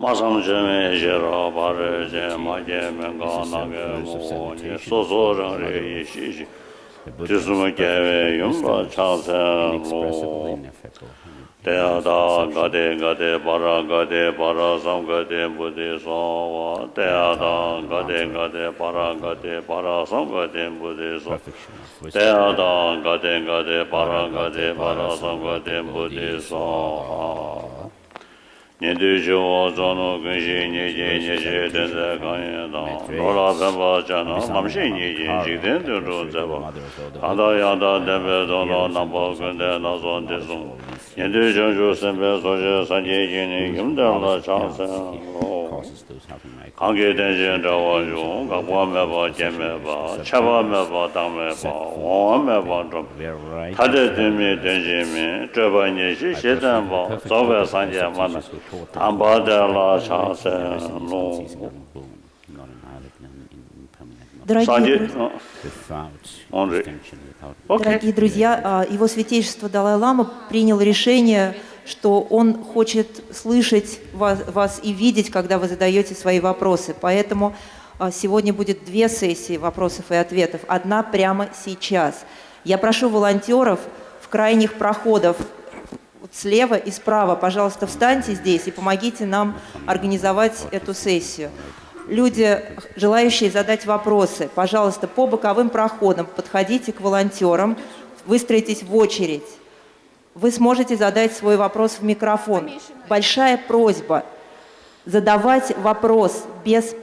Masam Jeme Jero Bare Jemage Menga Nage Mo Soso Re Yishi Tisuma Keve Yumba Chase Lo Deada Gade Gade Bara Sam Gade Buddhisattva Deada Gade Gade Bara Sam Gade Buddhisattva Deada Gade Bara Sam Gade Buddhisattva Nidujo Zono Gunshi Nije Denze Kanyada Rola Pemba Jana Mamshi Nije Jiden Duru Zeba Ada Yada Dembe Dono Nambo Gunde Nazon Desung Nidujo Ju Sembe Soje Sanje Jini Yumdala Chansen Kange Denjen Dawa Yu Gabwa Meba Jemeba Chaba Meba Dangmeba Wan Meba Drum Tade Demi Denjimi Treba Nishi Shetenba Zobe Sanje Mana Дорогие друзья, Его Святейшество Далай Лама принял решение, что он хочет слышать вас и видеть, когда вы задаете свои вопросы. Поэтому сегодня будет 2 сессии вопросов и ответов. Одна прямо сейчас. Я прошу волонтеров в крайних проходах слева и справа, пожалуйста, встаньте здесь и помогите нам организовать эту сессию. Люди, желающие задать вопросы, пожалуйста, по боковым проходам подходите к волонтерам, выстроитесь в очередь. Вы сможете задать свой вопрос в микрофон. Большая просьба задавать вопрос без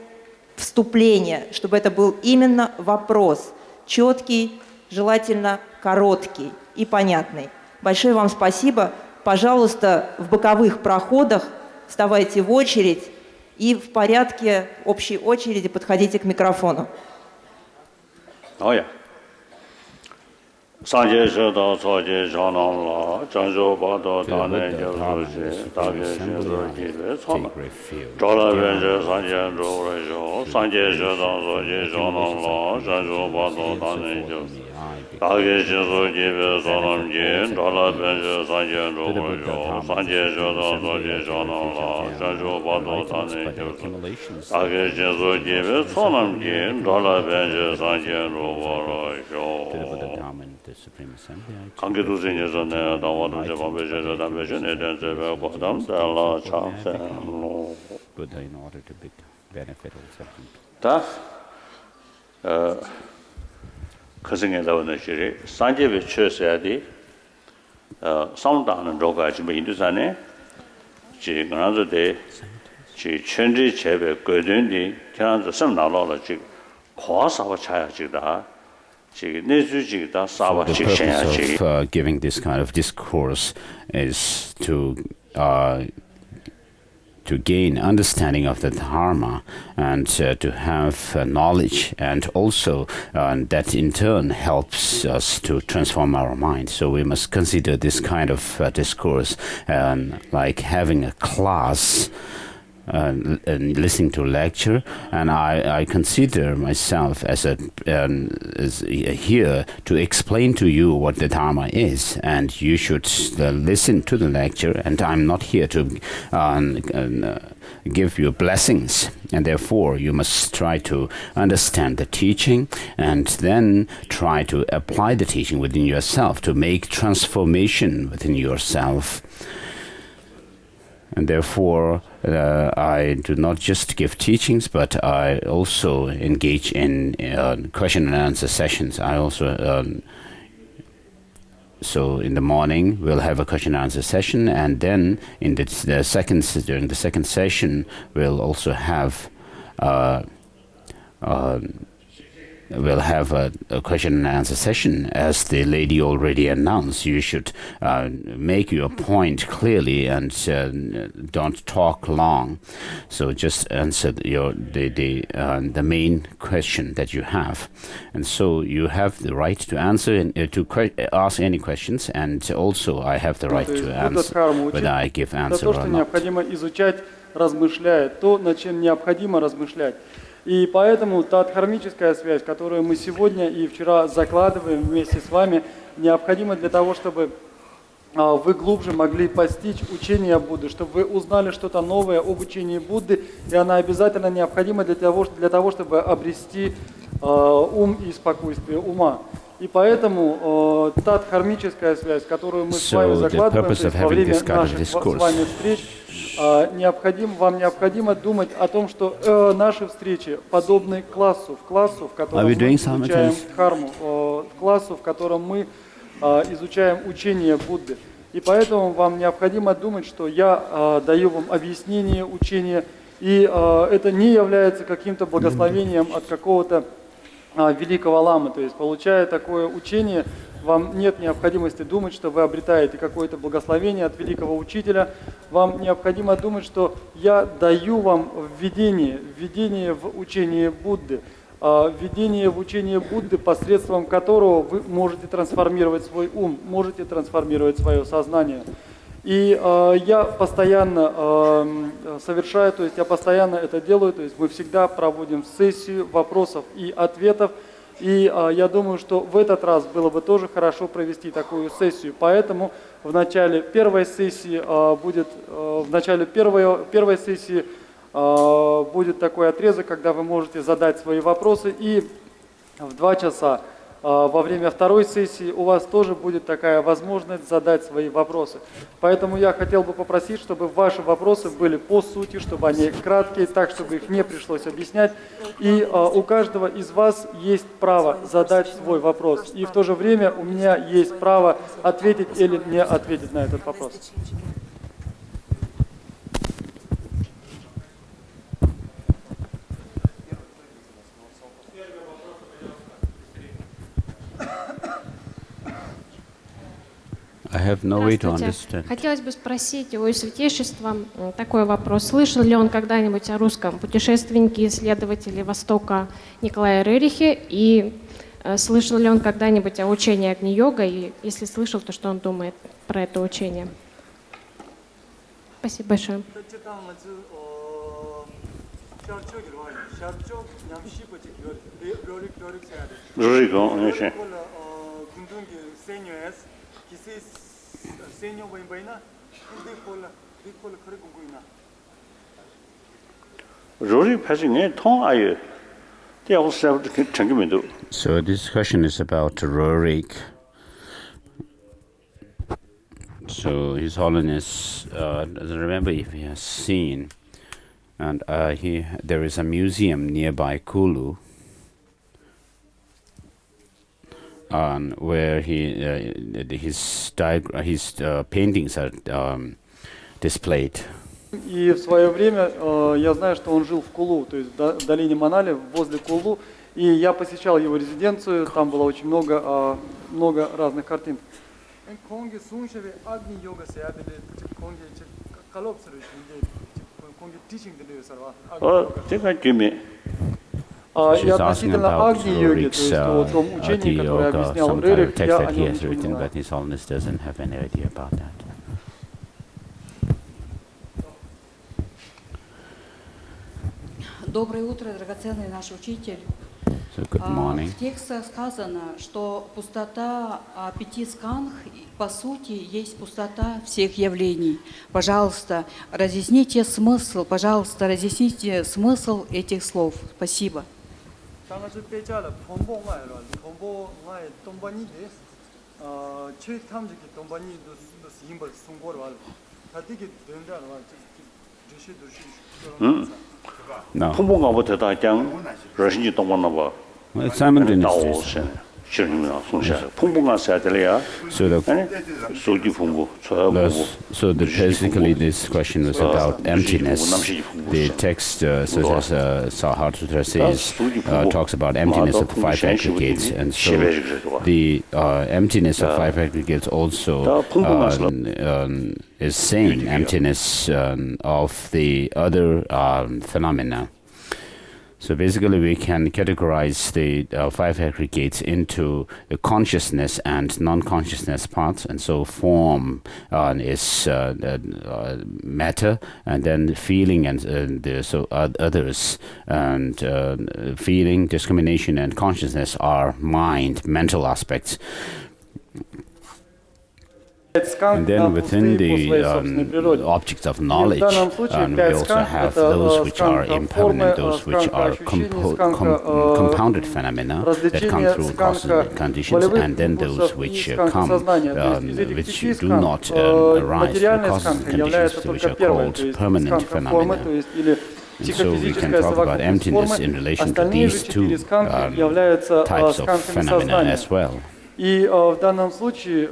вступления, чтобы это был именно вопрос, четкий, желательно короткий и понятный. Большое вам спасибо. Пожалуйста, в боковых проходах вставайте в очередь и в порядке общей очереди подходите к микрофону. Sanje Shada Soji Shanamla, Chanjo Bado Tane Yazushi, Tage Shinzo Jibe, Sona. Jola Benje Sanje Rojo, Sanje Shada Soji Shanamla, Chanjo Bado Tane Yazushi. Tage Shinzo Jibe Sonam Jin, Jola Benje Sanje Rojo, Sanje Shada Soji Shanamla, Chanjo Bado Tane Yazushi. Tage Shinzo Jibe Sonam Jin, Jola Benje Sanje Rojo. Kangidu Zinyazo Ne Dawadu Jabambe Jejo Dambe Jene Denzebe Kodam Dala Chaksen Lo Buddha in order to benefit all Ta Kasinge Lawana Shiri Sanjebe Chöseyadi Samdana Roga Jimbe Hindusane Ji Gananzo De Ji Chenri Chebe Godundi Kiranzo Samnalola Ji Kwasawa Chaya Jigda So the purpose of giving this kind of discourse is to gain understanding of the Dharma and to have knowledge, and also that in turn helps us to transform our mind. So we must consider this kind of discourse like having a class and listening to a lecture, and I consider myself as here to explain to you what the Dharma is, and you should listen to the lecture, and I'm not here to give you blessings, and therefore you must try to understand the teaching and then try to apply the teaching within yourself to make transformation within yourself. And therefore, I do not just give teachings, but I also engage in question and answer sessions. I also, so in the morning we'll have a question and answer session, and then in during the second session we'll also have we'll have a question and answer session. As the lady already announced, you should make your point clearly and don't talk long. So just answer the main question that you have, and so you have the right to answer and to ask any questions, and also I have the right to answer whether I give answer or not. И поэтому та дхармическая связь, которую мы сегодня и вчера закладываем вместе с вами, необходима для того, чтобы вы глубже могли постичь учение Будды, чтобы вы узнали что-то новое об учении Будды, и она обязательно необходима для того, чтобы обрести ум и спокойствие ума. И поэтому та дхармическая связь, которую мы с вами закладываем, то есть во время наших с вами встреч, вам необходимо думать о том, что наши встречи подобны классу, в котором мы изучаем дхарму, классу, в котором мы изучаем учение Будды. И поэтому вам необходимо думать, что я даю вам объяснение учения, и это не является каким-то благословением от какого-то великого ламы. То есть, получая такое учение, вам нет необходимости думать, что вы обретаете какое-то благословение от великого учителя. Вам необходимо думать, что я даю вам введение в учение Будды. Введение в учение Будды, посредством которого вы можете трансформировать свой ум, можете трансформировать свое сознание. И я постоянно совершаю, то есть я постоянно это делаю, то есть мы всегда проводим сессию вопросов и ответов. И я думаю, что в этот раз было бы тоже хорошо провести такую сессию. Поэтому в начале первой сессии будет такой отрезок, когда вы можете задать свои вопросы, и в 2 часа во время второй сессии у вас тоже будет такая возможность задать свои вопросы. Поэтому я хотел бы попросить, чтобы ваши вопросы были по сути, чтобы они краткие, так, чтобы их не пришлось объяснять. И у каждого из вас есть право задать свой вопрос. И в то же время у меня есть право ответить или не ответить на этот вопрос. I have no way to understand. Хотелось бы спросить его святейшества такой вопрос. Слышал ли он когда-нибудь о русском путешественнике и исследователе Востока Николае Рерихе? И слышал ли он когда-нибудь о учении Агни-йога? И если слышал, то что он думает про это учение? Спасибо большое. So this question is about Rorik. So His Holiness doesn't remember if he has seen, and there is a museum nearby Kulu, where his paintings are displayed. И в свое время я знаю, что он жил в Кулу, то есть в долине Манали, возле Кулу, и я посещал его резиденцию, там было очень много разных картин. И относительно Агни-йоги, то есть о том учении, которое объяснял Рерих, я о нем ничего не знаю. His Holiness doesn't have any idea about that. Доброе утро, драгоценный наш учитель. So good morning. В текстах сказано, что пустота 5 скандх, по сути, есть пустота всех явлений. Пожалуйста, разъясните смысл этих слов. Спасибо. No. Well, it's simultaneous. So basically this question was about emptiness. The text, such as Saharsutra says, talks about emptiness of the 5 aggregates, and so the emptiness of 5 aggregates also is saying emptiness of the other phenomena. So basically we can categorize the 5 aggregates into the consciousness and non-consciousness parts, and so form is matter, and then feeling and so others, and feeling, discrimination, and consciousness are mental aspects. And then within the objects of knowledge, we also have those which are impermanent, those which are compounded phenomena that come through causes conditions, and then those which come, which do not arise through causes and conditions, which are called permanent phenomena. And so we can talk about emptiness in relation to these two types of phenomena as well. И в данном случае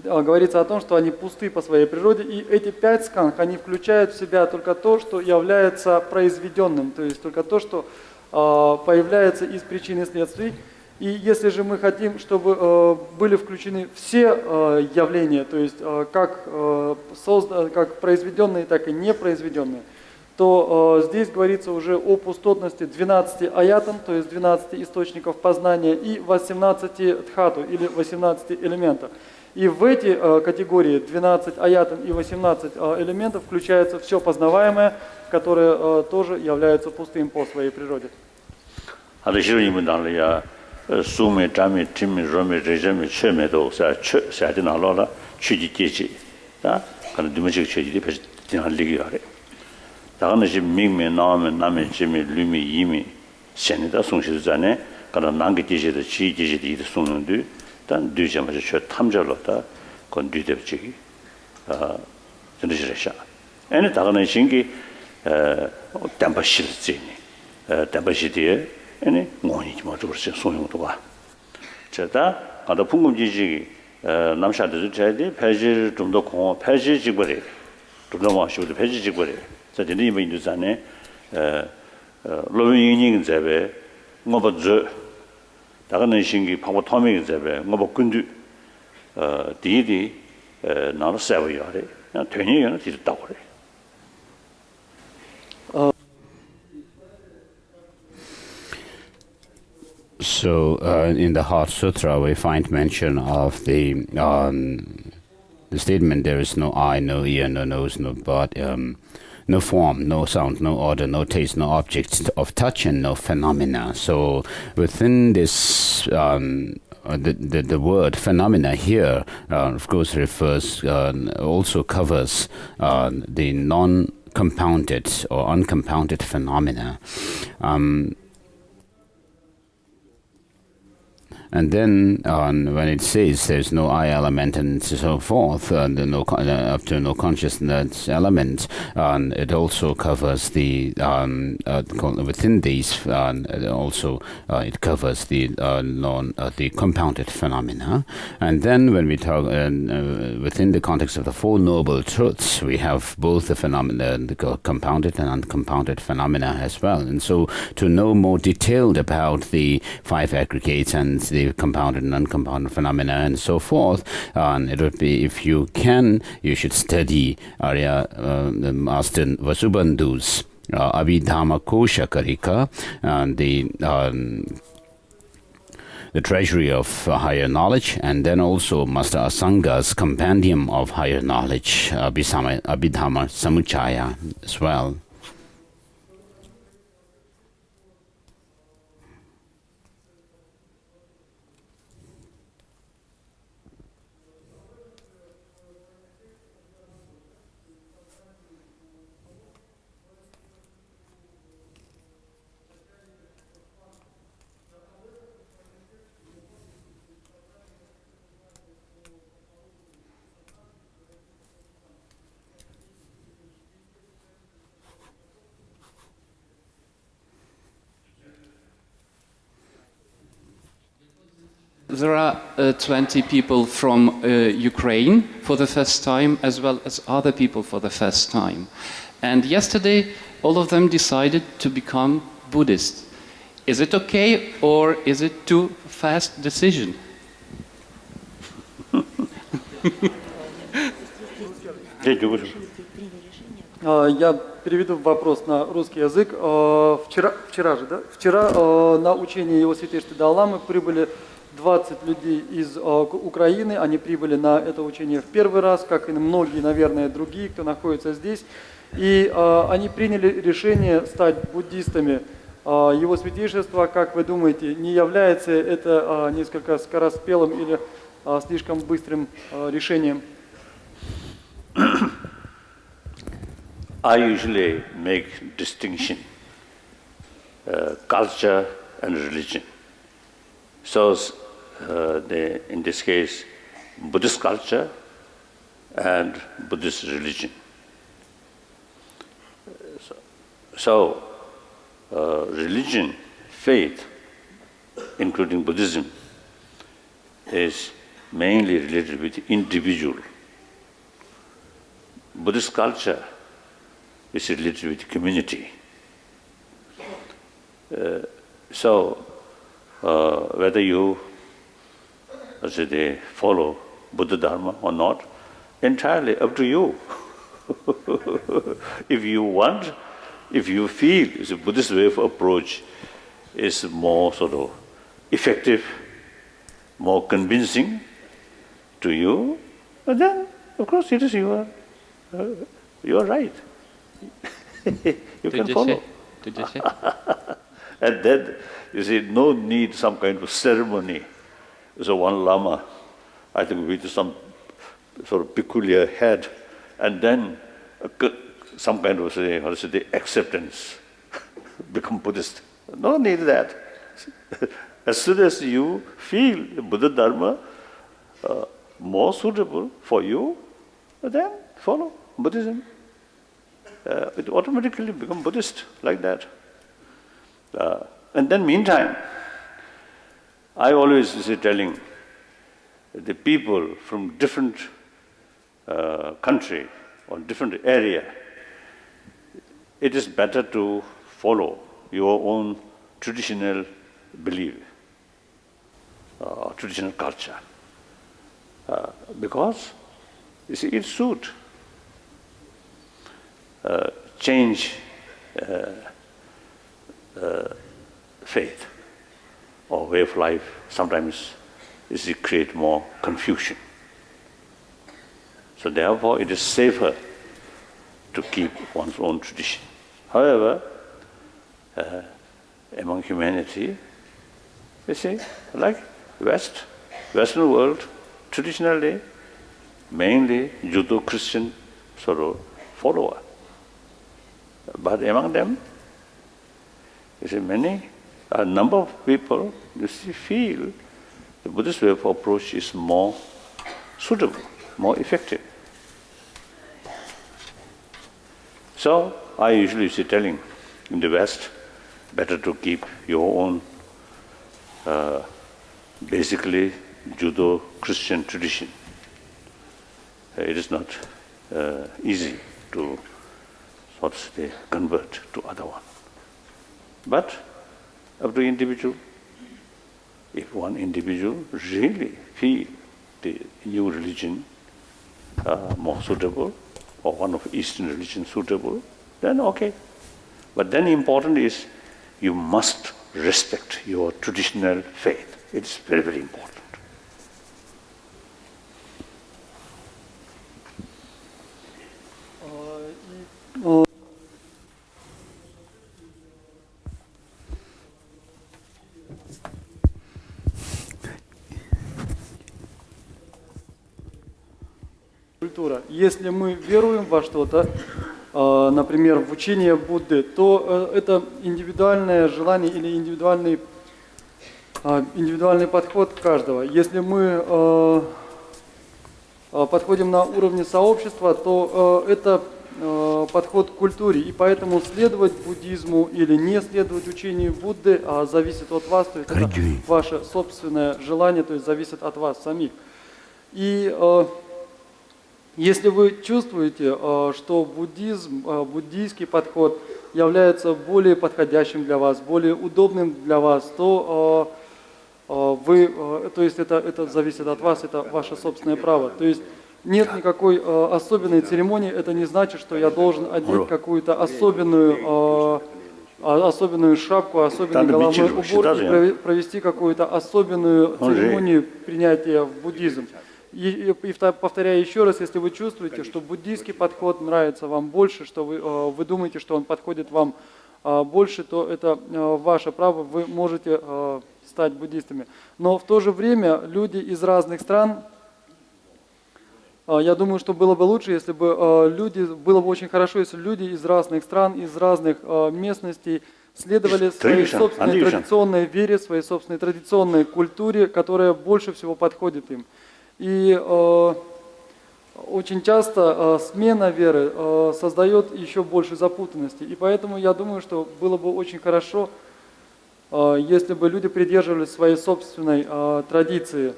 говорится о том, что они пусты по своей природе, и эти 5 сканх, они включают в себя только то, что является произведенным, то есть только то, что появляется из причин и следствий. И если же мы хотим, чтобы были включены все явления, то есть как произведенные, так и непроизведенные, то здесь говорится уже о пустотности 12 аятам, то есть 12 источников познания, и 18 дхату, или 18 элементов. И в эти категории 12 аятам и 18 элементов включается все познаваемое, которое тоже является пустым по своей природе. 다가는 민미 나오면 남의 짐이 류미 이미 senida sungshi zane kana nangi jeje chi jeje di sunundu dan duje ma je 탐절로 다 kon dude chigi 전시resha ene 다가는 신기 담바실지니 담바시디에 ene 뭐니 뭐 저버서 소용도 봐 제가 가다 풍금지지 남샤도 제대 폐지 좀더 공 폐지 직벌이 좀더 마시고 폐지 직벌이 자 되는 이 인도산에 로빈잉 제베 뭐버저 다가는 신기 방법 토미ing 제베 뭐 근두 디디 나로 세워야래 되니는 뒤졌다고 그래. So in the Heart Sutra we find mention of the statement, there is no eye, no ear, no nose, no body, no form, no sound, no order, no taste, no object of touch, and no phenomena. So within this, the word phenomena here, of course, refers, also covers the non-compounded or uncompounded phenomena. And then when it says there's no I element and so forth, up to no consciousness element, it also covers the, within these, also it covers the the compounded phenomena. And then when we talk, within the context of the Four Noble Truths, we have both the phenomena, the compounded and uncompounded phenomena as well. And so to know more detailed about the 5 aggregates and the compounded and uncompounded phenomena and so forth, it would be, if you can, you should study Master Vasubandhu's Abhidhamma Kosha Karika, the Treasury of Higher Knowledge, and then also Master Asanga's Compendium of Higher Knowledge, Abhidhamma Samuchaya as well. There are 20 people from Ukraine for the first time, as well as other people for the first time. And yesterday, all of them decided to become Buddhists. Is it okay, or is it too fast decision? Я переведу вопрос на русский язык. Вчера на учение Его Святейшества Далай-ламы прибыли 20 людей из Украины. Они прибыли на это учение в первый раз, как и многие, наверное, другие, кто находится здесь. И они приняли решение стать буддистами. Его Святейшество, как вы думаете, не является это несколько скороспелым или слишком быстрым решением. I usually make distinction, culture and religion. So, in this case, Buddhist culture and Buddhist religion. So, religion, faith, including Buddhism, is mainly related with individual. Buddhist culture is related with community. So, whether you follow Buddha Dharma or not, entirely up to you. If you want, if you feel the Buddhist way of approach is more sort of effective, more convincing to you, then of course it is you are right. You can follow. And then, you see, no need some kind of ceremony. So one Lama, I think with some sort of peculiar head, and then some kind of, acceptance, become Buddhist. No need that. As soon as you feel the Buddha Dharma more suitable for you, then follow Buddhism. It automatically become Buddhist like that. And then meantime, I always telling the people from different country or different area, it is better to follow your own traditional belief, traditional culture, because you see it suits. Change faith or way of life sometimes is it create more confusion. So therefore it is safer to keep one's own tradition. However, among humanity, you see, like Western world, traditionally, mainly Judo-Christian sort of follower. But among them, you see, a number of people, you see, feel the Buddhist way of approach is more suitable, more effective. So I usually say telling in the West, better to keep your own basically Judo-Christian tradition. It is not easy to sort of say convert to other one. But up to individual, if one individual really feel the new religion more suitable, or one of Eastern religion suitable, then okay. But then important is you must respect your traditional faith. It's very, very important. Культура. Если мы веруем во что-то, например, в учение Будды, то это индивидуальное желание или индивидуальный подход каждого. Если мы подходим на уровне сообщества, то это подход к культуре. И поэтому следовать буддизму или не следовать учению Будды зависит от вас, то есть это ваше собственное желание, то есть зависит от вас самих. И если вы чувствуете, что буддийский подход является более подходящим для вас, более удобным для вас, то то есть это зависит от вас, это ваше собственное право. То есть нет никакой особенной церемонии, это не значит, что я должен одеть какую-то особенную шапку, особенный головной убор и провести какую-то особенную церемонию принятия в буддизм. И повторяю еще раз, если вы чувствуете, что буддийский подход нравится вам больше, что вы думаете, что он подходит вам больше, то это ваше право, вы можете стать буддистами. Но в то же время люди из разных стран, я думаю, что было бы лучше, если бы было бы очень хорошо, если люди из разных стран, из разных местностей следовали своей собственной традиционной вере, своей собственной традиционной культуре, которая больше всего подходит им. И очень часто смена веры создает еще больше запутанности. И поэтому я думаю, что было бы очень хорошо, если бы люди придерживались своей собственной традиции.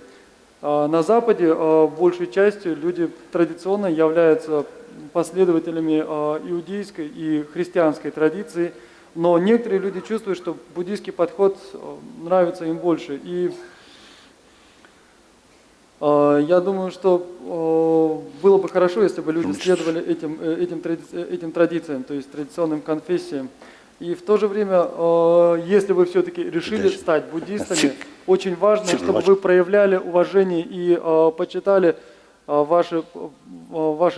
На Западе большей частью люди традиционно являются последователями иудейской и христианской традиции, но некоторые люди чувствуют, что буддийский подход нравится им больше. И я думаю, что было бы хорошо, если бы люди следовали этим традициям, то есть традиционным конфессиям. И в то же время, если вы все-таки решили стать буддистами, очень важно, чтобы вы проявляли уважение и почитали ваши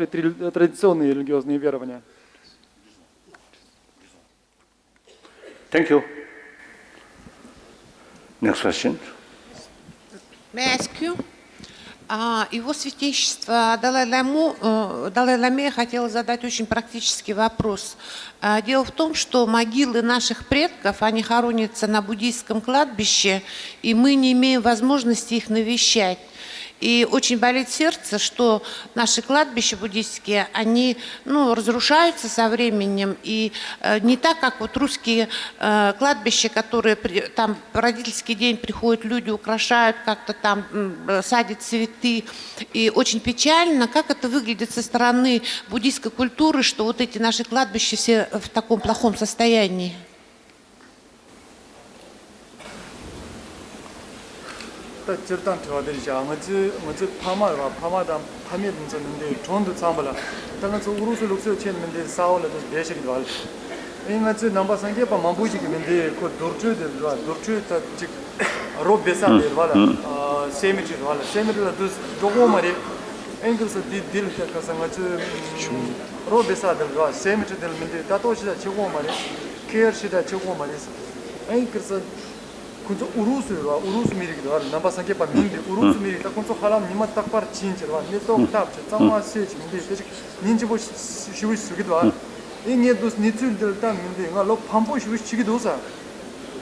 традиционные религиозные верования. Thank you. Next question. May I ask you? Его святейшество Далай Ламе хотела задать очень практический вопрос. Дело в том, что могилы наших предков, они хоронятся на буддийском кладбище, и мы не имеем возможности их навещать. И очень болит сердце, что наши кладбища буддийские, они разрушаются со временем. И не так, как вот русские кладбища, которые там в родительский день приходят люди, украшают как-то там, садят цветы. И очень печально, как это выглядит со стороны буддийской культуры, что вот эти наши кладбища все в таком плохом состоянии. 절단 좋아들이자 뭐지 파마다 파미든 전인데 존도 참발라 당연히 우루스 룩스 챘는데 싸울래도 배식이 말 인가지 넘버 상계 바 만부지기 근데 그 dor주다 즉 로베사데 발라 세미지 발라 세미를 두 조고 말이 앵글스 딜까 가상가지 로베사데 바 세미지 될 문제 다도시다 조고 말이 케어시다 조고 말이 앵글스 kunzo urusuwa urus mirigdo wal namba sanke pa mindi urus mirigda kunzo halam nima takpar chinchir wal neto tapche tsamwa sech mindi tech ninji bo shiwi sugido wal inge dus nitul del tam mindi nga lo pampo shiwi chigido sa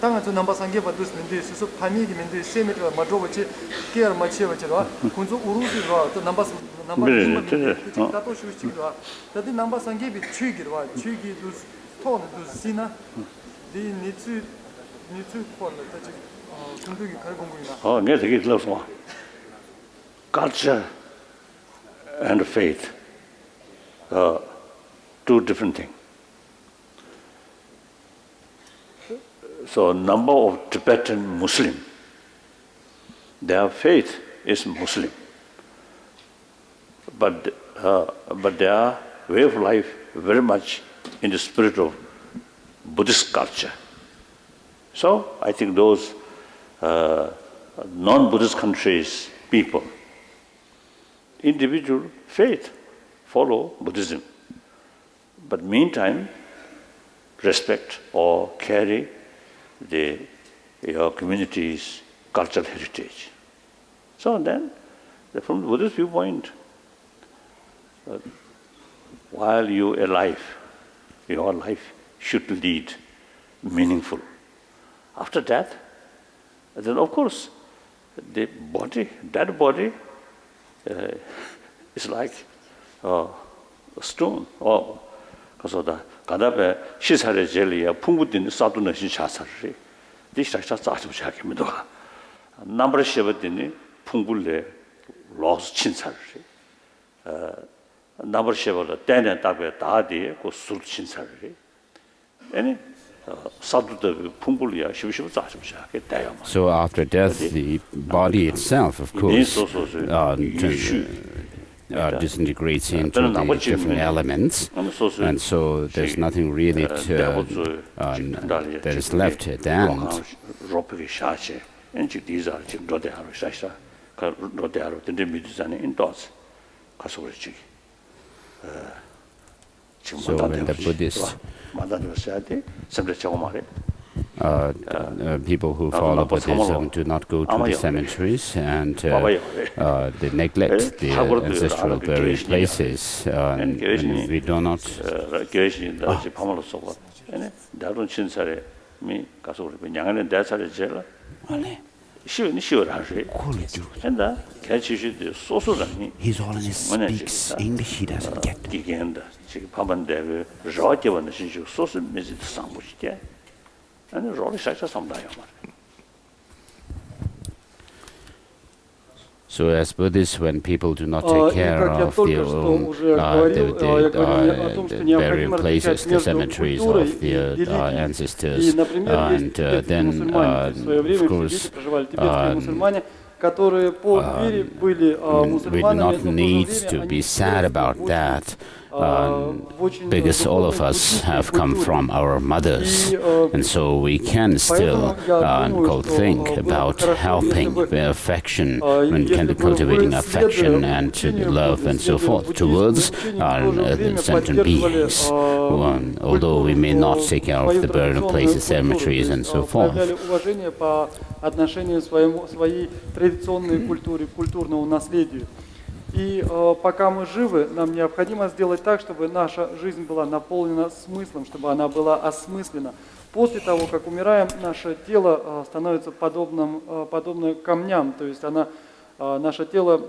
tanga zo namba sanke pa dus mindi susu pami gi mindi semetra madro bache care mache bache wal kunzo urusuwa to namba tato shiwi chigido wal tadi namba sanke bi chigi wal chigi dus ton dus sina di nitu Culture and faith are two different things. So, number of Tibetan Muslim, their faith is Muslim, but their way of life very much in the spirit of Buddhist culture. So, I think those non-Buddhist countries, people, individual faith, follow Buddhism. But meantime, respect or carry your community's cultural heritage. So then, from the Buddhist viewpoint, while you are alive, your life should lead meaningful. After death, then of course, the body, that body is like a stone. 그래서 다 가다베 시살의 젤리야 풍부된 사두는 시차사리. 디샤차 자주 시작합니다. 남버 쉐버드니 풍불레 로스 친사리. 남버 쉐버도 때는 답에 다디 그 술 친사리. 아니 So after death, the body itself, of course, disintegrates into the different elements, and so there's nothing really that is left at the end. So when the Buddhists, people who follow Buddhism do not go to the cemeteries and they neglect the ancestral burial places, and we do not. His Holiness speaks English, he doesn't get. So as Buddhists, when people do not take care of their own the burial places, the cemeteries of their ancestors, and then of course we do not need to be sad about that, because all of us have come from our mothers, and so we can still think about helping the affection, when cultivating affection and love and so forth towards sentient beings, although we may not take care of the burial places, cemeteries and so forth. Традиционной культуре, культурному наследию. И пока мы живы, нам необходимо сделать так, чтобы наша жизнь была наполнена смыслом, чтобы она была осмыслена. После того, как умираем, наше тело становится подобно камням, то есть наше тело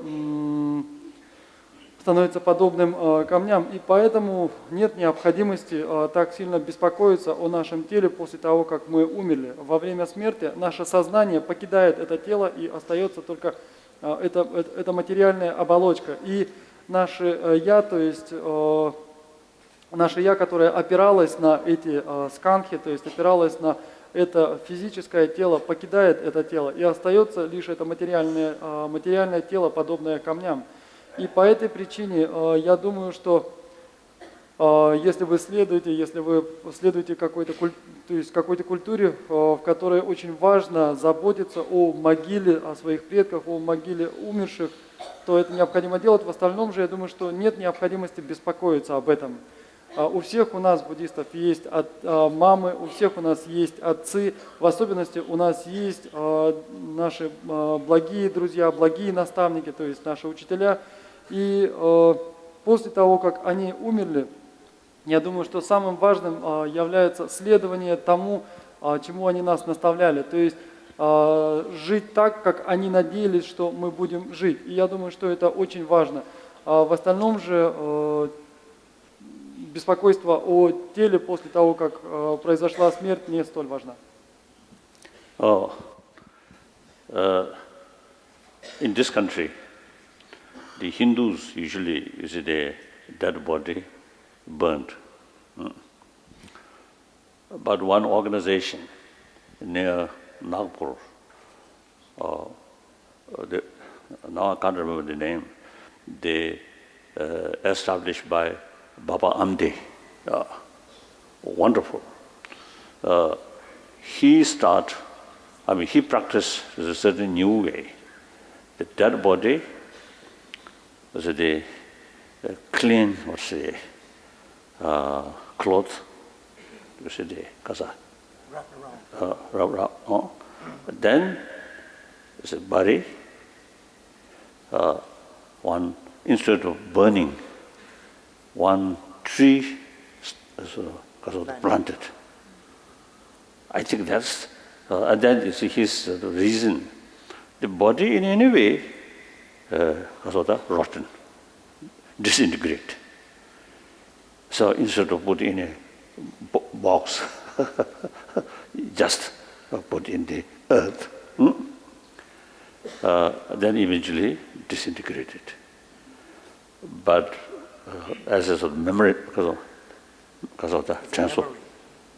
становится подобным камням, и поэтому нет необходимости так сильно беспокоиться о нашем теле после того, как мы умерли. Во время смерти наше сознание покидает это тело, и остается только эта материальная оболочка. И наше «я», то есть наше «я», которое опиралось на эти сканхи, то есть опиралось на это физическое тело, покидает это тело, и остается лишь это материальное тело, подобное камням. И по этой причине я думаю, что если вы следуете какой-то культуре, в которой очень важно заботиться о могиле, о своих предках, о могиле умерших, то это необходимо делать. В остальном же я думаю, что нет необходимости беспокоиться об этом. У всех у нас, буддистов, есть мамы, у всех у нас есть отцы, в особенности у нас есть наши благие друзья, благие наставники, то есть наши учителя. И после того, как они умерли, я думаю, что самым важным является следование тому, чему они нас наставляли. То есть жить так, как они надеялись, что мы будем жить. И я думаю, что это очень важно. В остальном же беспокойство о теле после того, как произошла смерть, не столь важно. In this country, the Hindus usually use their dead body burnt. But one organization near Nagpur, now I can't remember the name, they established by Baba Amde, wonderful. He practiced a certain new way. The dead body was a clean, cloth, wrap around. Then it's a body, one, instead of burning, one tree planted. I think that's, and then you see his reason. The body in any way, rotten, disintegrate. So instead of put in a box, just put in the earth, then eventually disintegrated. But as a sort of memory, because of the transfer,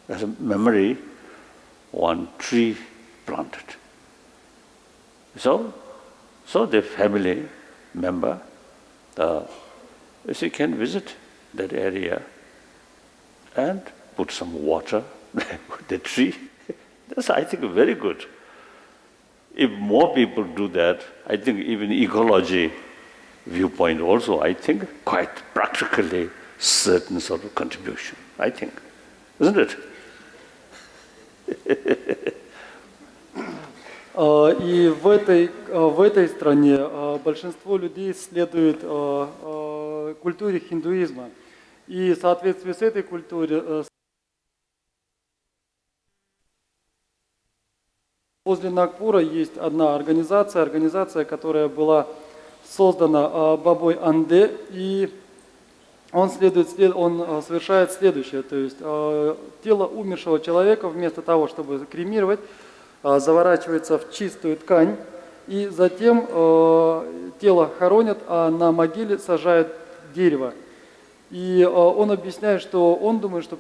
as a memory, one tree planted. So the family member, she can visit that area and put some water with the tree. That's, I think, very good. If more people do that, I think even ecology viewpoint also, I think, quite practically certain sort of contribution, I think. Isn't it? И в этой стране большинство людей следует культуре хиндуизма. И в соответствии с этой культурой возле Нагпура есть одна организация, которая была создана Бабой Анде, и он совершает следующее, то есть тело умершего человека вместо того, чтобы кремировать, заворачивается в чистую ткань, и затем тело хоронят, а на могиле сажают дерево. И он объясняет, что он думает, что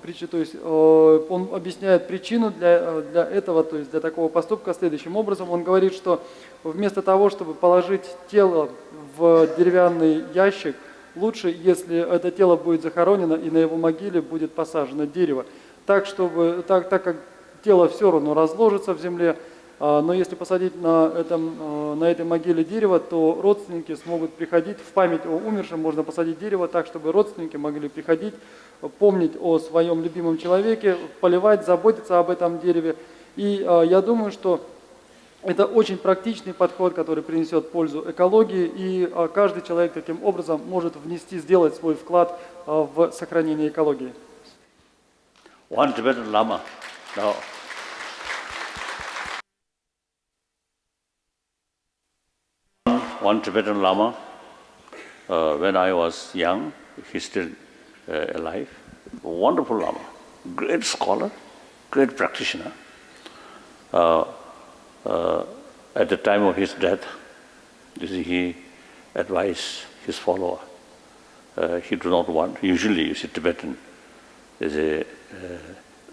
он объясняет причину для этого, то есть для такого поступка следующим образом. Он говорит, что вместо того, чтобы положить тело в деревянный ящик, лучше, если это тело будет захоронено и на его могиле будет посажено дерево, так как тело все равно разложится в земле, но если посадить на этой могиле дерево, то родственники смогут приходить, в память о умершем можно посадить дерево так, чтобы родственники могли приходить, помнить о своем любимом человеке, поливать, заботиться об этом дереве. И я думаю, что это очень практичный подход, который принесет пользу экологии, и каждый человек таким образом может сделать свой вклад в сохранение экологии. One Tibetan Lama. Now, one Tibetan Lama, when I was young, he's still alive, wonderful Lama, great scholar, great practitioner. At the time of his death, he advised his follower. He do not want, usually you see Tibetan, there's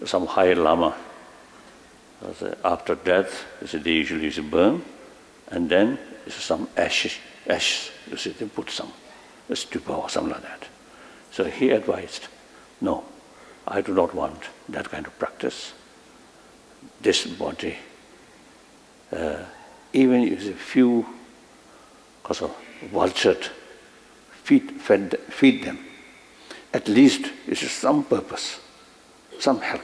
some high Lama. After death, they usually burn, and then some ash, they put some stupa or something like that. So he advised, no, I do not want that kind of practice. This body, even if a few vultured, feed them, at least it is some purpose, some help.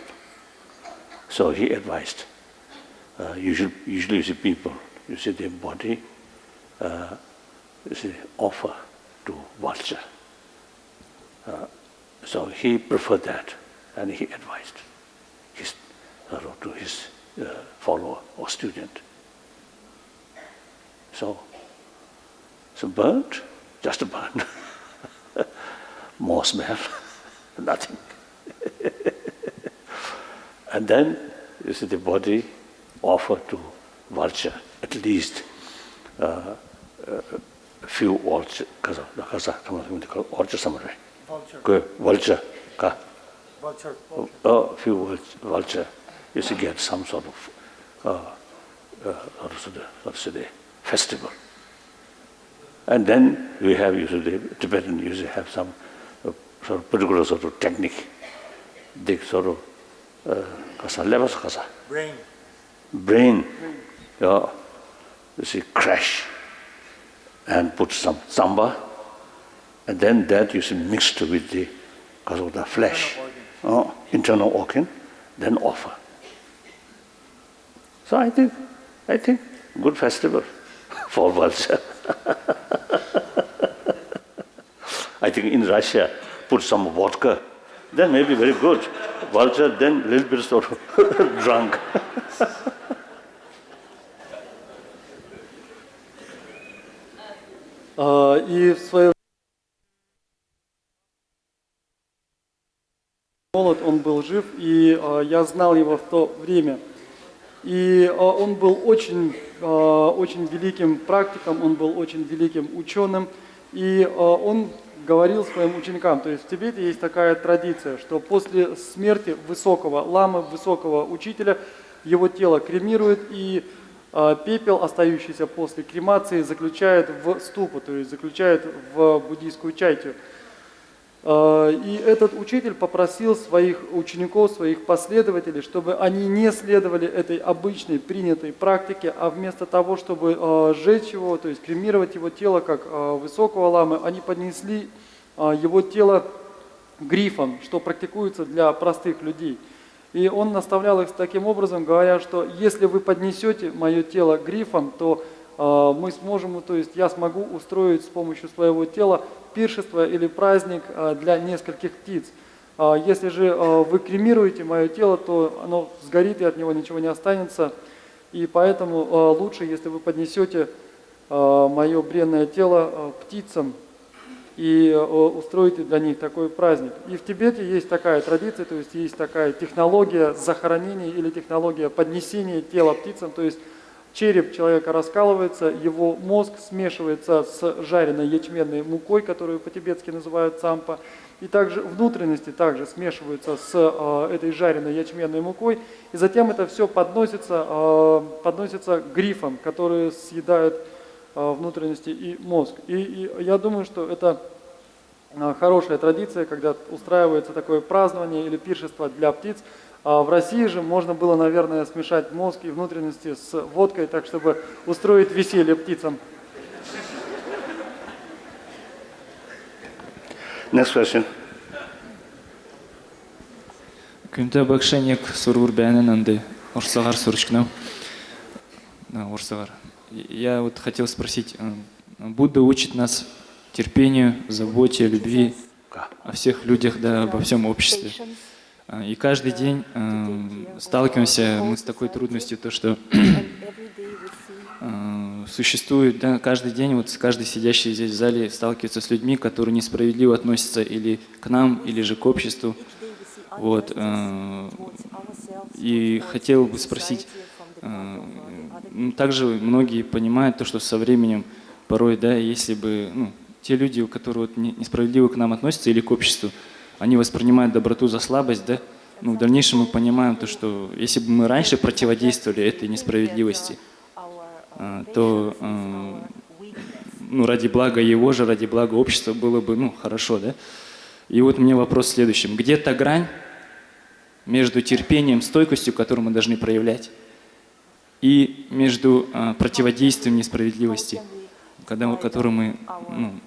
So he advised, usually you see people, you see their body, offer to vulture. So he preferred that, and he advised to his follower or student. So burnt, just a burn. More smell, nothing. And then you see the body offer to vulture, at least a few vulture, vulture summary. Vulture. A few vulture, you see, get some sort of festival. And then we have usually Tibetan usually have some sort of particular sort of technique. They sort of brain. Yeah, you see, crash and put some samba, and then that you see mixed with the flesh, internal organ, then offer. So I think good festival for vulture. I think in Russia, put some vodka, then maybe very good. Vulture, then a little bit sort of drunk. И в свое молод он был жив, и я знал его в то время. И он был очень великим практиком, он был очень великим ученым, и он говорил своим ученикам, то есть в Тибете есть такая традиция, что после смерти высокого ламы, высокого учителя, его тело кремируют, и пепел, остающийся после кремации, заключают в ступу, то есть заключают в буддийскую чайтю. И этот учитель попросил своих учеников, своих последователей, чтобы они не следовали этой обычной принятой практике, а вместо того, чтобы сжечь его, то есть кремировать его тело как высокого ламы, они поднесли его тело грифом, что практикуется для простых людей. И он наставлял их таким образом, говоря, что если вы поднесете мое тело грифом, то мы сможем, то есть я смогу устроить с помощью своего тела пиршество или праздник для нескольких птиц. Если же вы кремируете мое тело, то оно сгорит и от него ничего не останется. И поэтому лучше, если вы поднесете мое бренное тело птицам и устроите для них такой праздник. И в Тибете есть такая традиция, то есть есть такая технология захоронения или технология поднесения тела птицам, то есть череп человека раскалывается, его мозг смешивается с жареной ячменной мукой, которую по-тибетски называют цампа, и также внутренности также смешиваются с этой жареной ячменной мукой, и затем это все подносится грифом, которые съедают внутренности и мозг. И я думаю, что это хорошая традиция, когда устраивается такое празднование или пиршество для птиц. В России же можно было, наверное, смешать мозг и внутренности с водкой, так чтобы устроить веселье птицам. Next question. Күнтә бакшаник сурур бәнен анды. Орсагар сурышкнау. Да, орсагар. Я вот хотел спросить, Будда учит нас терпению, заботе, любви о всех людях, да, обо всем обществе. И каждый день сталкиваемся мы с такой трудностью, то что существует, да, каждый день, вот каждый сидящий здесь в зале сталкивается с людьми, которые несправедливо относятся или к нам, или же к обществу. Вот. И хотел бы спросить, также многие понимают то, что со временем порой, да, если бы, те люди, которые вот несправедливо к нам относятся или к обществу, они воспринимают доброту за слабость, да, в дальнейшем мы понимаем то, что если бы мы раньше противодействовали этой несправедливости, то ради блага его же, ради блага общества было бы, хорошо, да. И вот у меня вопрос в следующем. Где та грань между терпением, стойкостью, которую мы должны проявлять, и между противодействием несправедливости, которым мы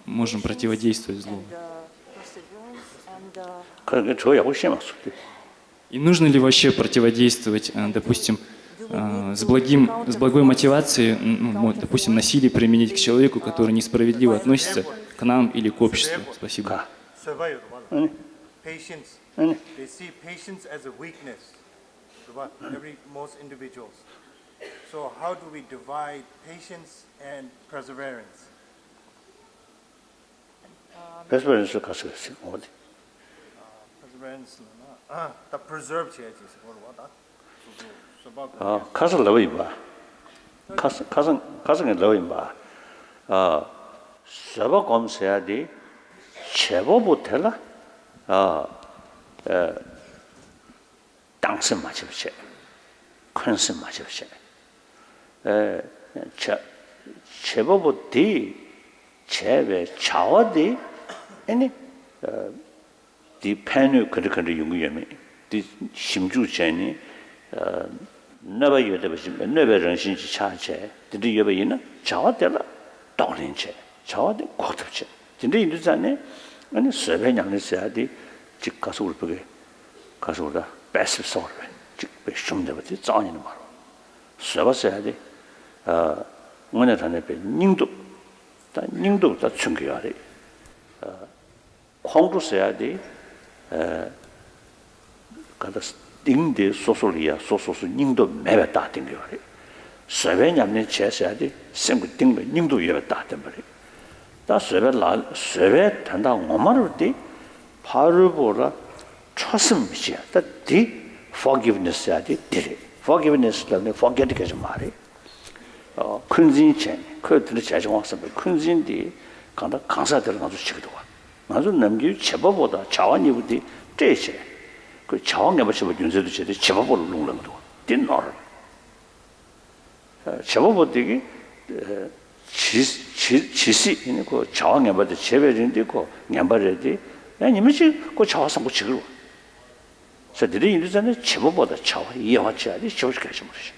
можем противодействовать злу? И нужно ли вообще противодействовать, допустим, с благой мотивацией, допустим, насилие применить к человеку, который несправедливо относится к нам или к обществу? Спасибо. They see patience as a weakness, most individuals. So how do we divide patience and perseverance? Perseverance is 가서 어디? Perseverance, 다 preserve 해야지. 가서 넣어 봐. 가서 넣어 봐. 서버 검사해야 돼. 제법 못해라. 땅선 맞으셔. 큰선 맞으셔. 제법이 제배 자와디 아니 디펜을 그렇게 연구하면 디 심주전이 너바여도 보시면 너베런신지 차체 디 여베이나 자와들라 도린체 자와디 고급체 근데 인도잖아요 아니 세배냥을 직 가서 울게 가서 오다 패시브 소르 직 배심되버지 짜니는 말로 세바서야 돼 오늘 전에 배 닝도 다 충겨야 돼 콩도 써야 돼 가다 띵데 소소스 닝도 매베다 띵겨야 돼 세배냥을 제셔야 돼 생고 띵도 닝도 예베다 땡버리 다 세배 단다 엄마를 때 바로 보라 초심이야. 디 forgiveness 해야 돼. 디 forgiveness는 forget게 좀 말해. 큰진체 그들의 재정학습 큰진디 간다 강사들 나도 치기도 와. 나도 남기 제법보다 자원이부디 떼체. 그 자원에 버시면 윤세도 제대 제법으로 농랑도. 딘너. 제법보디기 지시 그 자원에 버디 제배진데 그 냠바래디 아니면지 그 자와서 뭐 지금 저들이 이러잖아요. 제법보다 자와 이해하지 않지 조식하지 모르시.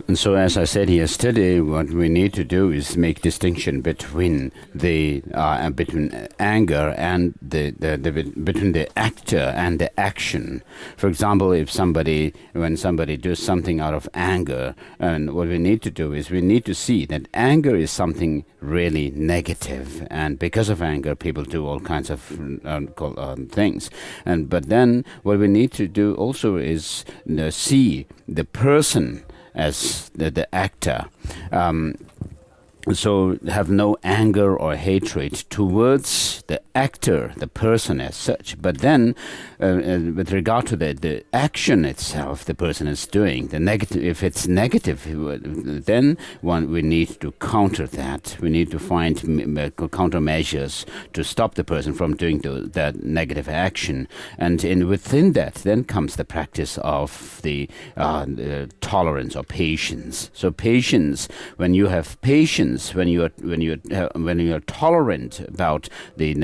And so, as I said yesterday, what we need to do is make distinction between between anger and between the actor and the action. For example, when somebody does something out of anger, and what we need to do is we need to see that anger is something really negative, and because of anger, people do all kinds of things. But then, what we need to do also is see the person as the actor. So have no anger or hatred towards the actor, the person as such. But then, with regard to the action itself the person is doing, the negative, if it's negative, then we need to counter that. We need to find countermeasures to stop the person from doing that negative action. And within that, then comes the practice of the tolerance or patience. So patience, when you have patience, when you are tolerant about the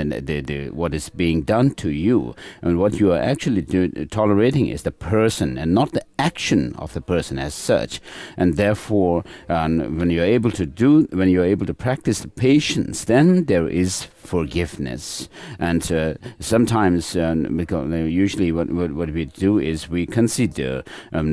what is being done to you, and what you are actually tolerating is the person and not the action of the person as such. And therefore, when you are able to practice the patience, then there is forgiveness. And sometimes, usually what we do is we consider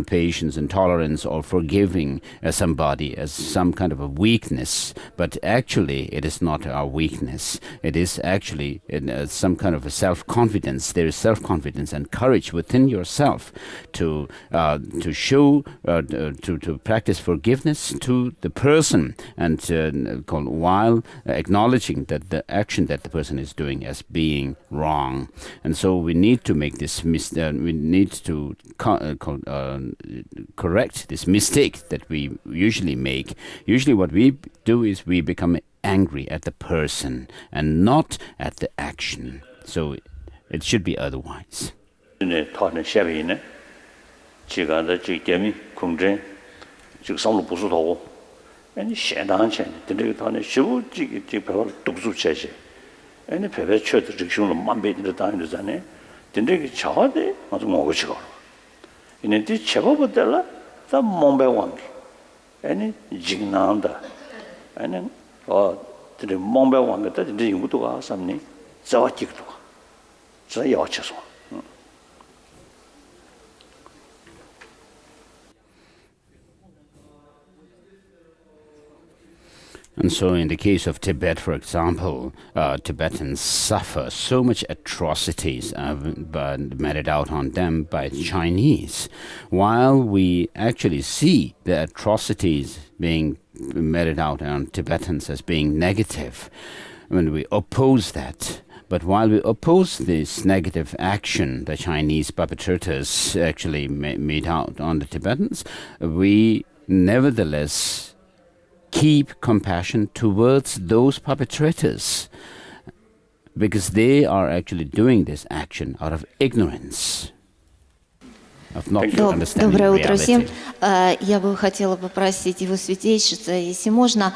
patience and tolerance or forgiving somebody as some kind of a weakness, but actually it is not our weakness. It is actually some kind of a self-confidence. There is self-confidence and courage within yourself to show, to practice forgiveness to the person, and while acknowledging that the action that the person is doing as being wrong. And so we need to make this we need to correct this mistake that we usually make. Usually what we do is we become angry at the person and not at the action. So it should be otherwise. Any private church restriction of Mambay in the time to Zane, then they chawade, was more chill. In a ditch Chabotella, the Mumbai one. Any Jignanda. And then, the Mumbai one that didn't do to us something. So I kicked to her. So you just one. And so in the case of Tibet, for example, Tibetans suffer so much atrocities meted out on them by Chinese, while we actually see the atrocities being meted out on Tibetans as being negative. When we oppose that, but while we oppose this negative action the Chinese perpetrators actually made out on the Tibetans, we nevertheless keep compassion towards those perpetrators, because they are actually doing this action out of ignorance, of not understanding Доброе утро reality. всем. Я бы хотела попросить Его Святейшество, если можно,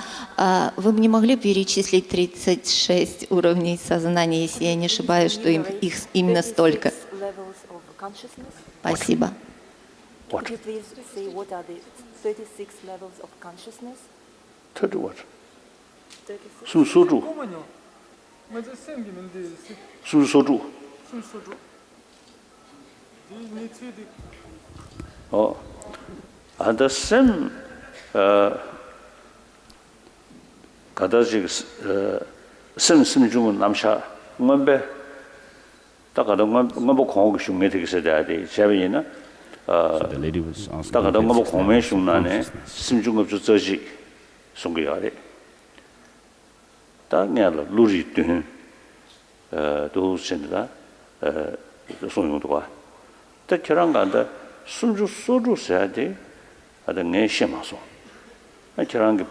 вы бы не могли перечислить 36 уровней сознания, если я не ошибаюсь, что их именно столько. Спасибо. Could you please say what are the 36 levels of consciousness? 30 what? Susoju. Susoju. Oh, and the same 가다지 same 중은 남샤 뭔배 다가도 뭐 공부 중에 되게 써야 돼. 제비나 다가도 뭐 공부 중나네 심중급 저지 송기야래. 다냐로 루리든 도선다 송용도가 때 결혼간다 숨주 소주 써야 돼. 아다 내 심마소. 결혼게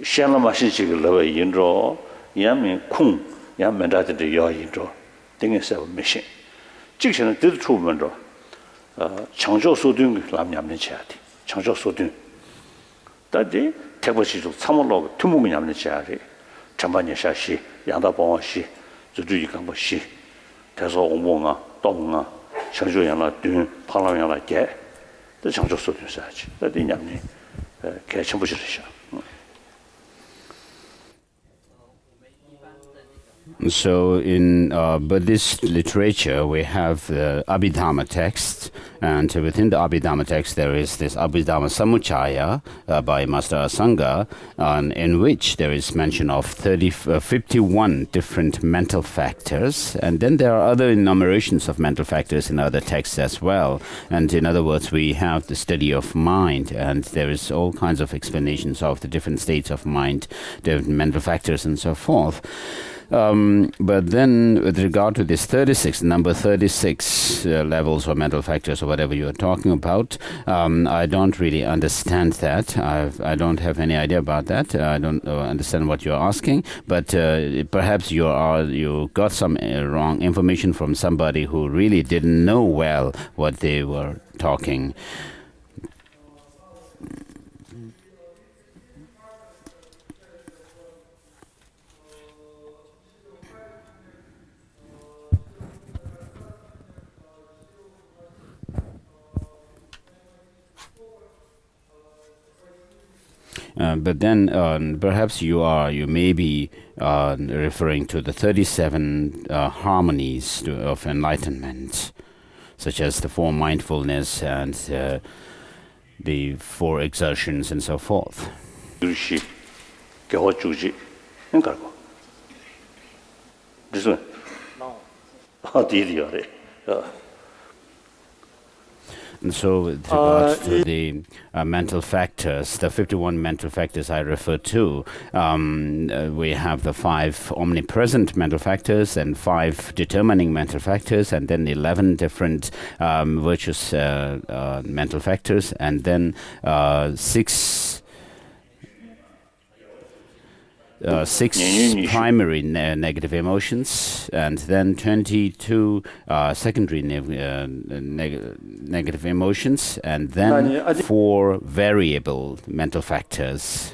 샹라 마시지를 러버 인로 야면 쿵 야면다데 여인로 등에서 미신. 직선은 뜻出门로 창조 소등 남냠는 쳐야 돼. 창조 소등 다디 태버시도 참을로 투무미 냠는 쳐야 돼. 전반예샤시 양다봉시 주주이 강보시 대서 오봉아 동아 成就养了对，跑了养了解， 또 장족소도 있어야지. 그래도 이냐면 개천부지르셔. So in Buddhist literature, we have the Abhidhamma text, and within the Abhidhamma text there is this Abhidhamma Samuccaya by Master Asanga, in which there is mention of 51 different mental factors, and then there are other enumerations of mental factors in other texts as well. And in other words, we have the study of mind, and there is all kinds of explanations of the different states of mind, the mental factors and so forth. But then with regard to this 36, number 36 levels or mental factors or whatever you're talking about, I don't really understand that. I don't have any idea about that. I don't understand what you're asking, but perhaps you got some wrong information from somebody who really didn't know well what they were talking. But then perhaps you may be referring to the 37 harmonies of enlightenment, such as the 4 mindfulness and the 4 exertions and so forth. And so with regards to the mental factors, the 51 mental factors I referred to, we have the 5 omnipresent mental factors and 5 determining mental factors, and then 11 different virtuous mental factors, and then 6 primary negative emotions, and then 22 secondary negative emotions, and then 4 variable mental factors.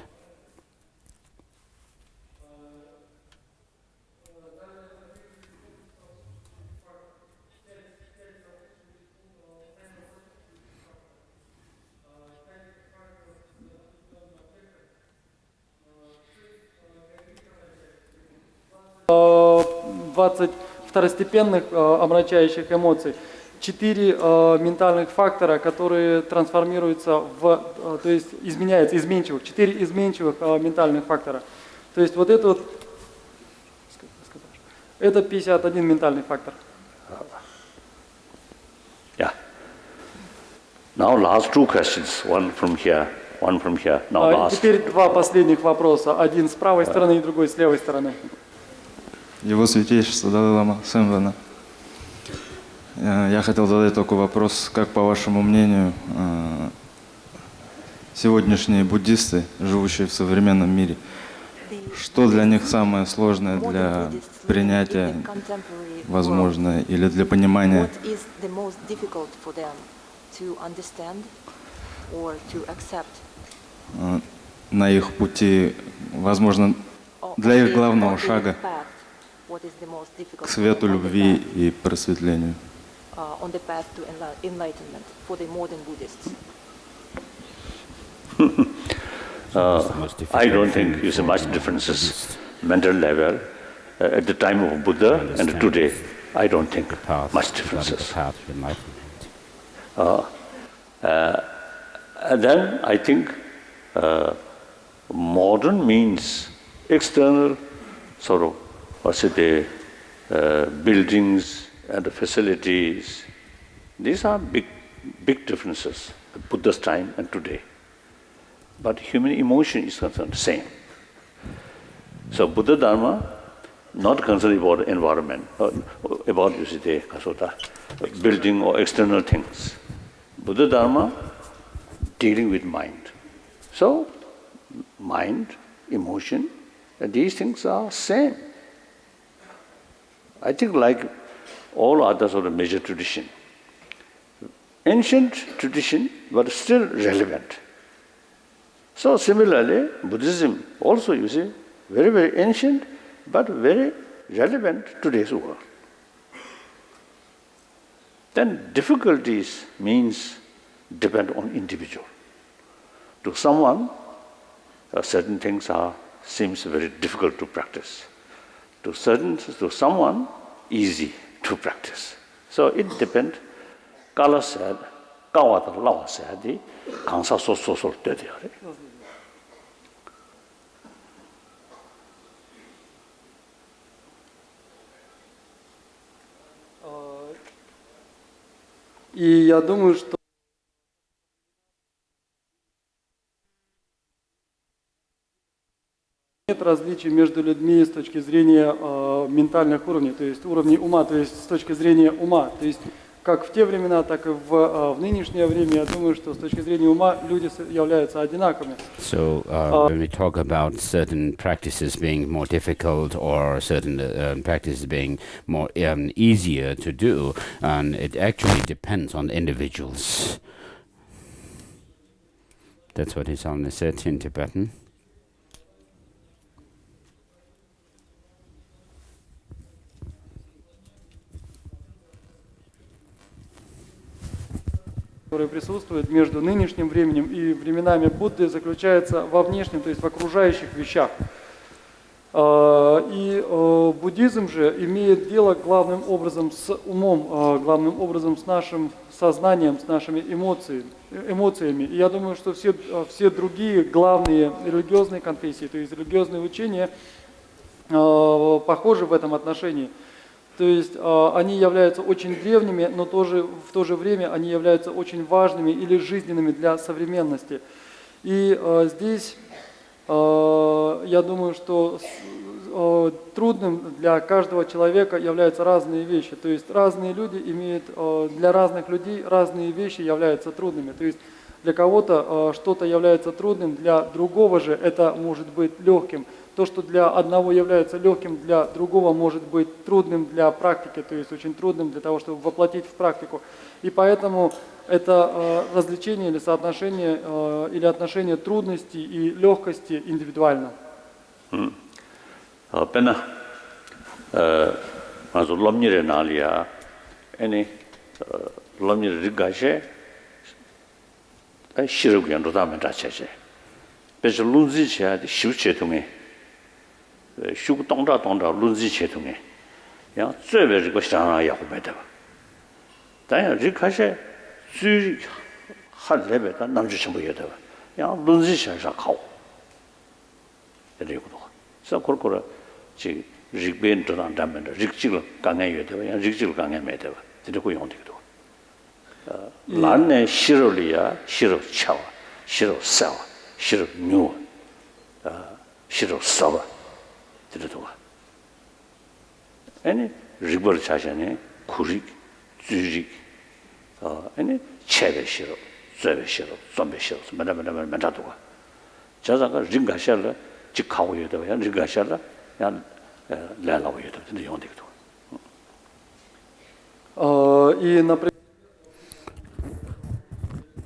Второстепенных омрачающих эмоций, 4 ментальных фактора, которые трансформируются то есть изменяются, изменчивых, 4 изменчивых ментальных фактора. То есть вот это это 51 ментальный фактор. Yeah. Now last 2 questions, one from here. Now last. Теперь 2 последних вопроса, один с правой стороны и другой с левой стороны. Его Святейшество Далай Лама Сэмвана. Я хотел задать такой вопрос, как по вашему мнению, сегодняшние буддисты, живущие в современном мире, что для них самое сложное для принятия, возможно, или для понимания? На их пути, возможно, для их главного шага к свету, любви и просветлению. On the path to enlightenment for the modern Buddhists? I don't think you see much differences mental level at the time of Buddha and today. I don't think much differences. And then I think modern means external sort of buildings and the facilities. These are big differences, Buddha's time and today. But human emotion is concerned same. So Buddha Dharma not concerned about environment, about building or external things. Buddha Dharma dealing with mind. So mind, emotion, these things are same. I think like all other sort of major tradition. Ancient tradition, but still relevant. So similarly, Buddhism also, you see, very, very ancient, but very relevant to today's world. Then difficulties means depend on individual. To someone, certain things seems very difficult to practice. To someone, easy to practice. So it depends. Kala said, Kawata Lawa said, Kansa so dedi. И я думаю, что нет различий между людьми с точки зрения ментальных уровней, то есть уровней ума, то есть с точки зрения ума. То есть как в те времена, так и в нынешнее время, я думаю, что с точки зрения ума люди являются одинаковыми. So when we talk about certain practices being more difficult or certain practices being more easier to do, and it actually depends on individuals. That's what His Holiness said in Tibetan. Который присутствует между нынешним временем и временами Будды, заключается во внешнем, то есть в окружающих вещах. И буддизм же имеет дело главным образом с умом, главным образом с нашим сознанием, с нашими эмоциями. И я думаю, что все другие главные религиозные конфессии, то есть религиозные учения, похожи в этом отношении. То есть они являются очень древними, но в то же время они являются очень важными или жизненными для современности. И здесь я думаю, что трудным для каждого человека являются разные вещи. То есть разные люди имеют, для разных людей разные вещи являются трудными. То есть для кого-то что-то является трудным, для другого же это может быть легким. То, что для одного является легким, для другого может быть трудным для практики, то есть очень трудным для того, чтобы воплотить в практику. И поэтому это развлечение или соотношение, или отношение трудности и легкости индивидуально. Пена, мазу ломнире налия, эни ломнире ригаше, широкген родами дачеше. без lunzi shivche tunge shuk tongda lunzi che tunge ya zebe ri ko shana ya ko beda da ya ri ka she zu ha lebe da nam ji chen bu ye de ya lunzi sha sha kao de ri ko do sa kor kor ji ri ben to dan dan de ri ji lo gang ye ye de ya ri ji lo gang ye me de de de ko yong de do lan ne shiro li ya shiro chao shiro sao shiro nyu shiro sawa 들어도 아니 리버 차샤네 쿠릭 주릭 아니 체베 싫어 쇠베 싫어 좀베 싫어 만다도 자자가 링가샬라 직하고 여도 야 링가샬라 야 라라고 여도 근데 용되기도 и например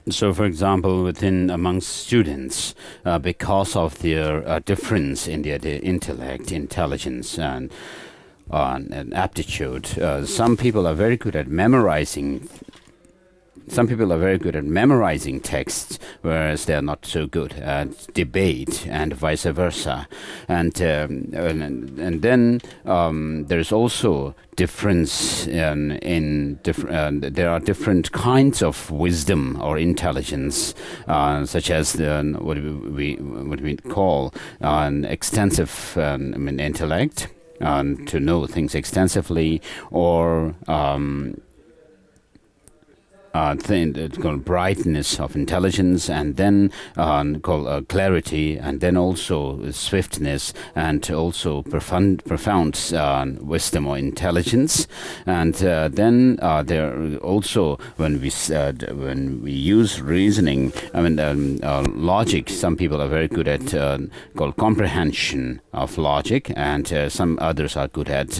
So, for example, amongst students, because of their difference in their intellect, intelligence, and aptitude, some people are very good at memorizing. Some people are very good at memorizing texts, whereas they are not so good at debate, and vice versa. And then there's also difference in different. There are different kinds of wisdom or intelligence, such as what we call an extensive intellect, to know things extensively, or thing called brightness of intelligence, and then called clarity, and then also swiftness, and also profound wisdom or intelligence. And then there are also, when we use reasoning, logic, some people are very good at called comprehension of logic, and some others are good at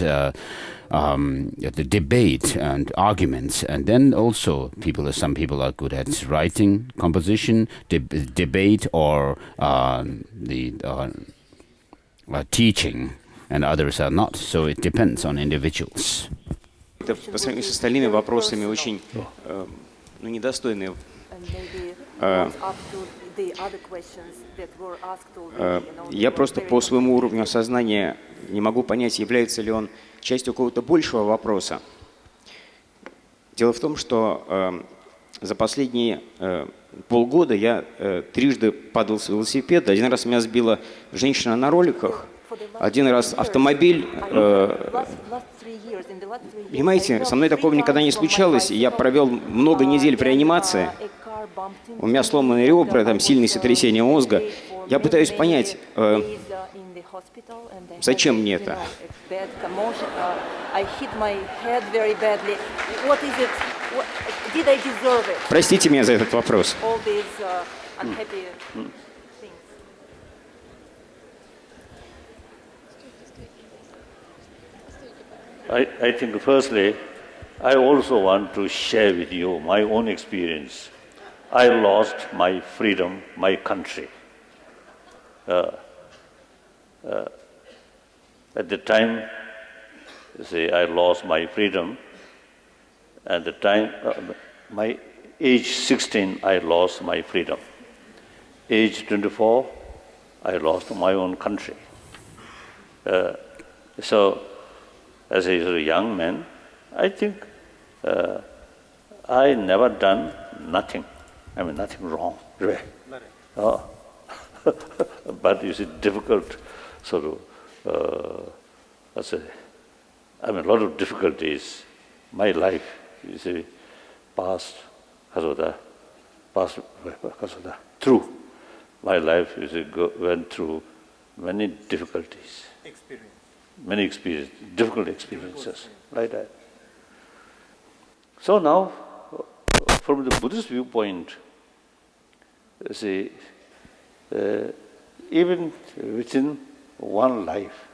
the debate and arguments. And then also some people are good at writing, composition, debate, or teaching, and others are not. So it depends on individuals. По сравнению с остальными вопросами очень недостойный Я просто по своему уровню осознания не могу понять, является ли он частью какого-то большего вопроса. Дело в том, что за последние полгода я трижды падал с велосипеда. Один раз меня сбила женщина на роликах, один раз автомобиль. Понимаете, со мной такого никогда не случалось. Я провел много недель в реанимации. У меня сломанные ребра, там сильное сотрясение мозга. Я пытаюсь понять, зачем мне это? Простите меня за этот вопрос. I think firstly, I also want to share with you my own experience. I lost my freedom, my country. At the time, say I lost my freedom. At the time, my age 16, I lost my freedom. Age 24, I lost my own country. So, as a young man, I think I never done nothing. I mean, nothing wrong. Right? But you see, difficult sort of, a lot of difficulties. My life, you see, past, through my life, you see, went through many difficulties. Many experiences, difficult experiences, like that. So now, from the Buddhist viewpoint, see, even within one life,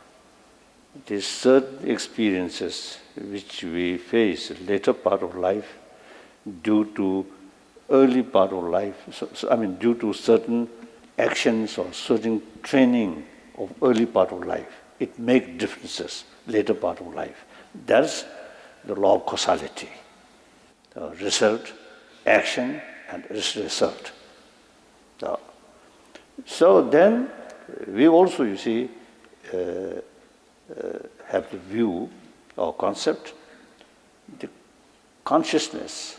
there's certain experiences which we face later part of life due to early part of life. Due to certain actions or certain training of early part of life. It makes differences later part of life. That's the law of causality. Result, action, and result. So then we also, you see, have the view or concept, the consciousness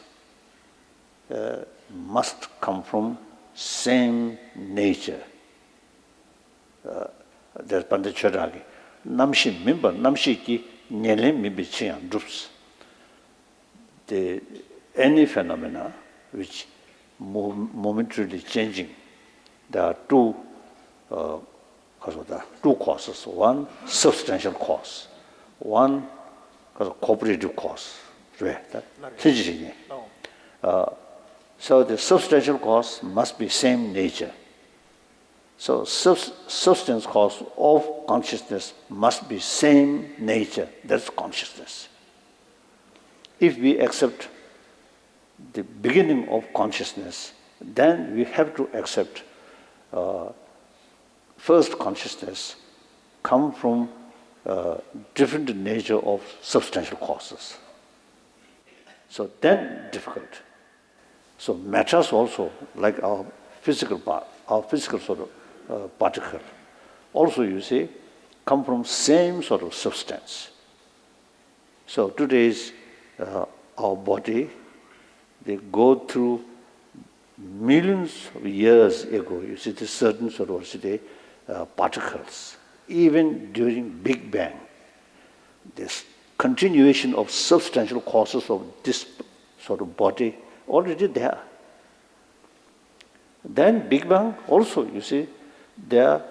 must come from same nature. There's Pandacharagi. Namshi mimba, namshi ki nyele mimbi chiyan drups. Any phenomena which momentarily changing, there are two causes. One, substantial cause. One, cooperative cause. So the substantial cause must be same nature. So substance cause of consciousness must be same nature. That's consciousness. If we accept the beginning of consciousness, then we have to accept first consciousness come from different nature of substantial causes. So then difficult. So matters also, like our physical part, our physical sort of particle, also you see, come from same sort of substance. So today's our body, they go through millions of years ago, you see the certain sort of particles, even during Big Bang, this continuation of substantial causes of this sort of body already there. Then Big Bang also, you see, there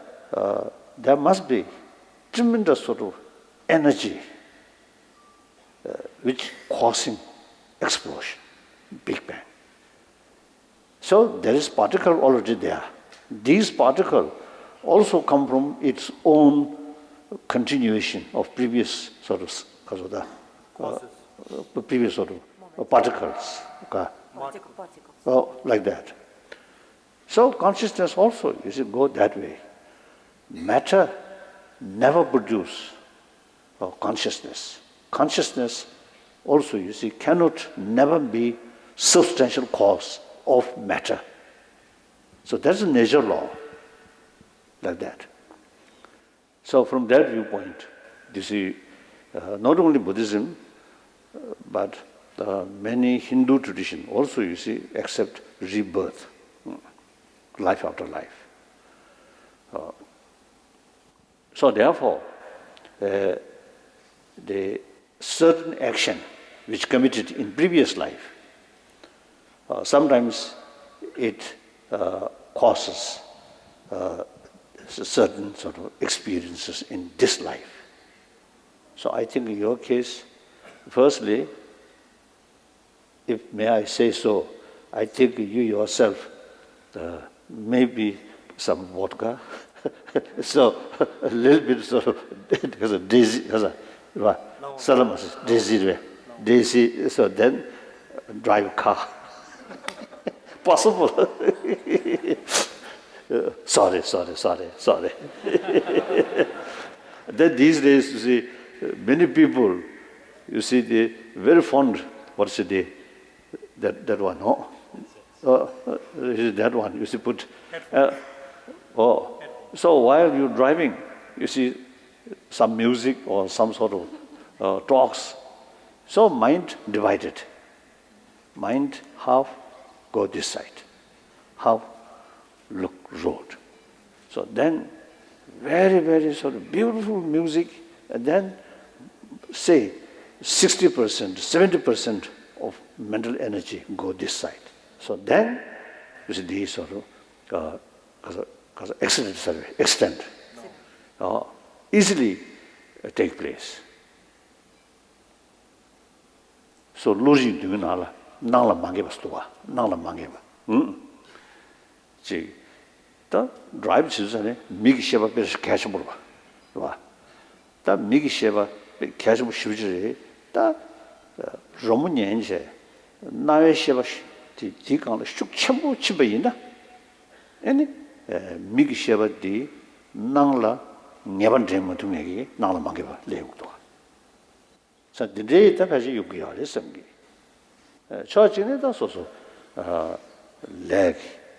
must be tremendous sort of energy which causing explosion, Big Bang. So there is particle already there. These particles also come from its own continuation of previous sort of previous sort of particles. Okay. Oh, like that. So consciousness also, you see, go that way. Matter never produce consciousness. Consciousness also, you see, cannot never be substantial cause of matter. So that's a natural law, like that. So from that viewpoint, you see, not only Buddhism, but many Hindu tradition also, you see, accept rebirth, life after life. So therefore, the certain action which committed in previous life, sometimes it causes certain sort of experiences in this life. So I think in your case, firstly, if may I say so, I think you yourself maybe some vodka, so a little bit sort of because of daisy, daisy, so then drive a car. Possible. Sorry. Then these days, you see, many people, you see, they very fond. What's the that one? Oh, that one. You see, put. So while you're driving, you see some music or some sort of talks. So mind divided. Mind half go this side, half look road. So then very, very sort of beautiful music, and then say 60%, 70% of mental energy go this side. So then you see these sort of extent easily take place. So losing doing nala mangeba stoa, nala mangeba. See, the drive children, Migi Sheva is catchable. The Migi Sheva catchable shivjere, the Romunian, Naya Sheva, the on the Shukchabu Chibaina. Any Migi Sheva di Nangla never dream to make Nala Mangeba, Leuto. So the day that has you be all this. Church in it also leg.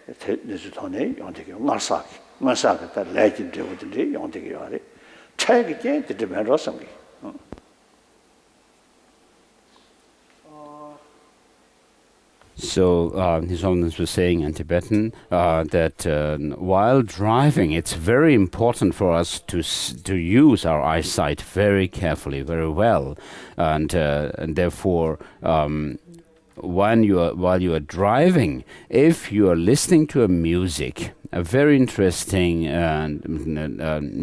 Nesutone, Yontik, Marsaki, that legend with the day, Yontik, tag again to demand or something. So His Holiness was saying in Tibetan that while driving, it's very important for us to use our eyesight very carefully, very well, and therefore. While you are driving, if you are listening to a music, a very interesting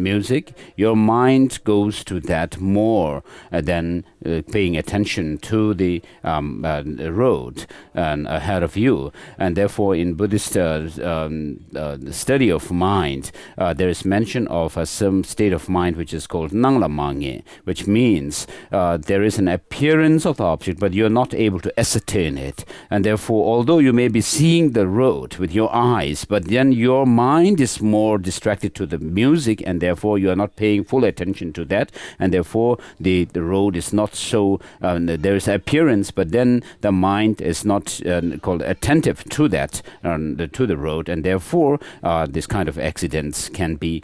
music, your mind goes to that more than paying attention to the road ahead of you. And therefore, in Buddhist study of mind, there is mention of some state of mind which is called Nangla Mange, which means there is an appearance of the object, but you're not able to ascertain it. And therefore, although you may be seeing the road with your eyes, but then your mind is more distracted to the music, and therefore you are not paying full attention to that, and therefore the road is not so, there is appearance, but then the mind is not called attentive to that, to the road, and therefore this kind of accidents can be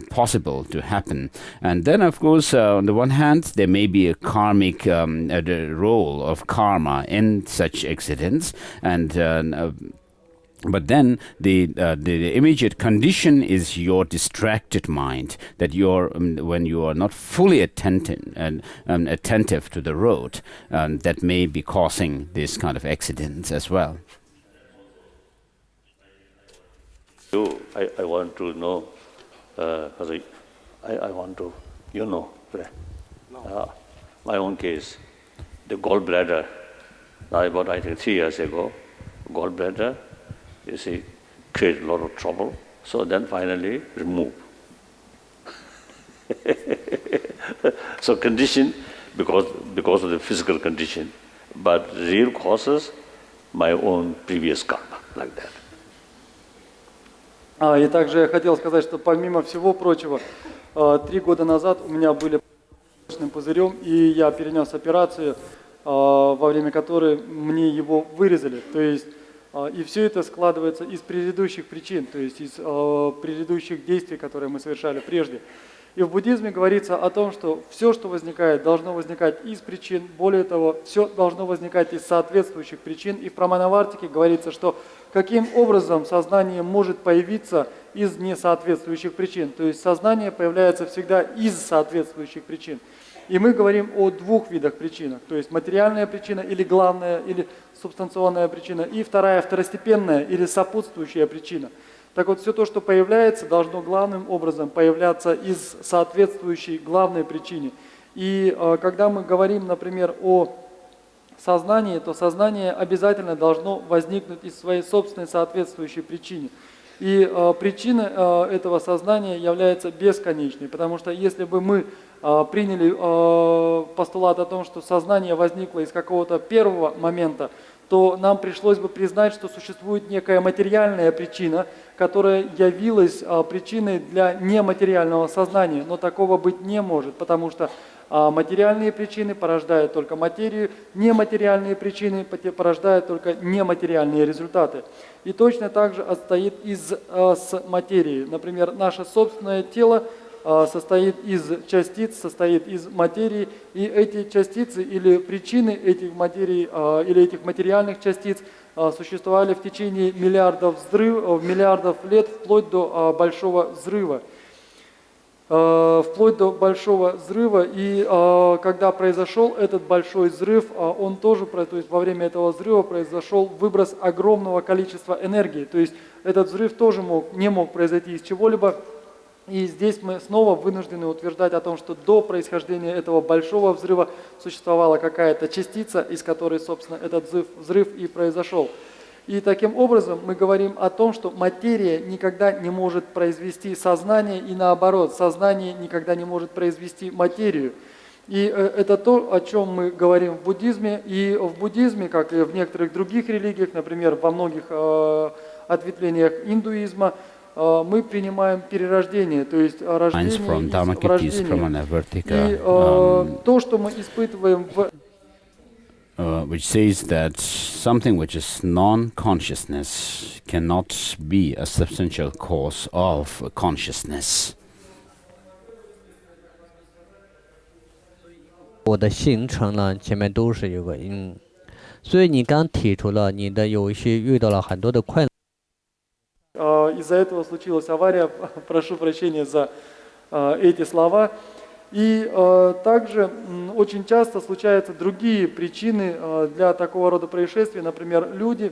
possible to happen. And then, of course, on the one hand, there may be a karmic the role of karma in such accidents, and but then the immediate condition is your distracted mind, that when you are not fully attentive to the road, that may be causing this kind of accidents as well. So I want to know, because I want to, my own case, the gallbladder, about I think 3 years ago, gallbladder, you see, create a lot of trouble. So then finally remove. So condition, because of the physical condition, but real causes my own previous karma, like that. И также я хотел сказать, что помимо всего прочего, 3 года назад у меня были с пузырем, и я перенес операцию, во время которой мне его вырезали. То есть И все это складывается из предыдущих причин, то есть из предыдущих действий, которые мы совершали прежде. И в буддизме говорится о том, что все, что возникает, должно возникать из причин. Более того, все должно возникать из соответствующих причин. И в Праманавартике говорится, что каким образом сознание может появиться из несоответствующих причин. То есть сознание появляется всегда из соответствующих причин. И мы говорим о двух видах причинах. То есть материальная причина или главная, или субстанционная причина. И вторая, второстепенная или сопутствующая причина. Так вот, все то, что появляется, должно главным образом появляться из соответствующей главной причине. И когда мы говорим, например, о сознании, то сознание обязательно должно возникнуть из своей собственной соответствующей причины. И причина этого сознания является бесконечной, потому что если бы мы приняли постулат о том, что сознание возникло из какого-то первого момента, то нам пришлось бы признать, что существует некая материальная причина, которая явилась причиной для нематериального сознания. Но такого быть не может, потому что материальные причины порождают только материю, нематериальные причины порождают только нематериальные результаты. И точно так же отстоит с материи. Например, наше собственное тело состоит из частиц, состоит из материи, и эти частицы или причины этих материй или этих материальных частиц существовали в течение миллиардов лет, вплоть до большого взрыва. И когда произошел этот большой взрыв, то есть во время этого взрыва произошел выброс огромного количества энергии. То есть этот взрыв тоже не мог произойти из чего-либо. И здесь мы снова вынуждены утверждать о том, что до происхождения этого большого взрыва существовала какая-то частица, из которой, собственно, этот взрыв и произошел. И таким образом мы говорим о том, что материя никогда не может произвести сознание, и наоборот, сознание никогда не может произвести материю. И это то, о чем мы говорим в буддизме. И в буддизме, как и в некоторых других религиях, например, во многих ответвлениях индуизма, мы принимаем перерождение, то есть рождение из рождения. И то, что мы испытываем в which says that something which is non-consciousness cannot be a substantial cause of consciousness. 我的行程呢，前面都是有个所以你刚提出了你的有一些遇到了很多的困难。Из-за этого случилась авария, прошу прощения за эти слова. И также очень часто случаются другие причины для такого рода происшествий. Например, люди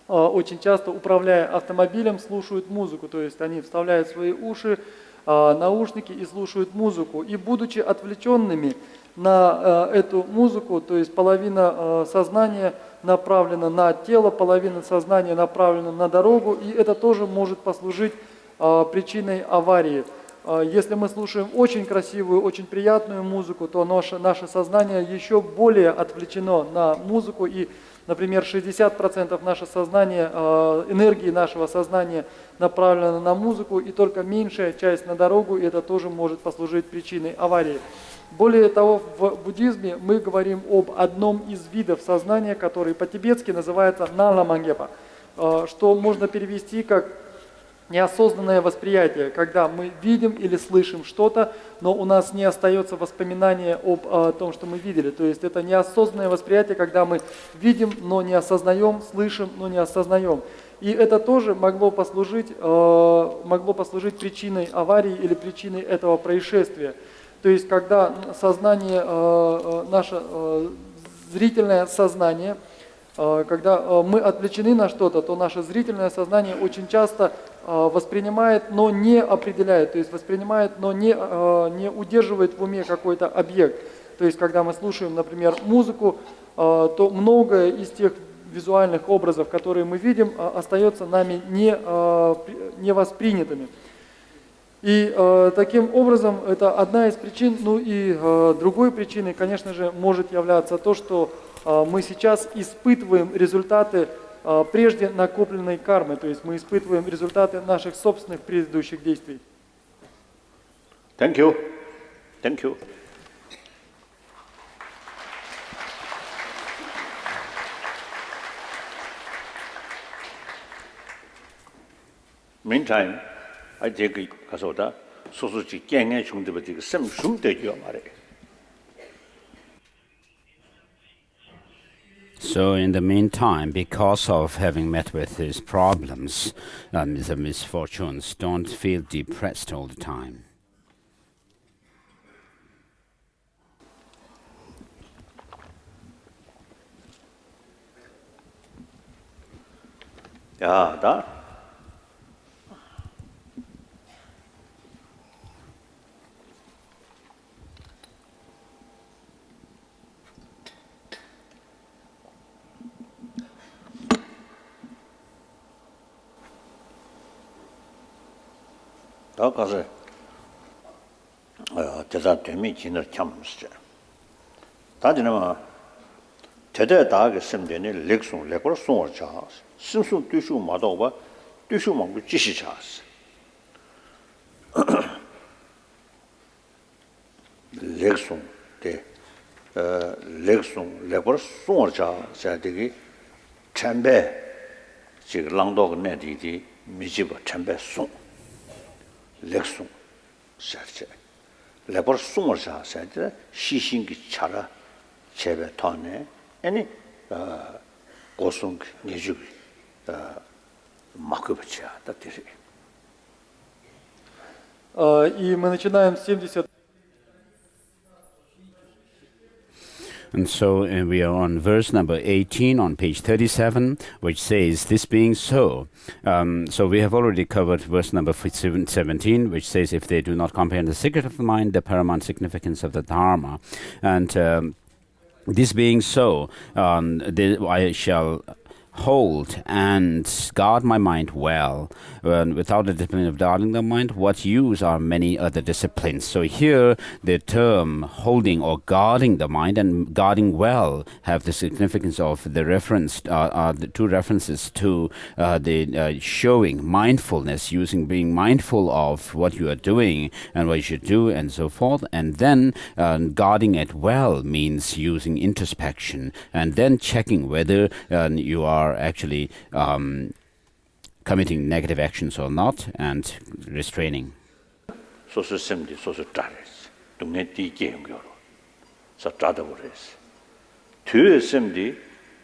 очень часто, управляя автомобилем, слушают музыку. То есть они вставляют в свои уши наушники и слушают музыку. И будучи отвлеченными на эту музыку, то есть половина сознания направлена на тело, половина сознания направлена на дорогу, и это тоже может послужить причиной аварии. Если мы слушаем очень красивую, очень приятную музыку, то наше сознание еще более отвлечено на музыку, и, например, 60% нашего сознания, энергии нашего сознания направлена на музыку, и только меньшая часть на дорогу, и это тоже может послужить причиной аварии. Более того, в буддизме мы говорим об одном из видов сознания, который по-тибетски называется наламангепа, что можно перевести как неосознанное восприятие, когда мы видим или слышим что-то, но у нас не остается воспоминания об том, что мы видели. То есть это неосознанное восприятие, когда мы видим, но не осознаем, слышим, но не осознаем. И это тоже могло послужить причиной аварии или причиной этого происшествия. То есть когда сознание, наше зрительное сознание, когда мы отвлечены на что-то, то наше зрительное сознание очень часто воспринимает, но не определяет, то есть воспринимает, но не удерживает в уме какой-то объект. То есть когда мы слушаем, например, музыку, то многое из тех визуальных образов, которые мы видим, остается нами не воспринятыми. И таким образом это одна из причин. Ну и другой причиной, конечно же, может являться то, что мы сейчас испытываем результаты прежде накопленной кармы, то есть мы испытываем результаты наших собственных предыдущих действий. Thank you. Thank you. Meantime, I take 가서다 소소지 깽에 중대부터 샘 중대죠 말해. So in the meantime, because of having met with these problems, the misfortunes, don't feel depressed all the time. 야, 다 가서 대사 되면 진을 참으시죠. 다지는 대대다하게 셈되는 렉송 레고를 송을 자 신수 뒤수 마도가 뒤수 망고 지시 자스 렉송 대 렉송 레고를 송을 자 되게 참배 지금 랑도가 내디디 미지버 참배 송 렉송 샤르체 레버 송을 샤르체 시신기 차라 제베 터네 아니 고송 니주 마크버치야 다들이 И мы начинаем 70. And so we are on verse number 18 on page 37, which says, this being so. So we have already covered verse number 17, which says, if they do not comprehend the secret of the mind, the paramount significance of the Dharma. And this being so, I shall hold and guard my mind well. Without the discipline of guarding the mind, what use are many other disciplines? So here the term holding or guarding the mind and guarding well have the significance of the reference, the two references to the showing mindfulness, being mindful of what you are doing and what you should do and so forth. And then guarding it well means using introspection and then checking whether you are actually committing negative actions or not, and restraining. 소소 셈디 소소 따레스 동네 뒤게용교로 서 따다버레스 뒤에 셈디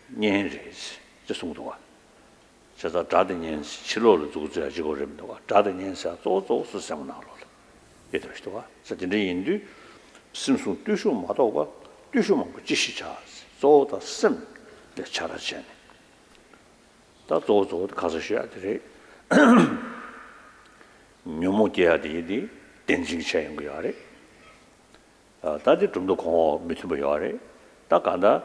년레스 저 정도가 저자 따드년 실로를 두고 저지고 그럽니다. 따드년사 조조스 생나로 얘들도가 저진의 인도 심수 뒤수 마도가 뒤수만 그 지시자 조다 셈 차라잖아. 다 조조 가서 쉬어야 돼. 묘모게야 되디 댄징차인 거야. 다들 좀더 공어 밑에 봐야 다 간다.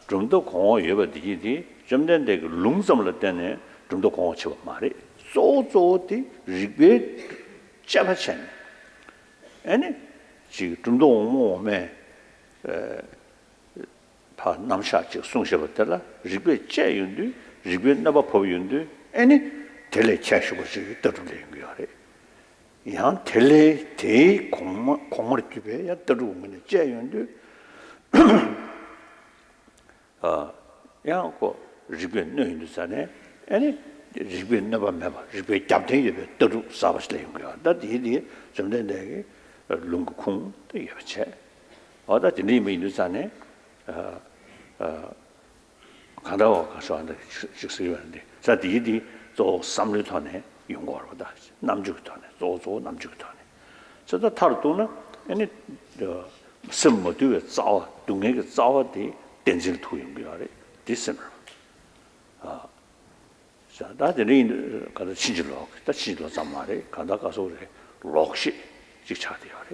좀더 공어 여버디디 좀된데 그 룽섬을 때네 좀더 공어 쳐 말이. 조조디 리베 잡아찬. 아니 지금 좀더 오모메 파 남샤 지 송셔버들라 리베 제윤디 리베 나바 포윤디 아니 텔레 차시고시 떠들는 거야. 양 텔레 대 공머리 집에 야 떠들는 제윤디 양고 리베 너인도산에 아니 리베 나바 메바 리베 잡대에 떠들 사바스레인 거야. 다디디 좀 된다게 룽쿵 되게체 어다 진리미 인도산에 가다와 가서 한다 식수였는데 자 디디 또 3류턴에 용거로다 남주턴에 조조 남주턴에 저도 타르도는 아니 섬모두에 자와 동네에 자와디 댄질 투용거래 디스너 자 다들이 가서 신질로 다 신질로 잠말에 가다 가서 그래 록시 직차되어래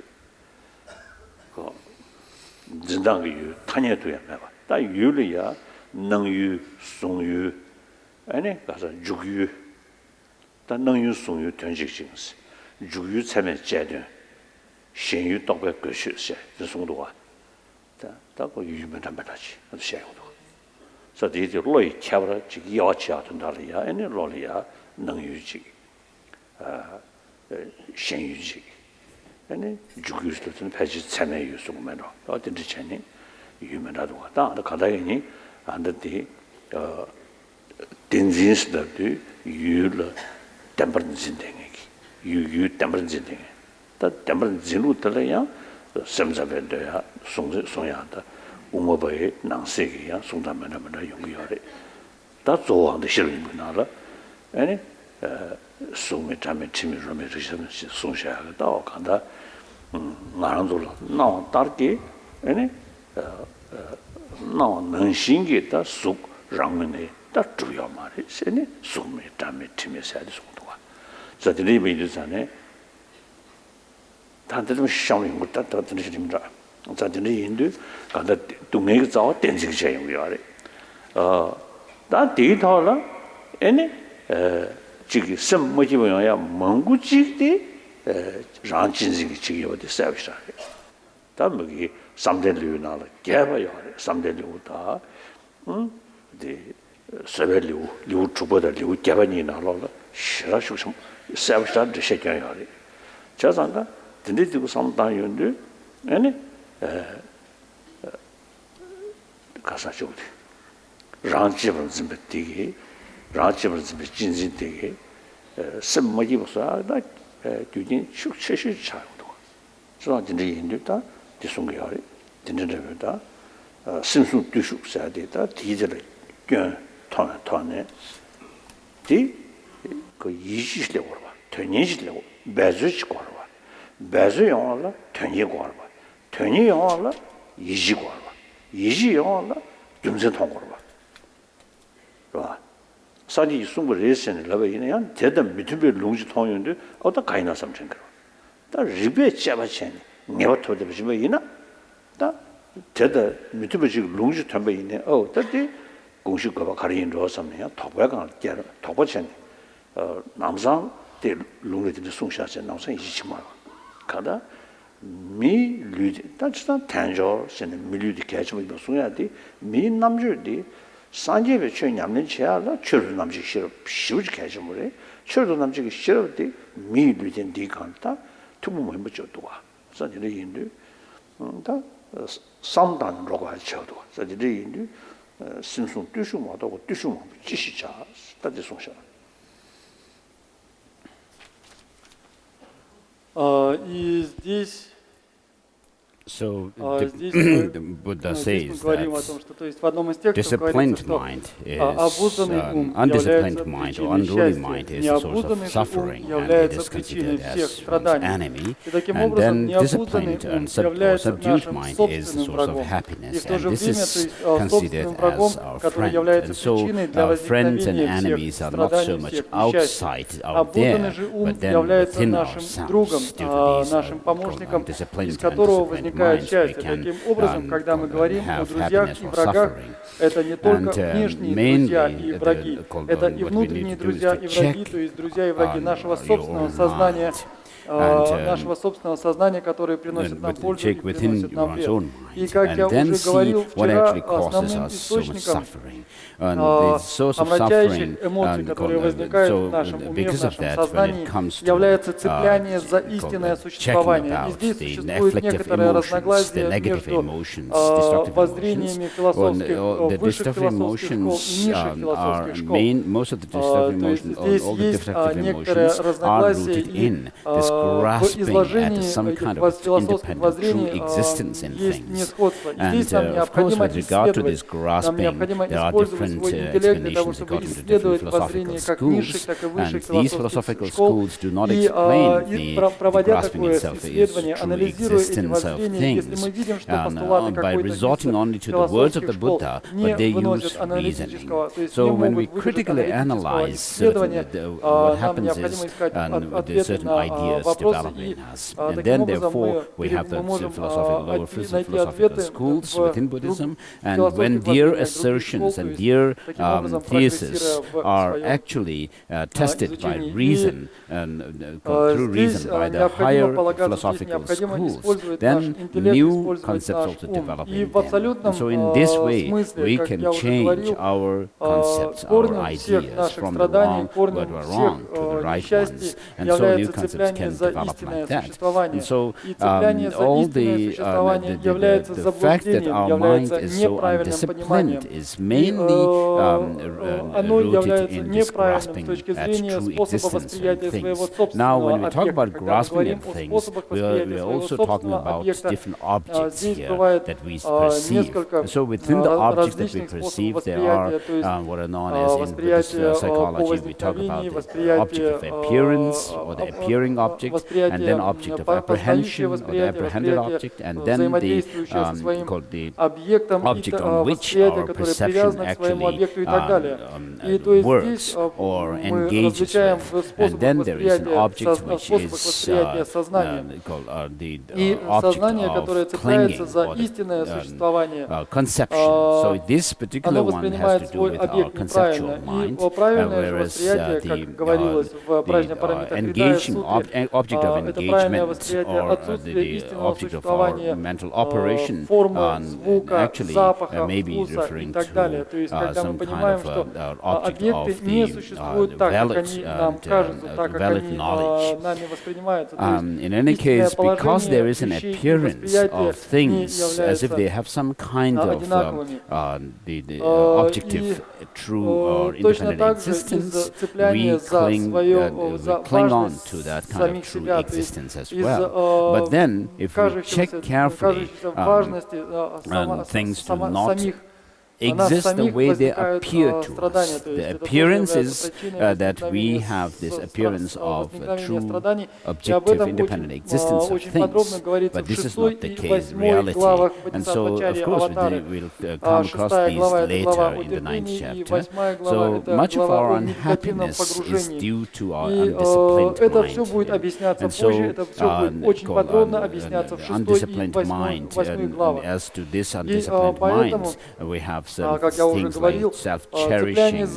그 진당이 탄예도야 봐 다 유리야 능유 송유 아니 가서 죽유 다 능유 송유 전직징스 죽유 참에 제된 신유 독배 것이세 그 정도가 다고 유면 담바다지 아주 샤요도 그래서 이제 로이 차버라 지기 야치야 된다리야 아니 로리야 능유지 신유지 아니 죽유스도 패지 참에 유송면로 어딘지 전에 유면라도 왔다 가다니 안데디 딘진스도 유르 temperance thing, you temperance thing. That temperance zilu telaya, semzavenda, sonyata, umabe, nansegia, sundamana, yungari. That's all on the shilling bunala. Any sumi time, timmy, romism, sunsha, dog, and that Narandula. No, Tarki, any no, Nanshingi, that soup, ramene, that to your marriage, any sumi, time, timmy, said so. So the living is an Tantum showing with that Tanishimra. Certainly Hindu, got that to make it out, dancing shame we are. That did all any Chigi, some Mojivoya, Mungu Chigi, Ranchin Chigi of the Savage. Tamagi, someday Lunala, Gava, someday Luta, the Savelu, Lu Truba, Lu Gavanina, Shirashum, Savage, the Shekayari. Chazanga, the little sometime you do, any Casachudi. Ranchivers in Betigi, Ranchivers in Jinzitigi, some Majivasa, like Judin Shukshi child. So I didn't Induta, the Sungiari, didn't Nevada, Simpson Dushuk Sadita, Teaser, Gun, Tone, the Yish level, Tonish level, Bazuch Gorba, Bazuyola, Tony Gorba, Tony Yola, Yishi Gorba, Yishi Yola, Jumset Hongorba. Sadi Sungu race and love in a dead between lungs tongue or the kind of something. The Ribe Chavachan never told the Vijayina. The Ted Mitsubishi lungs tumble in it. Oh, that day, Gungshukavakari in Rosamia, Tobagan, Tobachan, Namsang, they lunged the Sunshas and Namsang Ishima. Kada, me, that's not tangible, and a million catch with Basuyati, me, Namjudi. Sanjay Chanyam Chiala, children Namji Shirp, huge casually, children Namji Shirp, me within decanta, two members of Dua. Such a Hindu, some done Roga Chadu, such a Hindu, Simpson Dushum or Dushum, Chishicha, that is social. Is this So the Buddha says that disciplined mind is undisciplined mind or unruly mind is a source of suffering, and it is considered as one's enemy. And then disciplined and subdued mind is the source of happiness, and this is considered as our friend. And so our friends and enemies are not so much outside out there, but then within ourselves due to these undisciplined and disciplined Таким образом, когда мы говорим о друзьях и врагах, это не только внешние друзья и враги, это и внутренние друзья и враги, то есть друзья и враги нашего собственного сознания, которое приносит нам пользу и приносит нам вред. И как я уже говорил вчера, основным источником омрачающих эмоций, которые возникают в нашем уме, в нашем сознании, является цепляние за истинное существование. И здесь существует некоторое разногласие между воззрениями философских, высших философских школ и низших философских школ. То есть здесь есть некоторое разногласие и в изложении этих философских воззрений есть несходство. И здесь нам необходимо исследовать, нам необходимо использовать свой интеллект для того, чтобы исследовать воззрения как низших, так и высших философских школ. И проводя такое исследование, анализируя эти воззрения, если мы видим, что постулаты какой-то философских школ не выносят аналитического, то есть не могут выдержать аналитического исследования, нам необходимо искать ответы на вопросы, и таким образом мы можем найти ответы schools within Buddhism, and when their assertions and their theses are actually tested by reason and through reason by the higher philosophical schools, then new concepts also develop in them. And so in this way, we can change our concepts, our ideas from the wrong what were wrong to the right ones. And so new concepts can develop like that. And so all the является the fact that заблуждением, our mind является is so неправильным пониманием. undisciplined is И mainly оно rooted является in this неправильным с grasping точки at зрения true способа existence of восприятия своего things. Now, when собственного we talk объекта. about Когда мы grasping говорим at о things, способах we восприятия are своего also talking собственного about объекта, different objects здесь here бывает that we perceive. несколько So within the objects that we различных способов perceive, there are восприятия, то есть what are known as in Buddhist восприятие по psychology, we talk about возникновению, the object восприятие of appearance or the appearing object, and then object of apprehension or the apprehended object, and then the called the object on which our perception actually works or engages with. And then there is an object which is called the object of clinging or the conception. So this particular one has to do with our conceptual mind, whereas the engaging object of engagement or the object of our mental operation actually may be referring to some kind of object of the valid knowledge. In any case, because there is an appearance of things as if they have some kind of the objective, true or independent existence, we cling on to that kind of true existence as well. But then, if we check carefully, things do not exist the way they appear to us. The appearance is that we have this appearance of a true, objective, independent existence of things, but this is not the case in reality. And so, of course, we'll come across these later in the 9th chapter. So much of our unhappiness is due to our undisciplined mind. And so, undisciplined mind, as to this undisciplined mind, we have some things like self-cherishing,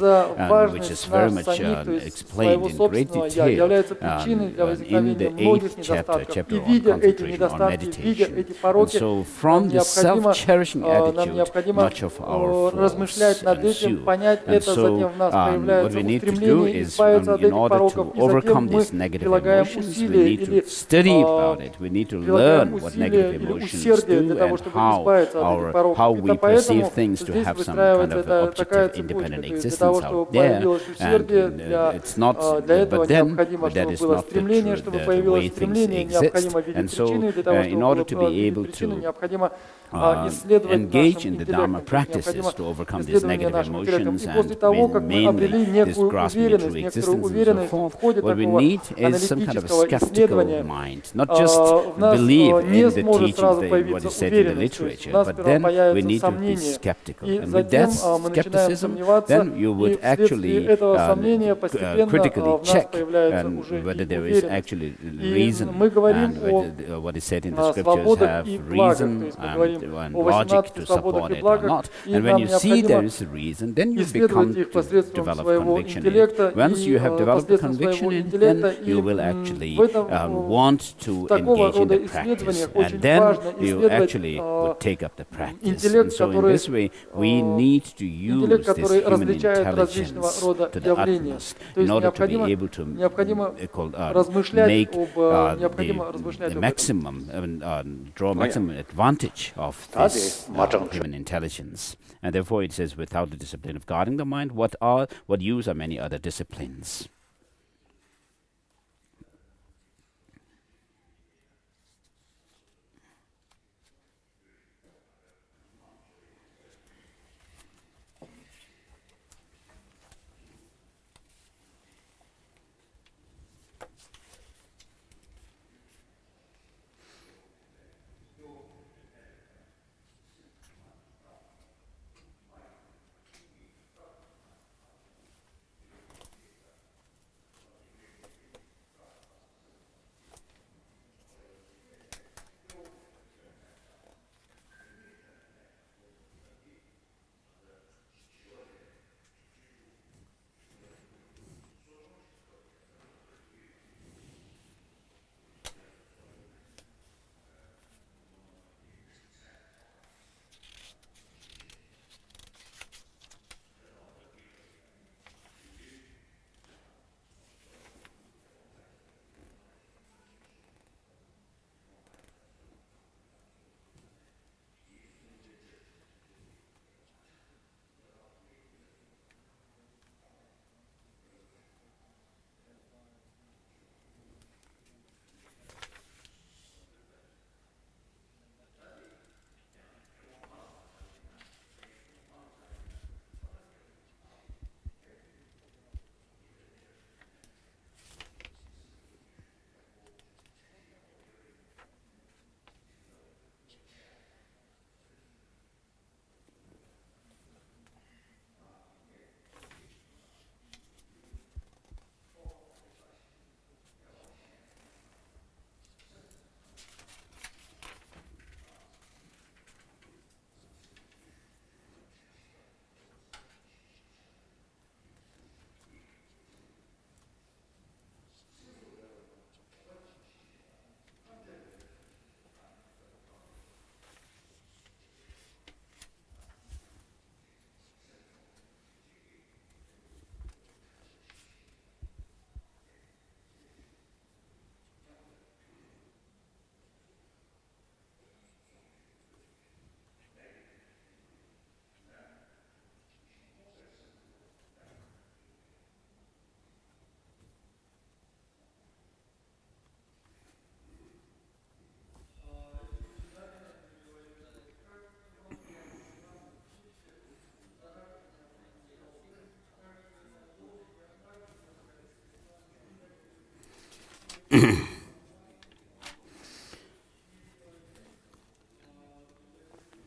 which is very much explained in great detail in the 8th chapter, chapter on concentration, on meditation. And so from this self-cherishing attitude, much of our force ensue. And so what we need to do is, in order to overcome these negative emotions, we need to study about it. We need to learn what negative emotions do and how we perceive things to have some kind of objective independent existence out there. And it's not, but then that is not the way things exist. And so in order to be able to engage in the Dharma practices to overcome these negative emotions and mainly this grasping into existence and so forth, what we need is some kind of a skeptical mind, not just believe in the teachings, what is said in the literature, but then we need to be skeptical. And with that skepticism, then you would actually critically check whether there is actually reason and whether what is said in the scriptures have reason and logic to support it or not. And when you see there is a reason, then you become to develop conviction in it. Once you have developed a conviction in it, then you will actually want to engage in the practice. And then you actually would take up the practice. And so in this way, we need to use this human intelligence to the utmost in order to be able to make the maximum, draw maximum advantage of this human intelligence. And therefore it says, without the discipline of guarding the mind, what use are many other disciplines?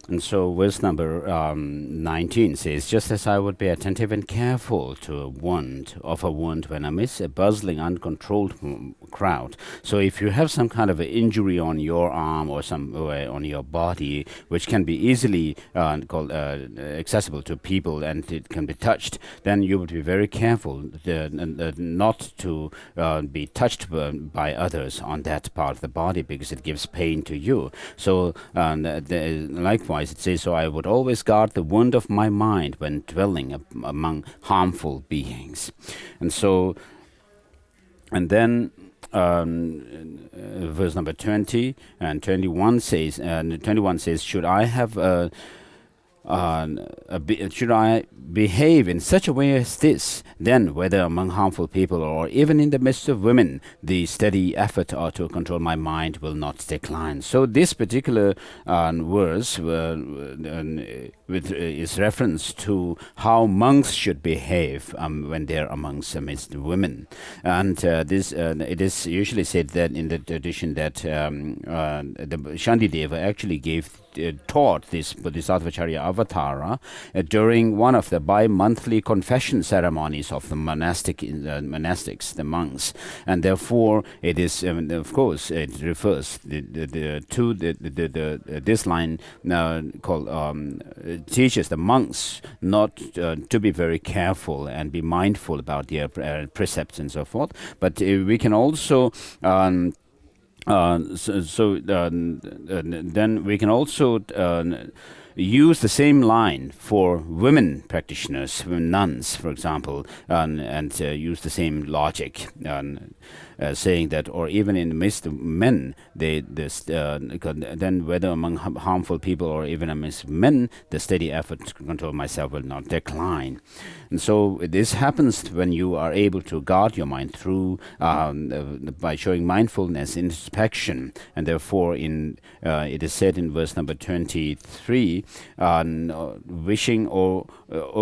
And so verse number 19 says, just as I would be attentive and careful to a wound when I miss a bustling, uncontrolled crowd. So if you have some kind of an injury on your arm or somewhere on your body, which can be easily accessible to people and it can be touched, then you would be very careful not to be touched by others on that part of the body because it gives pain to you. So likewise, it says, so I would always guard the wound of my mind when dwelling among harmful beings. And so, and then verse number 20 and 21 says, should I behave in such a way as this, then whether among harmful people or even in the midst of women, the steady effort to control my mind will not decline. So this particular verse is reference to how monks should behave when they're amidst women. And it is usually said that in the tradition that the Shantideva actually taught this Bodhisattva Avatara during one of the bi-monthly confession ceremonies of the monastics, the monks, and therefore it is, of course, it refers to this line called teaches the monks not to be very careful and be mindful about their precepts and so forth. But we can also then we can also use the same line for women practitioners, nuns, for example, and use the same logic, saying that, or even in the midst of men, then whether among harmful people or even amidst men, the steady effort to control myself will not decline. And so this happens when you are able to guard your mind through by showing mindfulness, introspection, and therefore it is said in verse number 23, wishing, O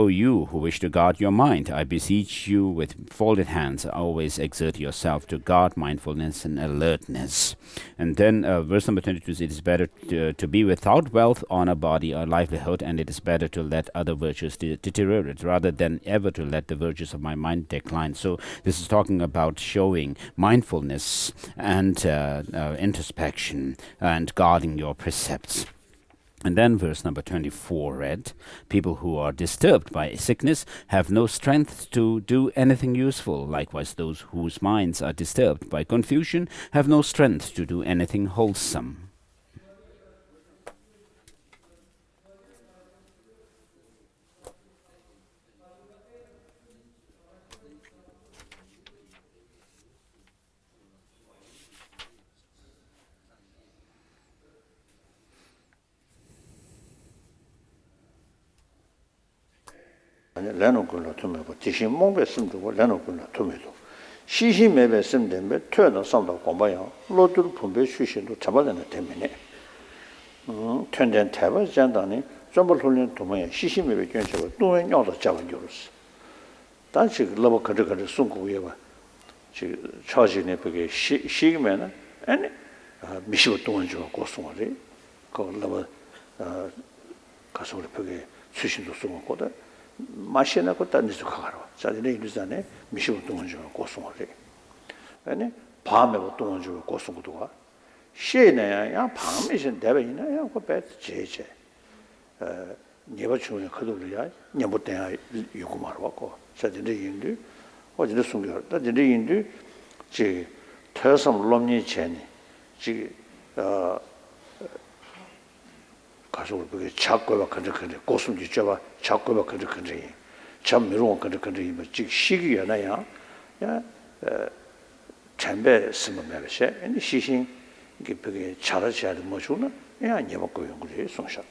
you who wish to guard your mind, I beseech you with folded hands, always exert yourself to guard mindfulness and alertness. And then verse number 22 says, it is better to be without wealth, honor, body, or livelihood, and it is better to let other virtues deteriorate rather than ever to let the virtues of my mind decline. So this is talking about showing mindfulness and introspection and guarding your precepts. And then verse number 24 read, people who are disturbed by sickness have no strength to do anything useful. Likewise, those whose minds are disturbed by confusion have no strength to do anything wholesome. Leno Gula Tumedo, Tishin Mombe Simdo, Leno Gula Tumedo. Shishi Mebe Simdembe, turn of some of Gombaya, Lodu Pumbe Shishin to Tabalana Temine. Turn then Taba, Jandani, Jumbalholian Tomaya, Shishi Mebe Gentle, doing all the Javajurus. That's a level Kadaka Sunkueva, charging a pig, Shigmana, and Mishu Donjo Goswari, called Lava Castle Pig, Sushin to Sunkoda. 마시나 것도 안 되죠 가로. 자기네 일전에 미시고 동원 좀 고송하래. 아니 밤에 동원 좀 고송도 가. 시에는 야 밤에신 대변이나 야 그배 제제. 네가 중에 그들이야. 네못 대야 요구 말고 고. 자기네 인도 어디서 숨겨. 자기네 인도 지 태섬 롬니 전에 지 가서 그게 작고가 근데 고숨지 줘봐 작고가 근데 참 미루고 근데 뭐 시기야나야 야 전배 쓰면 말이야 근데 시신 이게 그게 잘하셔야 뭐 주나 야 아니고 연구를 송샤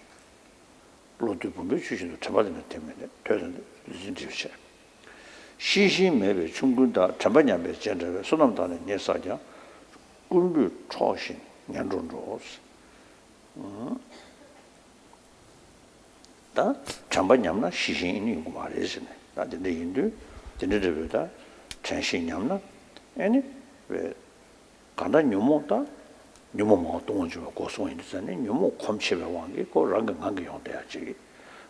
로드 보면 주신도 잡아내는 때문에 되는데 진짜 시신 매배 충분다 잡아냐면 전에 소남단에 내사자 군부 초신 년종로 다 잠반냠나 시신이 있고 말이지. 나한테 인도 전에들보다 전신냠나 아니 왜 간다 녀모다 녀모 뭐 동주 고소 인도산에 녀모 콤치베 왕게 고랑가 강게 용돼야지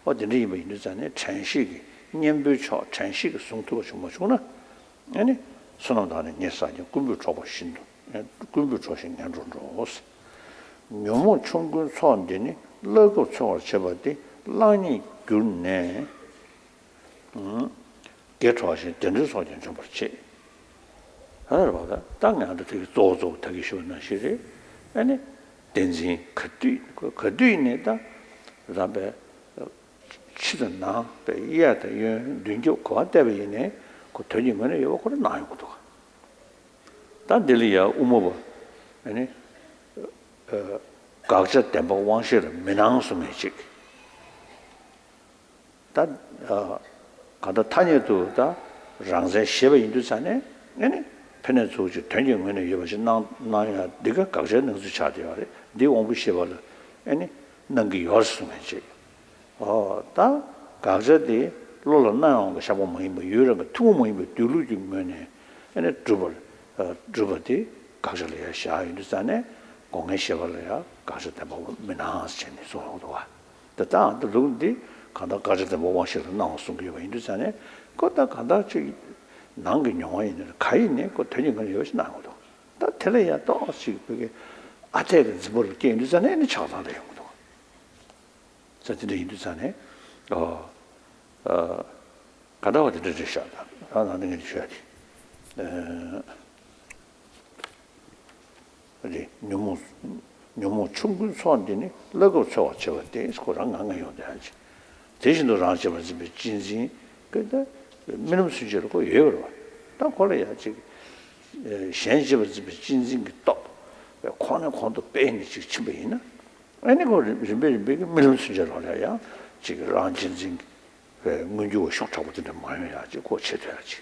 어디니 뭐 인도산에 천식이 년부초 천식 송투가 좀 뭐구나 아니 손나다는 예사지 군부 초보 신도 군부 초신 양존로스 녀모 총군 소원되니 러고 초월 쳐버디 라니 균네 개초하신 전주 소년 좀 그렇지 하나보다 땅에도 되게 조조 되게 쉬운 시리 아니 덴지 그 뒤에다 그다음에 치든나 배야다 윤교 거한테베네 그 되니면은 이거 그런 나요 것도 단들이야 우모버 아니 각자 tempo 왕실을 민앙수매직 다 가다 타녀도 다 랑제 셰베 인도산에 아니 편에 조지 되니면은 이것이 나야 네가 각자 능수 차대야 네 공부 셰벌 아니 능기 열수매직 다 각자디 로로 나온 거 샤보 모임 유런 거 투 모임 둘루지면에 아니 주버디 각자를 샤 인도산에 공에 셔벌이야 가서다 뭐 메나스체니 소도와 다 들은디 간다 가서다 뭐 와셔서 나왔어 그 인도산에 거다 간다 저기 난게 영화에 가이네 그 되는 건 이것이 나오도 다 텔레야 또 그게 아테를 뭘 게 인도산에 찾아다 용도 저한테 인도산에 가다 어디 들으셔다 나는 게 줘야지 어디 너무 충분 소원되니 러고 쳐 쳐대 스코랑 안 가요 돼야지 대신도 라지면 진진 근데 민음 수제로 거 예로 다 걸어야지 현실을 진진 또 콘도 빼니 지금 침배이나 아니 거 민음 수제로 하려야 지금 란진진 문주고 쇼차부터 많이야지 고쳐야지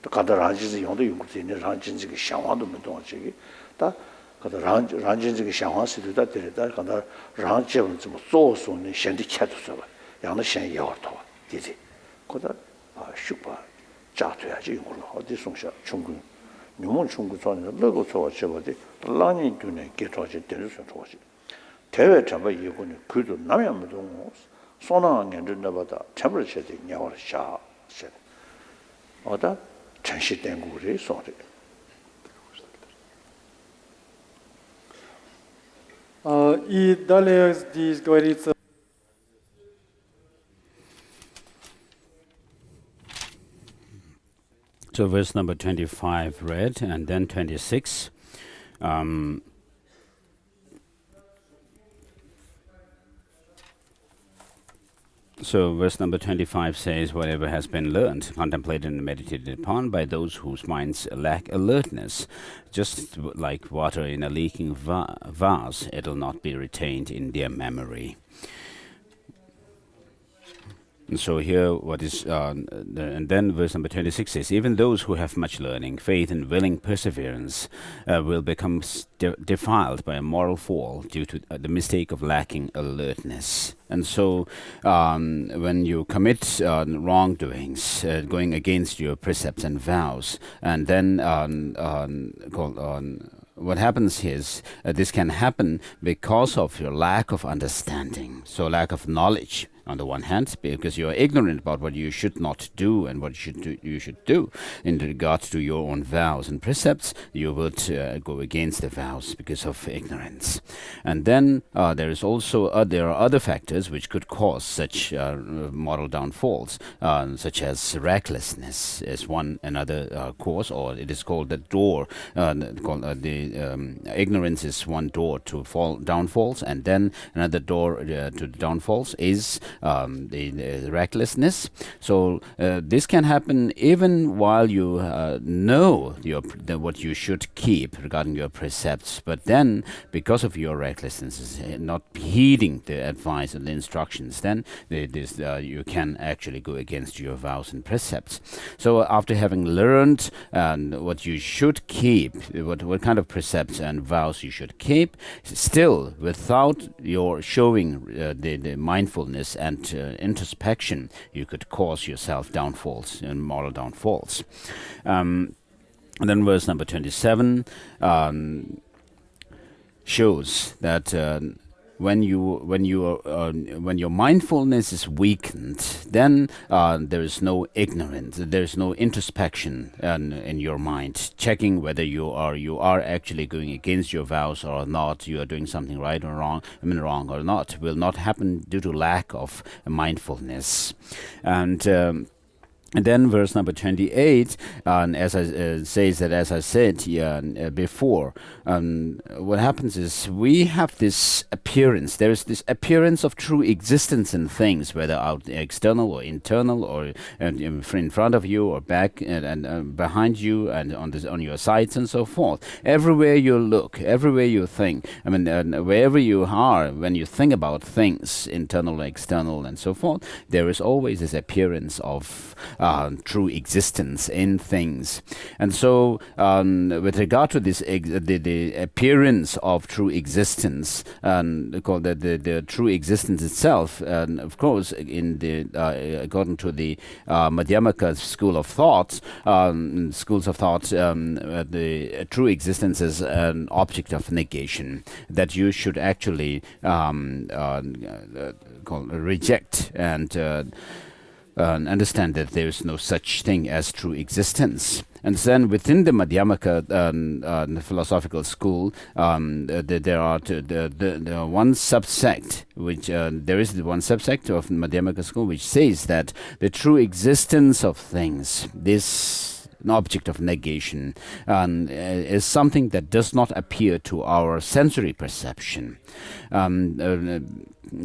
또 가다 란진진 용도 용도되는 란진진 샤와도 못 도와지기 다 가다 란진지게 샹화스도 되다 가다 란제는 좀 소소는 현대 차도서 양의 현야도 되지 거다 슈퍼 자퇴야지 이걸로 어디 송샤 충분 유문 충분 전에 러고 저와 저거지 란이 눈에 개토지 되는 소지 대외 잡아 이거는 그도 남양도 소나게 된다보다 잡을 쳐지 냐월 샤 어다 전시된 구리 소리 И далее здесь говорится So verse number 25 read, and then 26. So verse number 25 says, whatever has been learned, contemplated and meditated upon by those whose minds lack alertness, just like water in a leaking vase, it will not be retained in their memory. And so here, what is, and then verse number 26 says, even those who have much learning, faith, and willing perseverance will become defiled by a moral fall due to the mistake of lacking alertness. And so, when you commit wrongdoings, going against your precepts and vows, and then what happens is this can happen because of your lack of understanding, so lack of knowledge. On the one hand, because you are ignorant about what you should not do and what you should do in regards to your own vows and precepts, you would go against the vows because of ignorance. And then there is also there are other factors which could cause such moral downfalls, such as recklessness is another cause, or it is called the door. Ignorance is one door to downfalls, and then another door to downfalls is the recklessness. So this can happen even while you know what you should keep regarding your precepts, but then because of your recklessness, not heeding the advice and the instructions, then you can actually go against your vows and precepts. So after having learned what you should keep, what kind of precepts and vows you should keep, still without your showing the mindfulness and introspection, you could cause yourself downfalls and moral downfalls. And then verse number 27 shows that when your mindfulness is weakened, then there is no ignorance, there is no introspection in your mind, checking whether you are actually going against your vows or not, you are doing something right or wrong, wrong or not, will not happen due to lack of mindfulness. And then verse number 28, as I says that, as I said before, what happens is we have this appearance. There is this appearance of true existence in things, whether out external or internal, or in front of you or back and behind you and on your sides and so forth. Everywhere you look, everywhere you think, wherever you are, when you think about things, internal, external, and so forth, there is always this appearance of true existence in things. And so with regard to this the appearance of true existence, called the true existence itself, of course in the according to the Madhyamaka school of thought, the true existence is an object of negation that you should actually reject and understand that there is no such thing as true existence. And then within the Madhyamaka philosophical school, there are one subsect, which there is one subsect of Madhyamaka school which says that the true existence of things, this an object of negation, is something that does not appear to our sensory perception.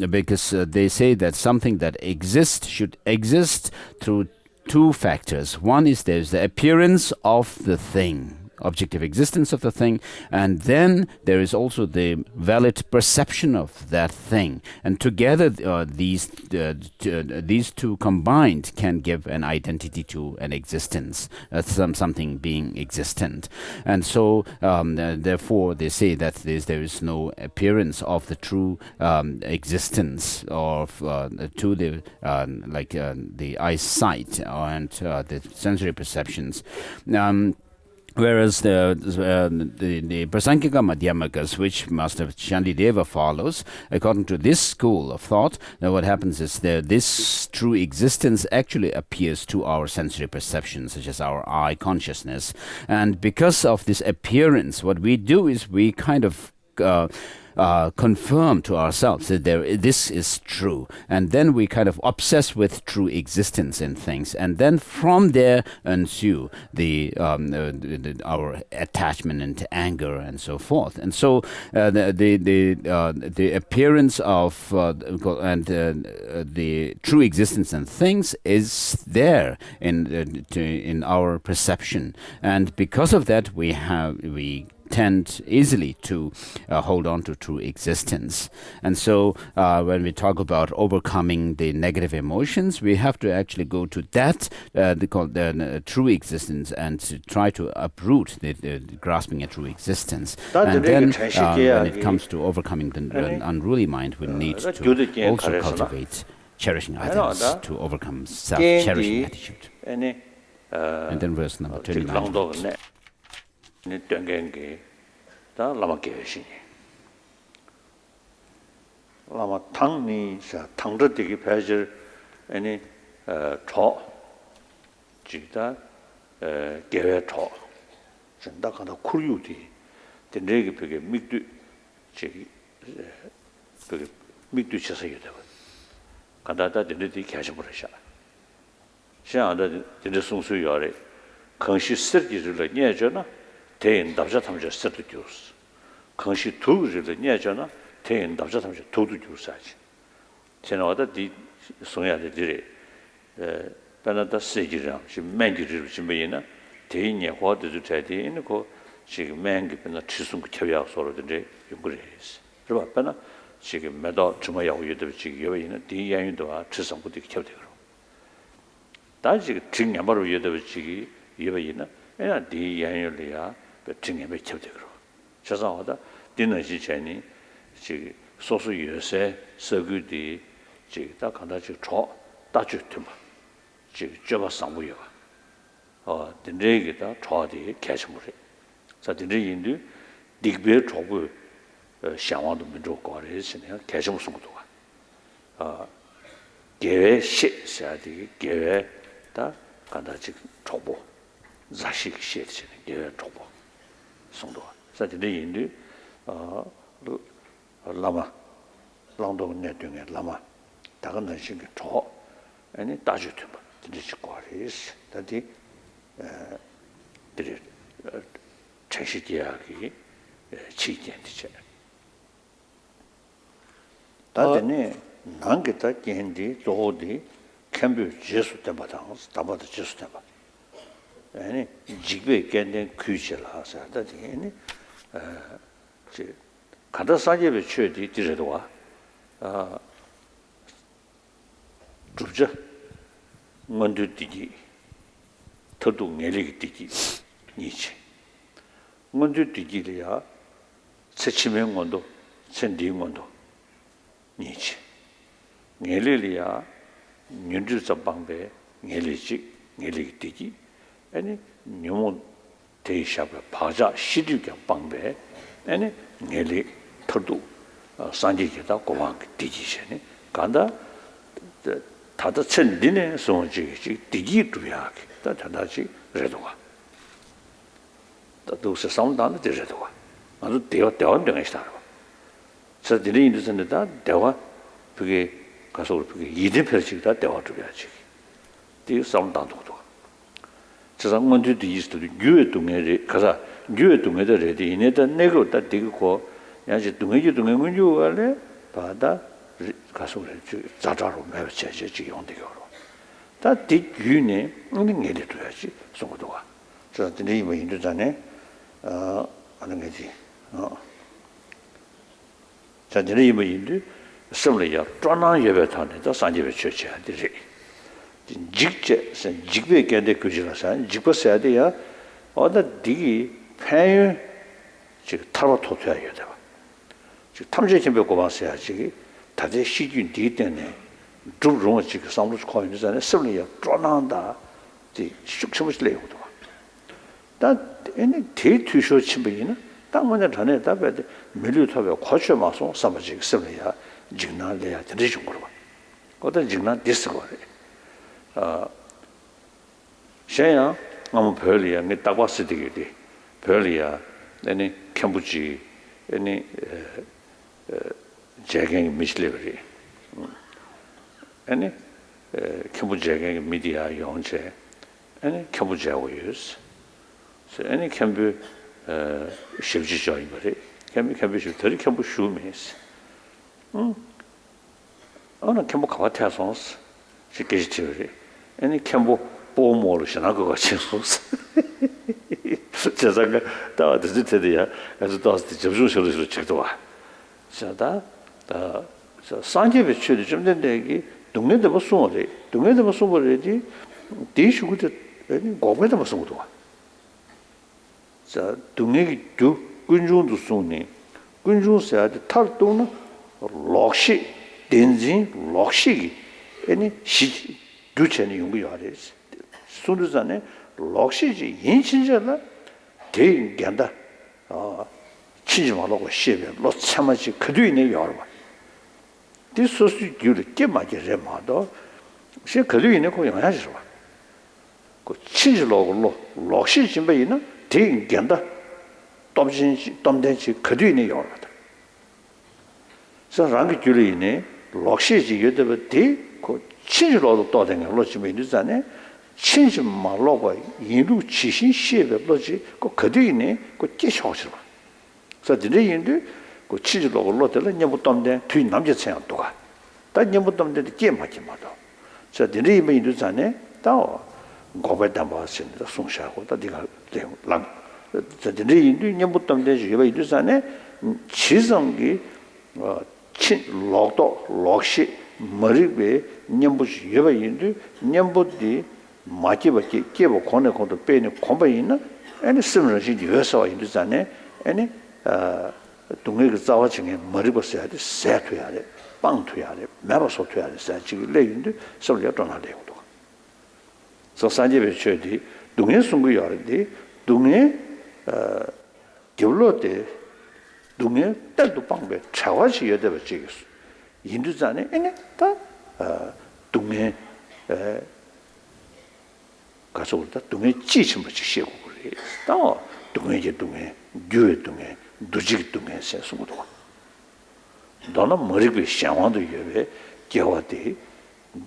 Because they say that something that exists should exist through two factors. One is there's the appearance of the thing, objective existence of the thing, and then there is also the valid perception of that thing. And together these two combined can give an identity to an existence, something being existent. And so therefore they say that there is no appearance of the true existence of to the the eyesight and the sensory perceptions. Whereas the Prasankika Madhyamakas, which Master Shantideva follows, according to this school of thought, now what happens is that this true existence actually appears to our sensory perceptions, such as our eye consciousness. And because of this appearance, what we do is we kind of confirm to ourselves that this is true, and then we kind of obsess with true existence in things, and then from there ensue our attachment and anger and so forth. And so the appearance of the true existence in things is there in our perception, and because of that we tend easily to hold on to true existence. And so when we talk about overcoming the negative emotions, we have to actually go to that the true existence and to try to uproot the grasping at true existence. And then when it comes to overcoming the unruly mind, we need to also cultivate cherishing others to overcome self-cherishing attitude. And then verse number 29. Lama Kevishini. Lama Tangni, Tangdiki Pager, any talk, Jita, Gave talk, Sandakana Kuruti, the Negapig, Mikdu, Mikdu Chasayuda. Kandata did the Kashamurisha. Shanda did the Sunsu Yore, Kanshi Sirki to the Niajana. 대인 답자탐자 서도 주스 컨시 투르를 녀잖아 대인 답자탐자 도도 주사지 제나와다 디 송야들이 바나다 세지랑 지금 맨지를 지면이나 대인이 화도도 자대 있는 거 지금 맨기변나 치순 켜야 소로들이 요구레스 그러 바나 지금 매도 주마야고 유도 지금 여기는 디양도와 치순부터 켜대로 다시 증야바로 유도 지기 여기는 에나 디양이야 ting에 맺혀되고 저상하다 디너지 전이 지 소수 요새 서구디 지다 간다지 초 다주트마 지 저바 상부요 딘레기다 초디 캐시물이 자 딘레인도 딕베 초부 샤와도 민족 거래시네 캐시물 송도가 계획 시샤디 계획다 간다지 초보 자식 시에지 계획 초보 송도가 자 딘레인도 라마 랑도 내등에 라마 다가는 신경 초 아니 따주든 뭐 딘지 거래시 다디 들이 최시디하기 치견이죠. 다들 난게다 겐디 조디 캠비 제수 때마다 다바도 제수 때마다 아니 지배 겐데 규절하서 다들 제 가다 사제베 최디 디르도 와 줍자 먼저 디기 더도 내리기 뛰기 니치 먼저 뛰기야 세치면 건도 sentimento nici ngelilia nyundu sabangbe ngelichi ngeligitiki ani nyomo teishabe paja shiduga bangbe ani ngeli tordu sanjigeda 고왕 디지시네 간다 다다 천리네 소지지 디기도야 다 다다지 레도가 다도서 상담도 되려도가 아주 대화병에 있다. 그래서 들이 인도선다 대화 그게 가서 그게 이대 표시다 대화 줘야지. 이 상담도 저 상문도 있어도 유해동에 가서 유해동에다 레디 이내다 내고다 되고 야지 동에지 동에 문주 갈래 바다 가서 자자로 매워져지 용되고 다 뒤규네 우리 얘기 줘야지 송도가 저 들이 뭐 인도잖아요. 하는 거지. 자, 들이 뭐 인도 섬리야专나 예배타네 저 산지배 쳐야 되지. 직제 직배견데 그지라서 직버서야 돼야 어디 디기 팬 지금 타로 토토야 돼. 지금 탐지해 보고 봤어야지. 다들 시균 뒤 때문에 두롱 지금 상로 코인잖아요. 섬리야专나다. 이 숙성을 다 얘네 대투쇼 침배이나 땅만에 전에 답에 밀류탑에 거쳐 마서 삼아지 쓰려야 직나래야 되는 식으로 봐. 어떤 직나 디스고 셔야 아무 별이야. 내 딱 봤을 때 되게 별이야. 내가 캠부지 아니 제갱 미실레버리 아니 캠부지 제갱 미디어 용체 아니 캠부지하고 유스 any can be shivji joy bari can be shivji can be shumes ona can be kawata sons shikeji any can be bomol shana go chins 자자가 다 드지테디야 그래서 또 접종 쇼를 책도 와 자다 저 산제베 취도 좀 된데 이게 동네도 못 숨어래 동네도 못 숨어래지 대슈구도 고배도 못 숨어도 와 자, 동네기 두 군중도 손에 군중세야 탈도는 록시 덴진 록시 아니 시 두체는 연구하래 손으로잖아 록시지 인신자라 대인간다 치지 말라고 시에 로 참아지 그도 있네 여러 번 디소스 규를 깨마게 레마도 시 그도 있네 거 영향하지 봐. 그 치지로로 록시 준비는 대인간다 덤진시 덤된시 그뒤네 요라다 저 랑기 줄이네 록시지 여더버 대그 친지로도 떠댕겨 로치면 되잖아요 친지 말로가 인루 지신 시에 로지 그 그뒤네 그 깨셔오시라 그래서 드리인데 그 친지로고 로들 녀부 덤된 뒤 남자 체험 또가 다 녀부 덤된 게 맞지 마도 저 드리면 되잖아요 다 고배다 마신다 송샤고 다 네가 랑 저들이 인도 년부터 되지 왜 이두산에 지성기 친 록도 록시 머리베 년부지 예바 인도 년부디 마치바치 깨보 코네 코도 빼는 콤바이나 아니 스르시 여서 인도산에 아니 동네가 자와칭에 머리 벗어야 돼 세트야 돼 빵투야 돼 매버서 투야 돼 사지 레인도 설려 전화되고 저 산제베 쳐디 동해 숨고 열데 동해 겨울때 동해 때도 방배 차와시 여대버 지겠어 인도자네 에네 다 동해 가서 올다 동해 지심 붙이 쉬고 그래 다 동해제 동해 교회 동해 두직 동해 세수도 너는 머리가 샹와도 예배 겨와대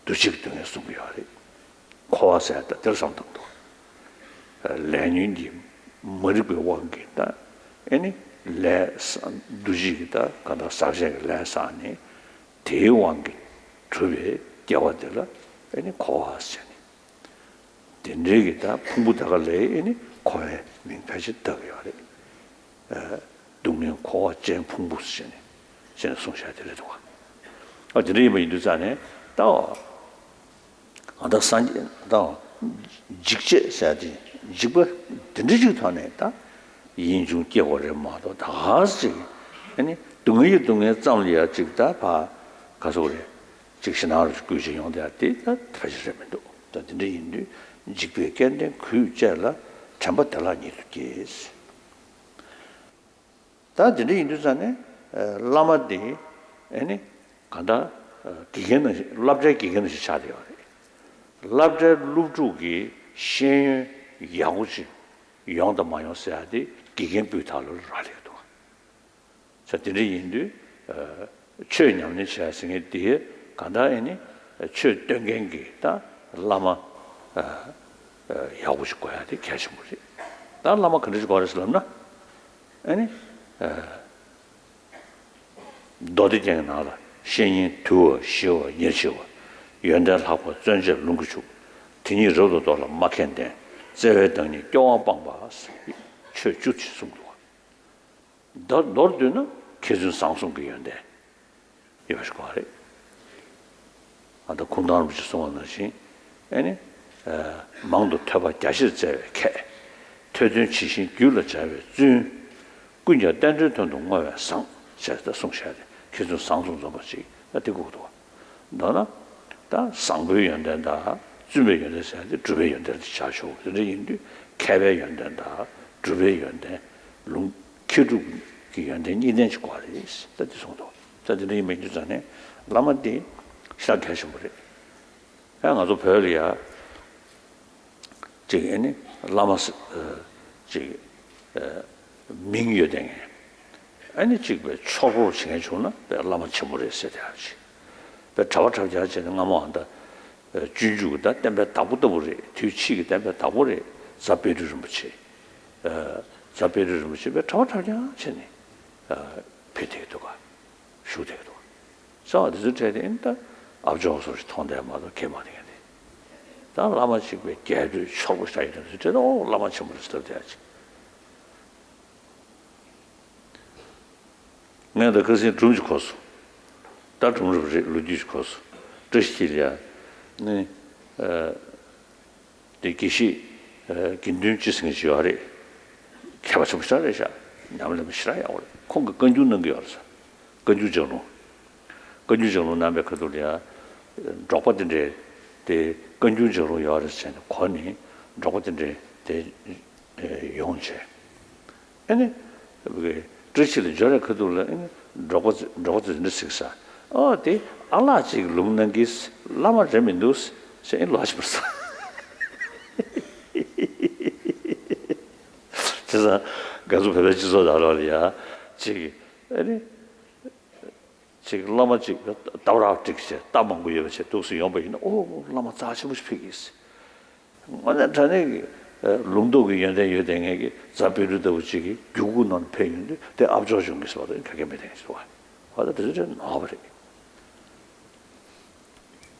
두직 동해 숨겨야래 코아서다 들성도 레닌디 머리가 왕겠다 아니 레 두직이다 가다 사제 레사니 대왕기 주에 겨와들라 아니 코아서니 된저기다 풍부다가 레니 코에 민패시 더요래 동네 코와 쟁 풍부시네现在送下来的话这里面就在呢到三节到직제 사지 직부 된저기团呢다 인중 깨워를 마도 다지 아니 동의 장리야 직다 봐 가서 그래 직신하를 꾸지 용돼야 돼 다시면도 된저 인도 직부에 깬데 그 자라 전부 달라니게 다 진짜 인도산에 라마디 아니 간다 기계는 랍제 기계는 시작돼요. 랍제 루주기 신 양우지 양도 많이 써야 돼. 기계 비탈을 하려도. 자 진짜 인도 최년의 시작생에 뒤에 간다 아니 최 등gen기다 라마 야우지 거야 돼. 계시물이. 다 라마 그러지 거랬을나? 아니 도디쟁 나라 신인 투어 시어 예시어 연달하고 전제 롱구축 등이 로도 돌아 막힌데 제외 등이 교환방바스 최주치 송도 너들은 계속 상승 연대 이것이 거래 아다 군단을 붙여 송원하시 아니 망도 터바 자실 제외케 퇴전 지신 규를 제외 준 군자 단전 동동과 상 제가 송셔야 돼. 계속 상승 좀 보지. 되고도. 너나 다 상부 연단다. 준비 연단해야 돼. 준비 연단 자쇼. 근데 인도 개배 연단다. 준비 연단 롱 키루 기 연단 이den지 과리스. 다들 송도. 다들 이 메뉴잖아요. 라마디 시작하신 거래. 그냥 아주 별이야. 저기는 라마스 저기 민유등에 아니 지금 초보 중에 주나 라마 침몰에 있어야 되지. 배 잡아잡자지는 아무한다. 주주다 때문에 다부터 버리. 뒤치기 때문에 다 버리. 잡배를 좀 붙이. 잡배를 좀 붙이. 배 잡아잡자지니. 피대도 가. 슈대도. 자, 그래서 된다. 앞쪽으로 통대마다 개만이 돼. 다 라마 지금 개도 초보 사이에서 저도 라마 침몰에 있어야 되지. 내가 그것이 중지 코스. 다 중지 루지 코스. 뜻이야. 네. 대기시 긴든지 생기셔야 개발 좀 잘해야. 나물면 싫어야 오래. 콩가 건주는 게 없어. 건주정로. 건주정로 남에 그들이야. 로봇인데 대 건주정로 열었잖아. 권이 로봇인데 대 용체. 아니 그게 드시를 저래 그들라 로봇은 식사. 대 알라지 lum는 기스 라마 제민두스 세 라스버스. 그래서 가서 배배지서 달아야 지금 아니 지금 라마 지금 따라 찍지 따먹고 여기서 도수 연배는 오 라마 자시고 싶이겠어. 완전 전에 룸도기 연대 여댕에게 잡히르도 지기 교구는 폐인데 대 앞저 중에서 와도 그게 매대서 와. 와도 되죠. 나버려.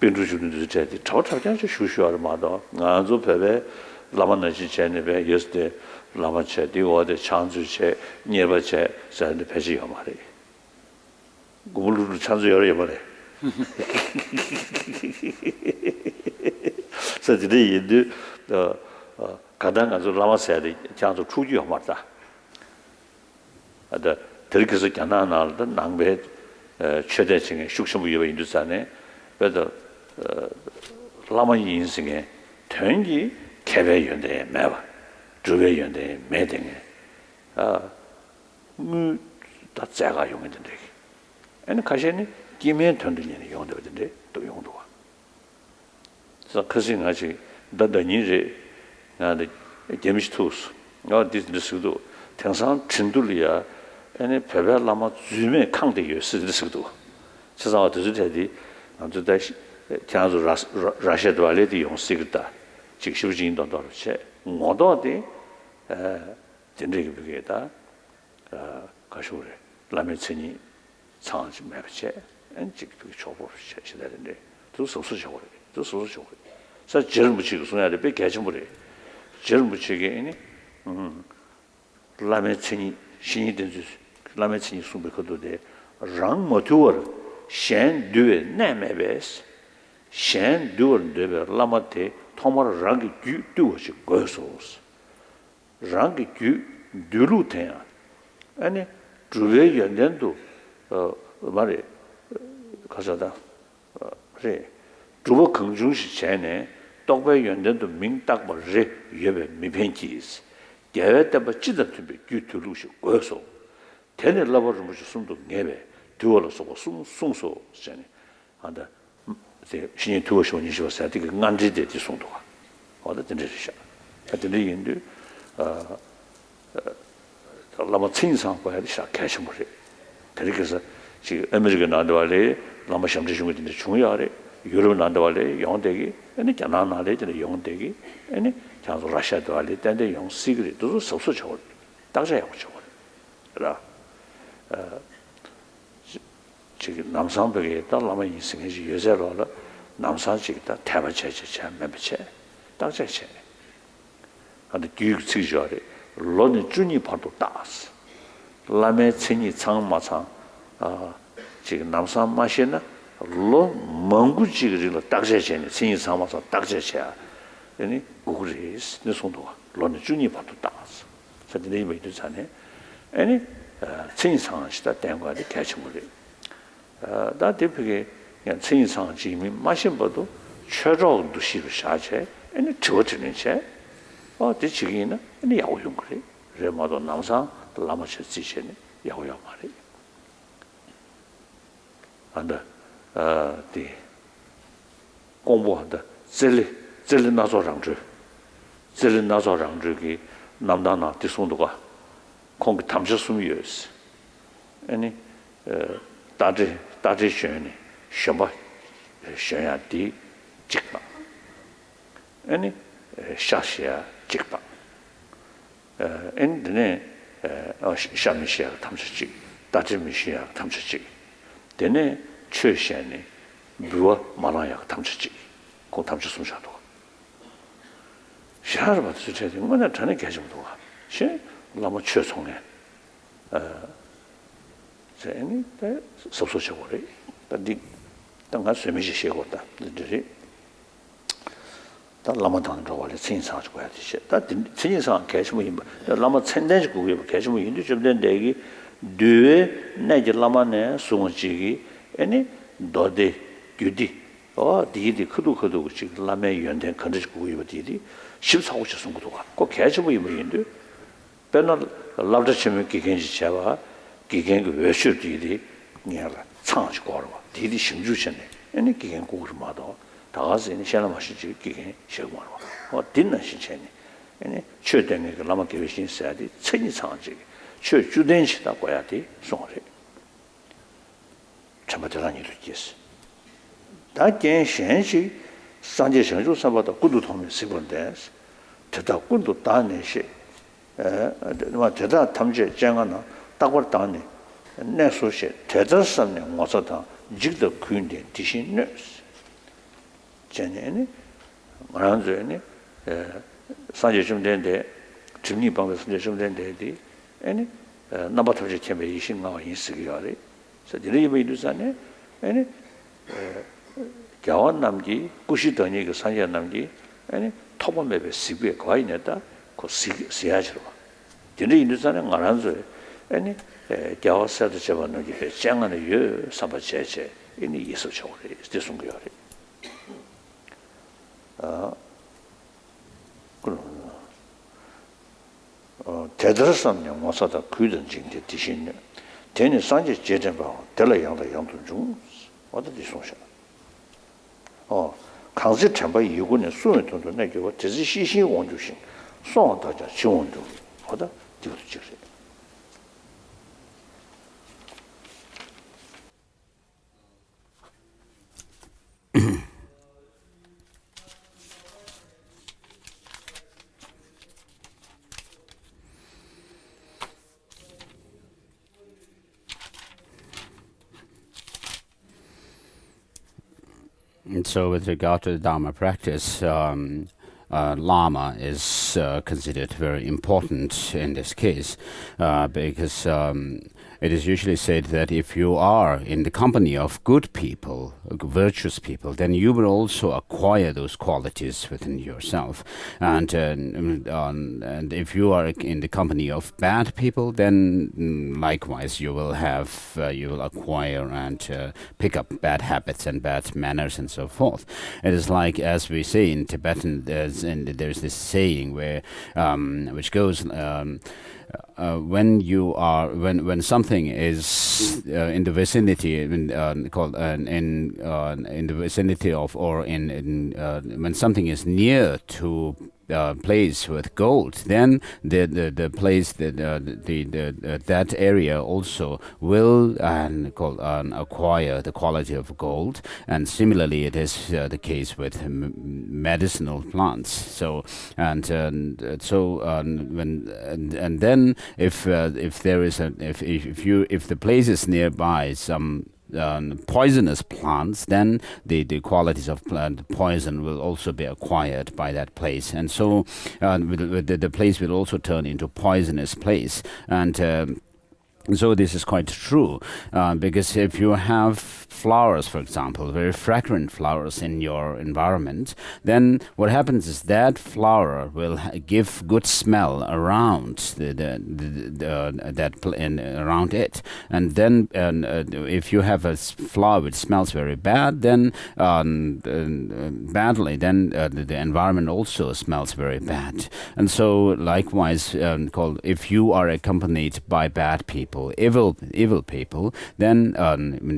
빈주주는 제대 저저저 쉬쉬하러 마다 나도 배배 라마나지 전에 예스데 라마체 디오데 창주체 니에바체 산데 배지요 말이. 고물로 창주 열어 말이. 서지리 인도 가당 아주 라마세데 창주 추주요 말다. 아다 들께서 간나나다 낭배 최대층의 숙심부여 인도산에 그래서 라마 인생에 된기 Kebe yonde mewa, Jube yonde medenge, 다 제가 용했는데. ene 가시니 김에 던들리는 용도인데 또 용도가. 그래서 그것이 아직 다다니제 나데 데미스투스. 디스도 평상 진돌이야. ene 베벨라마 주메 강대 요스디스도. 세상에 드즈데디 아주다 장주 러시아 도알레디 용식다. 직시부진도 도르체. 모도데 진리게 비게다. 가쇼레 라메츠니 상지 매체 엔직 초보 시대인데 또 소소적으로 서 젊으시고 소야를 배 개점으로 젊으시게 라메츠니 신이 된지 라메츠니 숨베거도데 랑 모투어 셴 두에 네메베스 셴 두어데 라마테 토마르 랑기 두어시 고소스 랑기 두루테야 아니 주변 연den도 말에 가서다 그래 주보 긍중시 전에 똑배 연den도 민딱 뭐지 예배 미pen기스 대외때 뭐 찌다트비 규투루시 고서 대내 라버를 무슨 숨도 내배 두어로서 숨소 전에 한다 제 신이 두어서 니시버서 되게 간지되지 송도가 어디 된지셔 하여튼 인도 라마 친상 거야 시작해서 뭐지 그래서 지금 아메리카 나도알레 라마 샴지 중에 중요하래 유럽 나도알레 영대기 아니 캐나다에 저 영대기 아니 자서 러시아도 알레 때인데 영 시그리도 소소 저걸 당장 하고 저걸 그라 지금 남산벽에 딱 라마 인생이 여자로라 남산식다 태바체체 매베체 당장 체 근데 뒤에 쓰죠래 로는 준이 봐도 따스 라메 친이 창마창 지금 남산 마시나 로 멍구지를 딱제체네 친이 창마창 딱제체야 아니 고그리스 내 손도가 로는 준이 봐도 따스 저들이 이미도 전에 아니 친이 창시다 된거지 개침물이 다 대표게 그냥 친이 창지미 마신 봐도 최저도 시를 사체 아니 저지는 체 대치기는 아니 야오용 그래. 레마도 남상 라마체 지체네 야오야 말이. 안다 디 공부한다. 젤리 나서랑주. 젤리 나서랑주기 남다나 디송도가 공부 탐셨음이었어. 아니 다지 셔네. 셔바 셔야디 직바. 아니 샤시야 직방 엔드네 샤미시아 탐스지 다지미시아 탐스지 데네 최시아네 부어 마라야 탐스지 고 탐스숨샤도 샤르바 수체지 뭐나 전에 계정도 시 라마 최송네 제니 때 소소적으로 다디 당가 세미시 시고다 들이 다 라마단 저와래 신상 줘야 되지. 다 신상 개심이 라마 천대지 그게 개심이 인도 좀 된데 이게 뒤에 내지 라마네 송지기 아니 도데 규디 디디 크도 지금 라메 연된 컨디션 그거 디디 14호 쳤은 것도 꼭 개심이 뭐인데 배너 라브드치면 기겐지 잡아 기겐 그 외슈디디 니라 창지 거로 디디 심주셨네. 아니 기겐 고르마도 다가서는 시험 마시지 기게 시험으로 딘나 신체네 아니 최대는 그 라마 계신 사디 천이 상지 최 주된시다 거야디 송래 참아들한 일을 했어 다견 현시 상제 성주 사바다 구도 통면 시본데 저다 군도 다네시 뭐 저다 탐제 장하나 딱을 다네 내 소시 대저선에 모서다 직도 군데 디신 너스 전에는 말한저네 산제 좀 된데 증리 방법 산제 좀 된데디 아니 나바터지 캠에 20만 인식이야래 그래서 이제 이미도산에 아니 겨원 남기 꾸시더니 그 산제 남기 아니 토범맵에 시비에 거의 냈다 그 시야지로 이제 인도산에 말한저 아니 겨워서도 저번에 이제 장안의 유 사바체체 이니 있어져래 됐은 거야래 그럼 대들었었냐 모사다 귀든 징데 디신네 대니 산지 제전바 될라 양다 양도 중 어디 소샤 강제 참바 이군의 수행 정도 내게 제시 시신 원주신 수원다자 지원도 하다 뒤로 찍으세요. And so, with regard to the Dharma practice, Lama is considered very important in this case because it is usually said that if you are in the company of good people, virtuous people, then you will also acquire those qualities within yourself. And if you are in the company of bad people, then likewise you will acquire and pick up bad habits and bad manners and so forth. It is like, as we say in Tibetan, there's this saying where which goes. When something is in the vicinity in the vicinity of or when something is near to place with gold, then the place that area also will acquire the quality of gold. And similarly, it is the case with medicinal plants. So then if the place is nearby some poisonous plants, then the qualities of plant poison will also be acquired by that place, and so the place will also turn into poisonous place. And so this is quite true, because if you have flowers, for example, very fragrant flowers in your environment, then what happens is that flower will give good smell around around it. And then if you have a flower which smells very bad, then badly, then the environment also smells very bad. And so likewise, if you are accompanied by bad people, evil people, then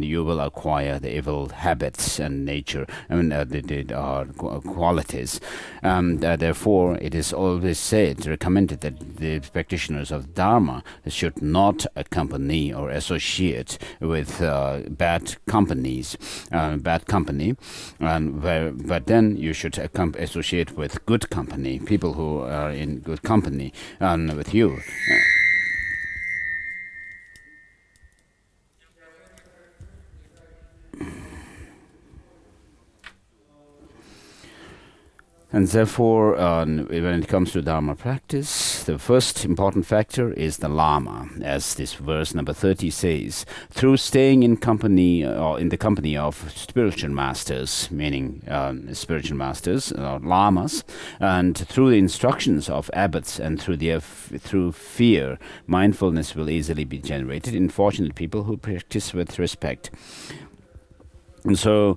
you will acquire the evil habits and nature, the qualities. Therefore, it is always recommended that the practitioners of Dharma should not accompany or associate with bad company, but then you should associate with good company, people who are in good company with you. And therefore, when it comes to Dharma practice, the first important factor is the Lama, as this verse number 30 says. Through staying in company or in the company of spiritual masters, meaning spiritual masters or lamas, and through the instructions of abbots and through fear, mindfulness will easily be generated in fortunate people who practice with respect. And so,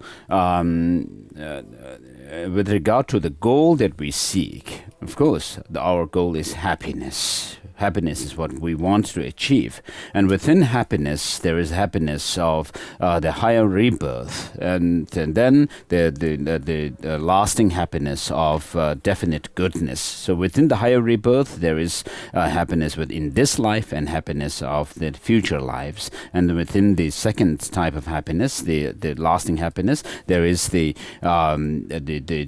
with regard to the goal that we seek, of course, our goal is happiness. Happiness is what we want to achieve. And within happiness, there is happiness of the higher rebirth, and then the lasting happiness of definite goodness. So within the higher rebirth, there is happiness within this life and happiness of the future lives. And within the second type of happiness, the lasting happiness, there is the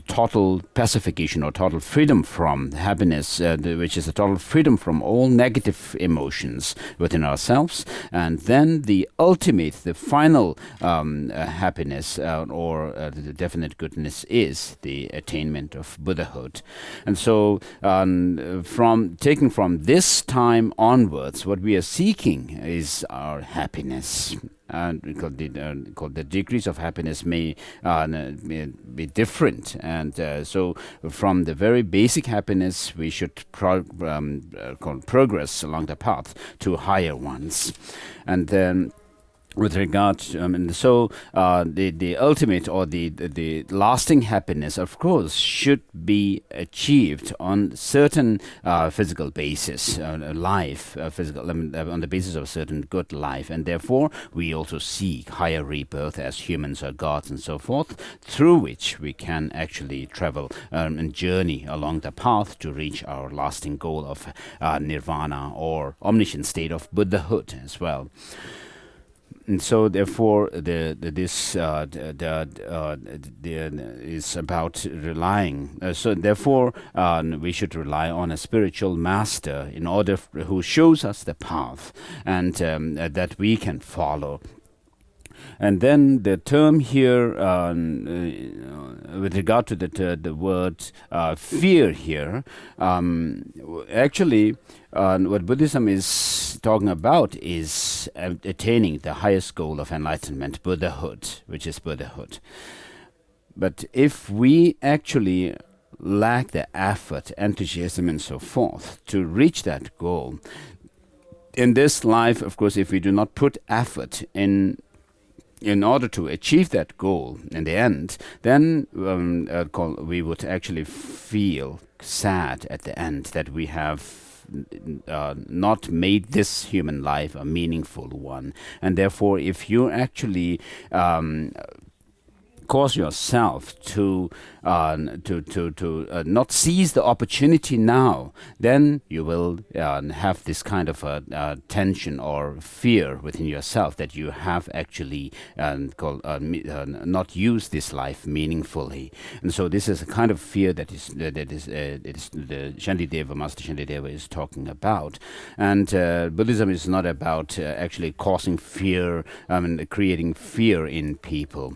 total pacification or total freedom from happiness, which is a total freedom from all negative emotions within ourselves. And then the ultimate, the final happiness or the definite goodness is the attainment of Buddhahood. And so taken from this time onwards, what we are seeking is our happiness. And the degrees of happiness may be different, and so from the very basic happiness, we should progress along the path to higher ones, and then. with regard to, the ultimate or the lasting happiness, of course, should be achieved on certain physical basis, physical, on the basis of a certain good life, and therefore we also seek higher rebirth as humans or gods and so forth, through which we can actually travel and journey along the path to reach our lasting goal of nirvana or omniscient state of Buddhahood as well. And so, therefore, this is about relying. Therefore, we should rely on a spiritual master in order who shows us the path, and that we can follow. And then the term here, with regard to the word fear here, actually, what Buddhism is talking about is attaining the highest goal of enlightenment, Buddhahood, which is Buddhahood. But if we actually lack the effort, enthusiasm, and so forth to reach that goal, in this life, of course, if we do not put effort in order to achieve that goal in the end, then we would actually feel sad at the end that we have not made this human life a meaningful one. And therefore, if you actually cause yourself to not seize the opportunity now, then you will have this kind of tension or fear within yourself that you have actually not used this life meaningfully. And so this is a kind of fear that is the Shantideva, Master Shantideva is talking about. And Buddhism is not about actually causing fear, creating fear in people,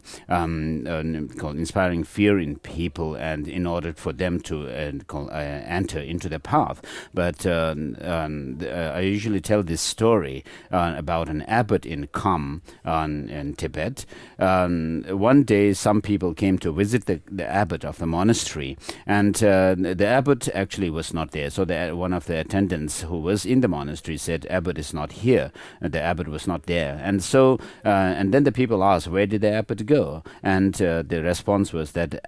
inspiring fear in people, and in order for them to enter into the path. But I usually tell this story about an abbot in Kham in Tibet. One day some people came to visit the abbot of the monastery, and the abbot actually was not there. So one of the attendants who was in the monastery said, "Abbot is not here." The abbot was not there. And so and then the people asked, "Where did the abbot go?" And the response was that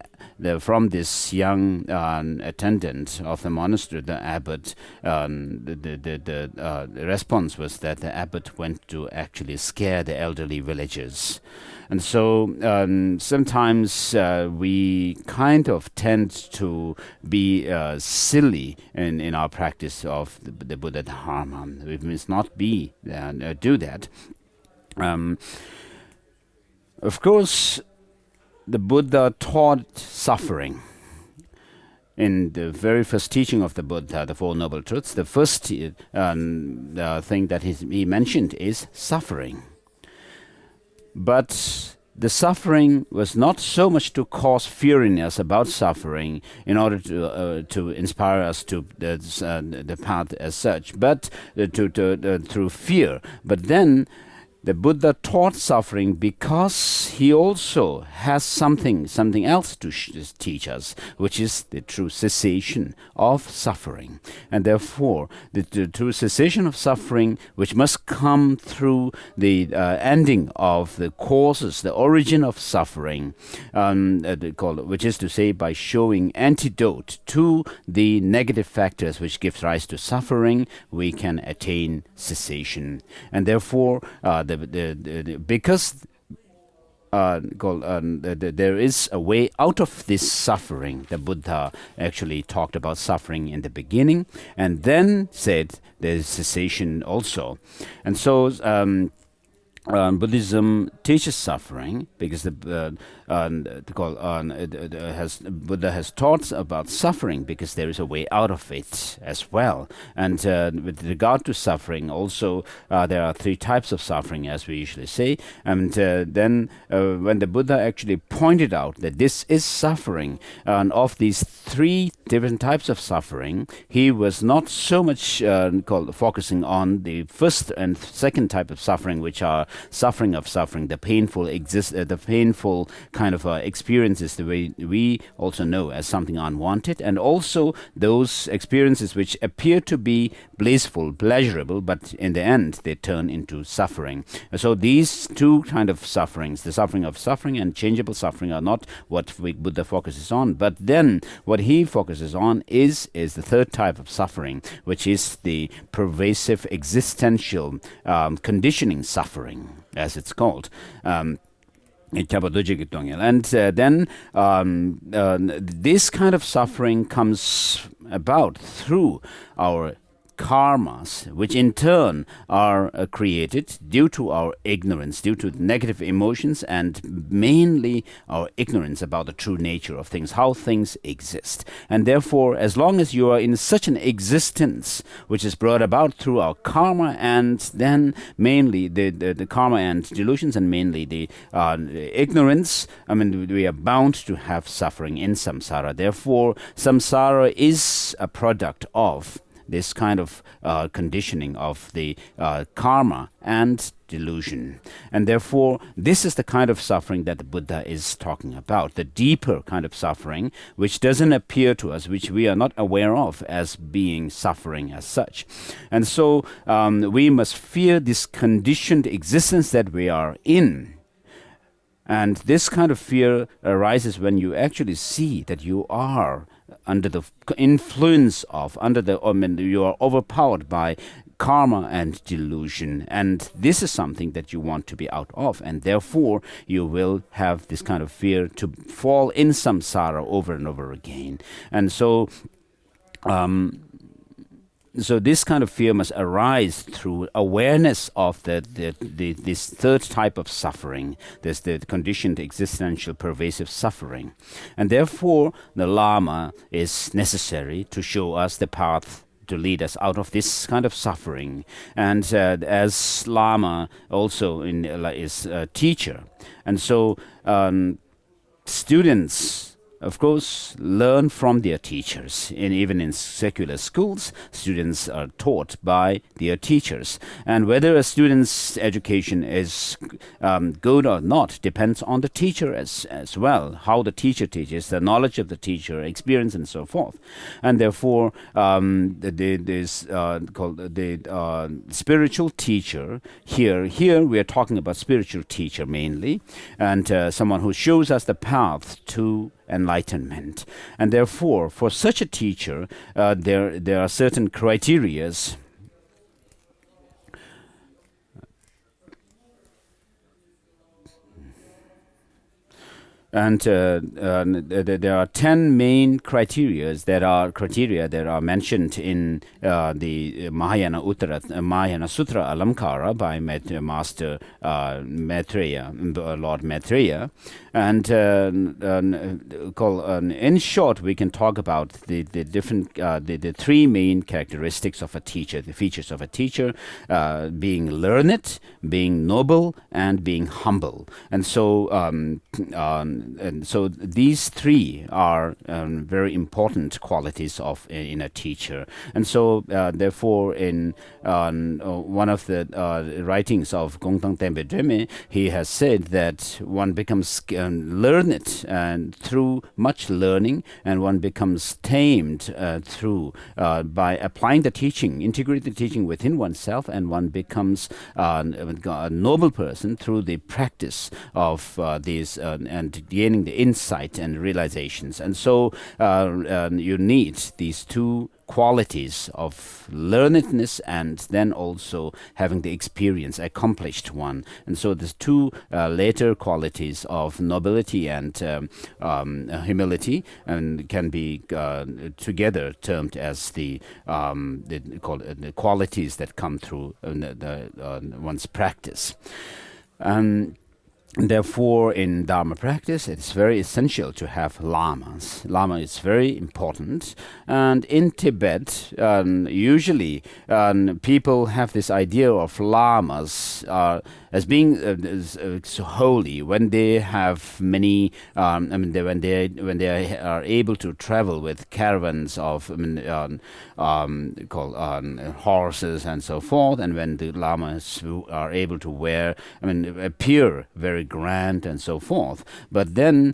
from this young attendant of the monastery, the abbot, the response was that the abbot went to actually scare the elderly villagers. And so sometimes we kind of tend to be silly in our practice of the Buddha Dharma. We must not do that. Of course, the Buddha taught suffering. In the very first teaching of the Buddha, the Four Noble Truths, the first thing that he mentioned is suffering. But the suffering was not so much to cause fear in us about suffering in order to inspire us to the path as such, but through fear. But then the Buddha taught suffering because he also has something else to teach us, which is the true cessation of suffering. And therefore, the true cessation of suffering, which must come through the ending of the causes, the origin of suffering, which is to say, by showing antidote to the negative factors which give rise to suffering, we can attain cessation. And therefore, because there is a way out of this suffering, the Buddha actually talked about suffering in the beginning, and then said there's cessation also. And so Buddhism teaches suffering because Buddha has taught about suffering because there is a way out of it as well. And with regard to suffering, also there are three types of suffering, as we usually say. And then when the Buddha actually pointed out that this is suffering, and of these three different types of suffering, he was not so much focusing on the first and second type of suffering, which are suffering of suffering, the painful kind of experiences the way we also know as something unwanted, and also those experiences which appear to be blissful, pleasurable, but in the end they turn into suffering. So these two kind of sufferings, the suffering of suffering and changeable suffering, are not what Buddha focuses on. But then what he focuses on is the third type of suffering, which is the pervasive existential conditioning suffering, as it's called. And then this kind of suffering comes about through our karmas, which in turn are created due to our ignorance, due to negative emotions, and mainly our ignorance about the true nature of things, how things exist. And therefore, as long as you are in such an existence which is brought about through our karma, and then mainly the karma and delusions, and mainly the ignorance, I mean, we are bound to have suffering in samsara. Therefore, samsara is a product of this kind of conditioning of the karma and delusion. And therefore, this is the kind of suffering that the Buddha is talking about, the deeper kind of suffering, which doesn't appear to us, which we are not aware of as being suffering as such. And so we must fear this conditioned existence that we are in. And this kind of fear arises when you actually see that you are under the influence of, you are overpowered by karma and delusion. And this is something that you want to be out of. And therefore, you will have this kind of fear to fall in samsara over and over again. And so, so this kind of fear must arise through awareness of this third type of suffering, this the conditioned existential pervasive suffering. And therefore, the Lama is necessary to show us the path to lead us out of this kind of suffering. And as Lama also is a teacher. And so students, of course, learn from their teachers. And even in secular schools, students are taught by their teachers. And whether a student's education is good or not depends on the teacher as well, how the teacher teaches, the knowledge of the teacher, experience, and so forth. And therefore, this called the spiritual teacher. Here we are talking about spiritual teacher mainly, and someone who shows us the path to enlightenment. And therefore, for such a teacher, there are certain criterias. And there are 10 main criteria that are mentioned in the Mahayana Sutra Alamkara by Master Maitreya, Lord Maitreya. And in short, we can talk about the different the three main characteristics of a teacher, the features of a teacher: being learned, being noble, and being humble. And so these three are very important qualities in a teacher. And so therefore, in one of the writings of Gongtang Tenpe Dreme, he has said that one becomes learned and through much learning, and one becomes tamed through by applying the teaching, integrate the teaching within oneself, and one becomes a noble person through the practice of these and gaining the insight and realizations. And so you need these two qualities of learnedness and then also having the experience, accomplished one. And so the two later qualities of nobility and humility and can be together termed as the qualities that come through one's practice. Therefore, in Dharma practice, it's very essential to have lamas. Lama is very important. And in Tibet, usually people have this idea of lamas as being so holy when they have many. When they are able to travel with caravans of horses and so forth, and when the lamas are able to appear very grand and so forth. But then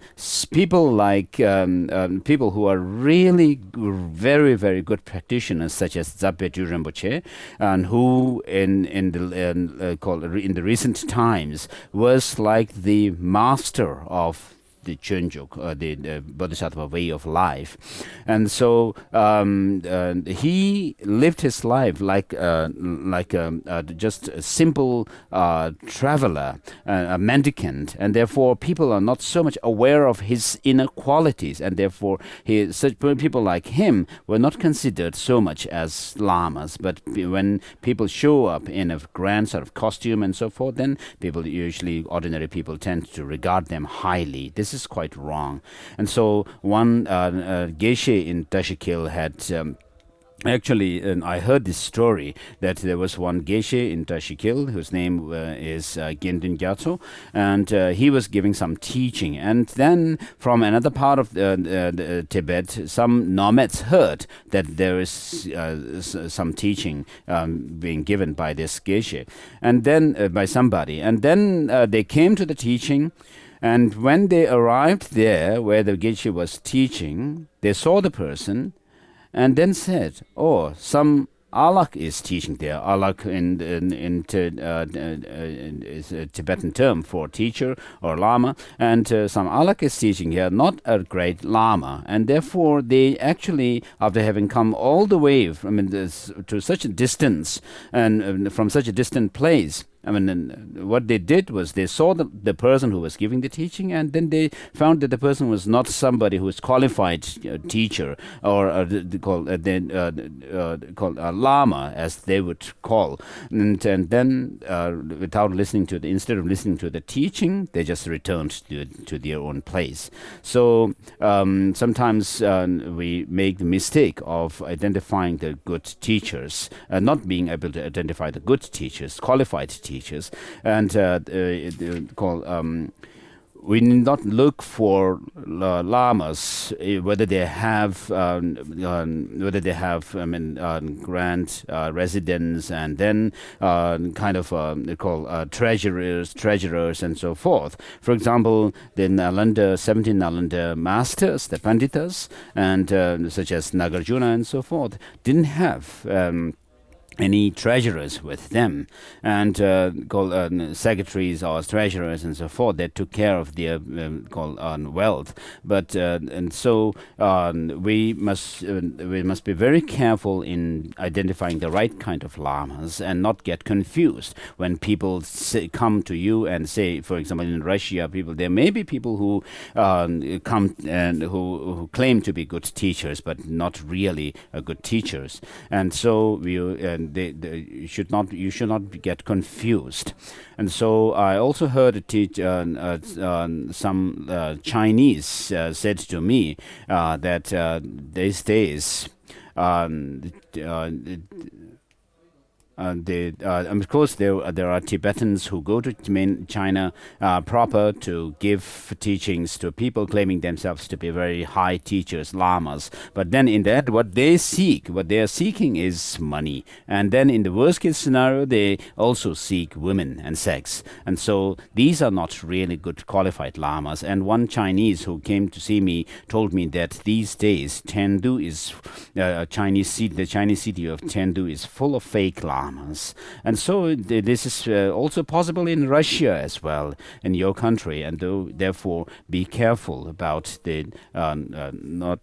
people like people who are really very, very good practitioners, such as Dzabbe Rinpoche, and who in the recent times was like the master of the Chönjuk, the Bodhisattva way of life. And so he lived his life like just a simple traveler, a mendicant, and therefore people are not so much aware of his inner qualities, and therefore such people like him were not considered so much as lamas. But when people show up in a grand sort of costume and so forth, then ordinary people tend to regard them highly. This is quite wrong. And so one geisha in Tashikil had actually, I heard this story that there was one geisha in Tashikil whose name is Gendun Gyatso, and he was giving some teaching. And then from another part of the Tibet, some nomads heard that there is some teaching being given by this geisha, and then by somebody. And then they came to the teaching. And when they arrived there where the geisha was teaching, they saw the person and then said, "Oh, some alak is teaching there." Alak is a Tibetan term for teacher or lama, and some alak is teaching here, not a great lama. And therefore, they actually, after having come all the way to such a distance and from such a distant place, what they did was they saw the person who was giving the teaching, and then they found that the person was not somebody who is qualified teacher, or called a lama, as they would call. And then, instead of listening to the teaching, they just returned to their own place. So sometimes we make the mistake of identifying the good teachers, not being able to identify the good teachers, qualified teachers, and we need not look for lamas whether they have grand residence, and then treasurers and so forth. For example, the 17 Nalanda masters, the Panditas, and such as Nagarjuna and so forth, didn't have any treasurers with them, and secretaries or treasurers and so forth that took care of their wealth. But and so we must be very careful in identifying the right kind of lamas and not get confused when people come to you and say, for example, in Russia, there may be people who come and who claim to be good teachers but not really good teachers, and so you should not get confused. And so I also heard some Chinese said to me that these days of course, there are Tibetans who go to China proper to give teachings to people claiming themselves to be very high teachers, lamas. But then in that, what they are seeking is money. And then in the worst case scenario, they also seek women and sex. And so these are not really good qualified lamas. And one Chinese who came to see me told me that these days Chengdu is the Chinese city of Chengdu is full of fake lamas. And so this is also possible in Russia as well, in your country, and therefore be careful about the not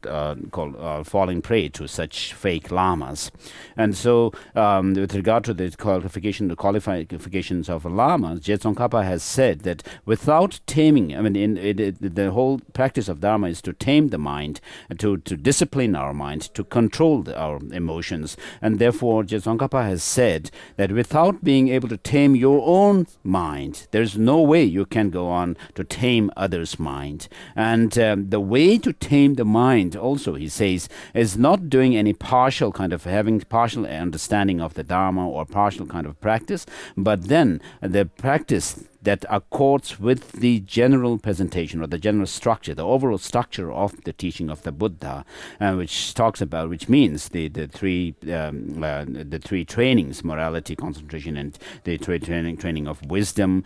falling prey to such fake lamas. And so with regard to the qualifications of a lama, Tsongkhapa has said that without taming, the whole practice of Dharma is to tame the mind, to discipline our mind, to control our emotions, and therefore Tsongkhapa has said said that without being able to tame your own mind, there's no way you can go on to tame others' mind. And the way to tame the mind also, he says, is not doing any partial kind of having partial understanding of the Dharma or partial kind of practice, but then the practice that accords with the general presentation or the general structure, the overall structure of the teaching of the Buddha, which means the three trainings: morality, concentration, and the training of wisdom.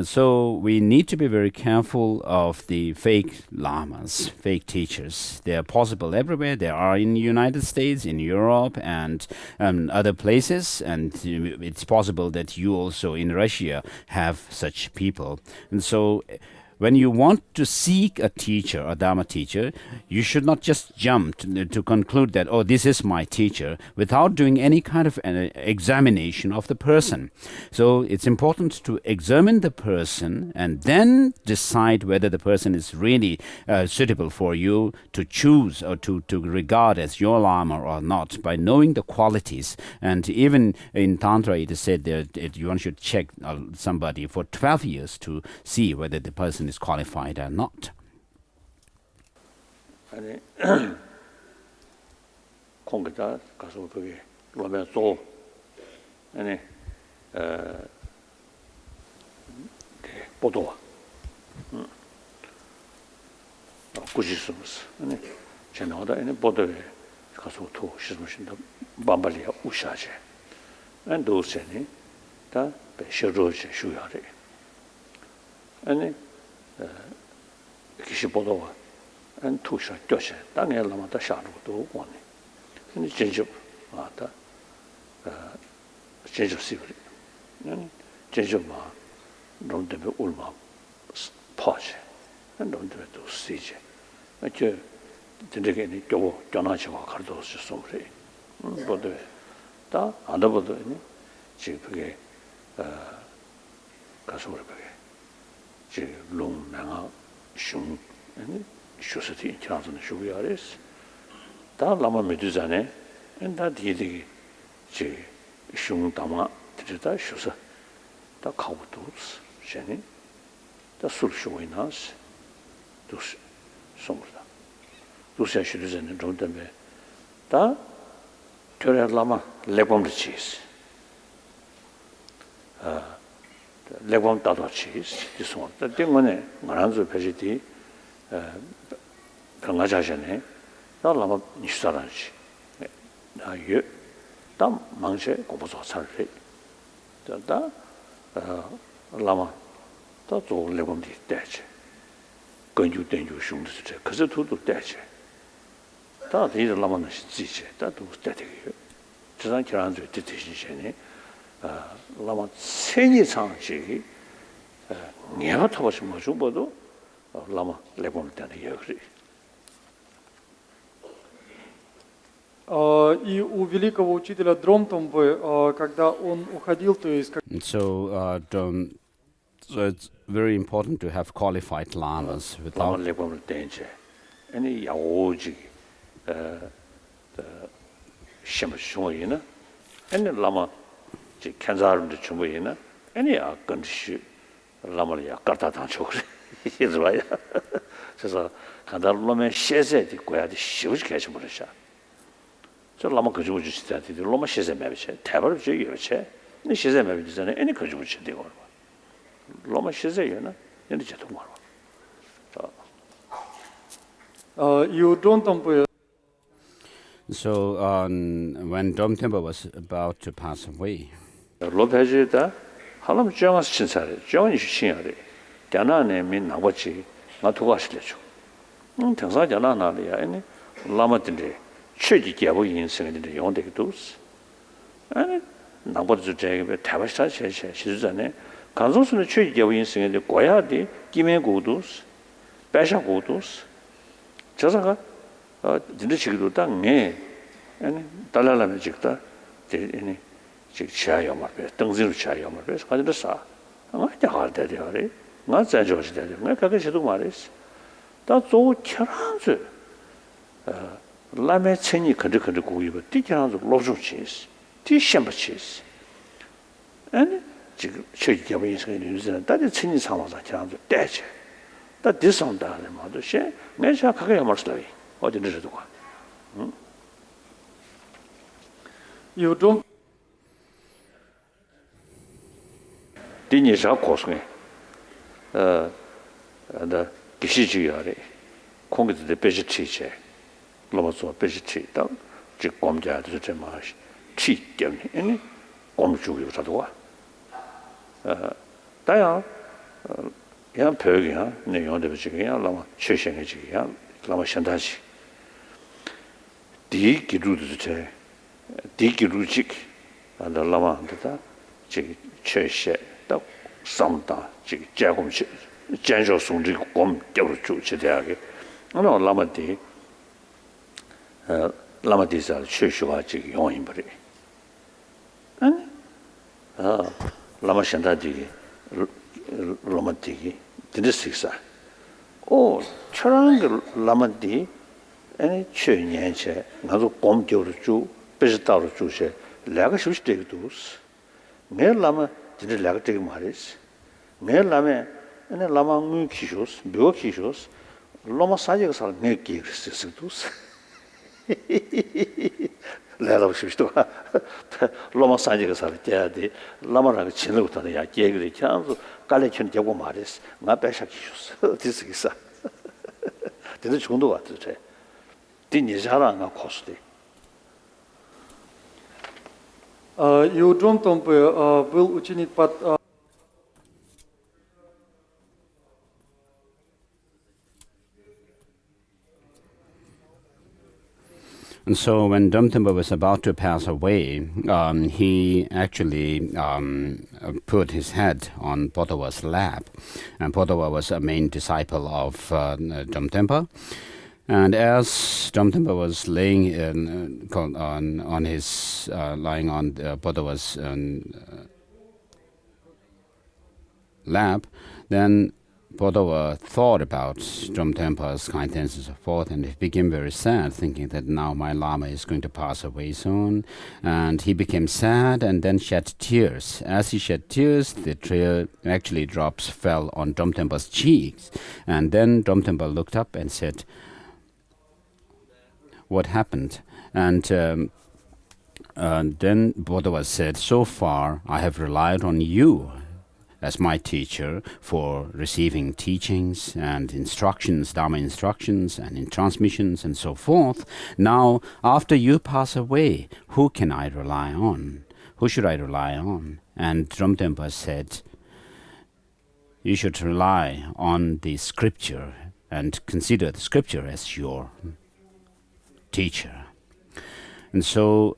So we need to be very careful of the fake lamas, fake teachers. They are possible everywhere. They are in the United States, in Europe, and other places. And it's possible that you also in Russia have such people. And so when you want to seek a teacher, a Dharma teacher, you should not just jump to conclude that, oh, this is my teacher, without doing any kind of an examination of the person. So it's important to examine the person and then decide whether the person is really suitable for you to choose or to regard as your Lama or not, by knowing the qualities. And even in Tantra, it is said that one should check somebody for 12 years to see whether the person is qualified or not. 아니 공기다 가서 거기 로면 또 아니 보도와 구지스무스 아니 제나다 아니 보도에 가서 또 시스무신다 반발이야 우샤제 안 도세니 다 배셔로제 슈야래 아니 기시 보도와 안 투샤 껴셔 땅에 라마다 샤르도 원네 근데 진짜 맞다 진짜 시브리 난 진짜 막 런데베 울마 파제 난 런데베도 시제 아저 진짜게 교 전화치고 가르도 쓰소리 보도 다 안다보도니 지금 그게 가서 그래 지 롱나가 슝 아니 쇼스티 지나서는 쇼비아레스 다 라마 메두자네 엔다 디디 지 슝다마 드르다 쇼스 다 카우도스 셴니 다 술쇼이나스 두스 송르다 두스 슈르제는 존담베 다 토레 라마 레범르치스 레범 따도치스 디송 다 땡원에 말한줄 페지디 평가자전에 다 라마 니스라지 나유 다 망세 고보서 살리 다 라마 다 조레범디 대체 근주 된주 슝드스 그래서 두도 대체 다 디르 라마는 지체 다도 대대요 저랑 결혼도 뜻이시네 라마 세니 상지 내가 타고서 뭐 줘도 Lama лепом тяне ягри. И у великого учителя Дромтомбы, когда он уходил, то есть... So it's very important to have qualified lamas without... lepom tenje. Any yaoji shemshuyina. Any lama ji kanzarum de chumuyina. Any a ganshi lama ya karta tanchokri. 이즈와야 그래서 간달로면 셰제디 고야디 쉬우지 계시 버리셔 저 라마 그주고 주시다디 로마 셰제 매비체 대벌 주 요체 니 셰제 매비잖아 애니 그주고 주되고 로마 셰제요나 얘는 제도 말아 you don't So when Dom Temple was about to pass away, 로페지다 하람 정아스 친사래 정이 신야래 자나네 민 나고치 나 도와실래죠. 당사 자나나리야 아니 라마든데 최지 개보 인생인데 용되기도 아니 나고도 제가 대바샤 시주잖아요. 간소스는 최지 개보 인생인데 고야디 김해고도 배샤고도 저자가 진짜지기도 땅에 아니 달라라면 직다 아니 즉 차요 말배 등지로 차요 말배 가지고 사 아마 잘 되더래 나 자주시대. 내가 그게 저도 말했어. 다 조 결혼주. 라메 천이 그저 고이버 뒤지나서 로주치스 뒤셴바치스 아니 지금 저기 잡은 인생의 뉴스는 다들 천이 상황사 지나서 대체 다 디선다는 말도시 내가 가게 말씀이 어디 늦어도 가 요즘 디니샤 고스네 나 기시지야래 공기도 배지치체 로마서 배지치다 즉 검자도 좀 마시 치 때문에 아니 검주기로 자도와 다야 그냥 벽이야 내 영어도 지금이야 라마 최신의 지금이야 라마 현다시 디기루도 제 디기루직 안다 라마한테다 지 최신 딱 상다 지 자금치 전조 송지 검 떼로 주체대하게 어느 라마디 라마디사 최슈가 지금 용인 버리 아니 라마 현다지 로마틱이 드리스틱사 오 저런 그 라마디 아니 최년체 나도 검교로 주 베스타로 주세 내가 쉬실 때도 내 라마 진짜 내가 되게 말했어 내 라마 아니 라마 무 키쇼스 묘 키쇼스 로마 사지가 살 내기 그랬었도 내가 쉬시도 로마 사지가 살 때야데 라마라고 친구부터 야 얘기를 참서 깔래천 되고 말했어 나 배샤 키쇼스 디스기사 되게 좋은 거 같아 제 디니자라가 코스데 요즘 там был ученик под And so when Dumtempa was about to pass away, he actually put his head on Bodhisattva's lap. And Bodhisattva was a main disciple of Dumtempa. And as Dumtempa was laying on his lying on Bodhisattva's lap, then Bodhisattva thought about Dumtempa's kindness and so forth, and he became very sad, thinking that now my Lama is going to pass away soon. And he became sad and then shed tears. As he shed tears, the tear actually drops fell on Dumtempa's cheeks. And then Dumtempa looked up and said, "What happened?" And then Bodhisattva said, "So far I have relied on you as my teacher for receiving teachings and instructions, Dharma instructions and in transmissions and so forth. Now, after you pass away, who can I rely on? Who should I rely on?" And Drumtempa said, "You should rely on the scripture and consider the scripture as your teacher." And so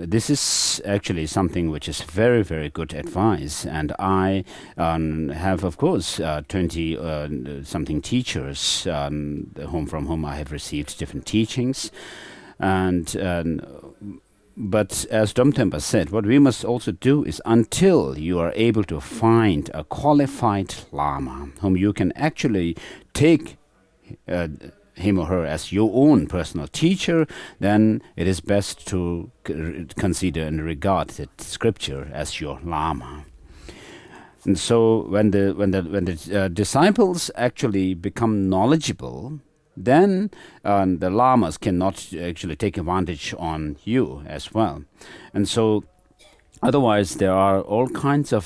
this is actually something which is very, very good advice. And I have, of course, 20-something teachers from whom I have received different teachings. But as Dumtempa said, what we must also do is, until you are able to find a qualified Lama whom you can actually take him or her as your own personal teacher, then it is best to consider and regard the scripture as your Lama. And so when the disciples actually become knowledgeable, then the Lamas cannot actually take advantage on you as well. And so otherwise there are all kinds of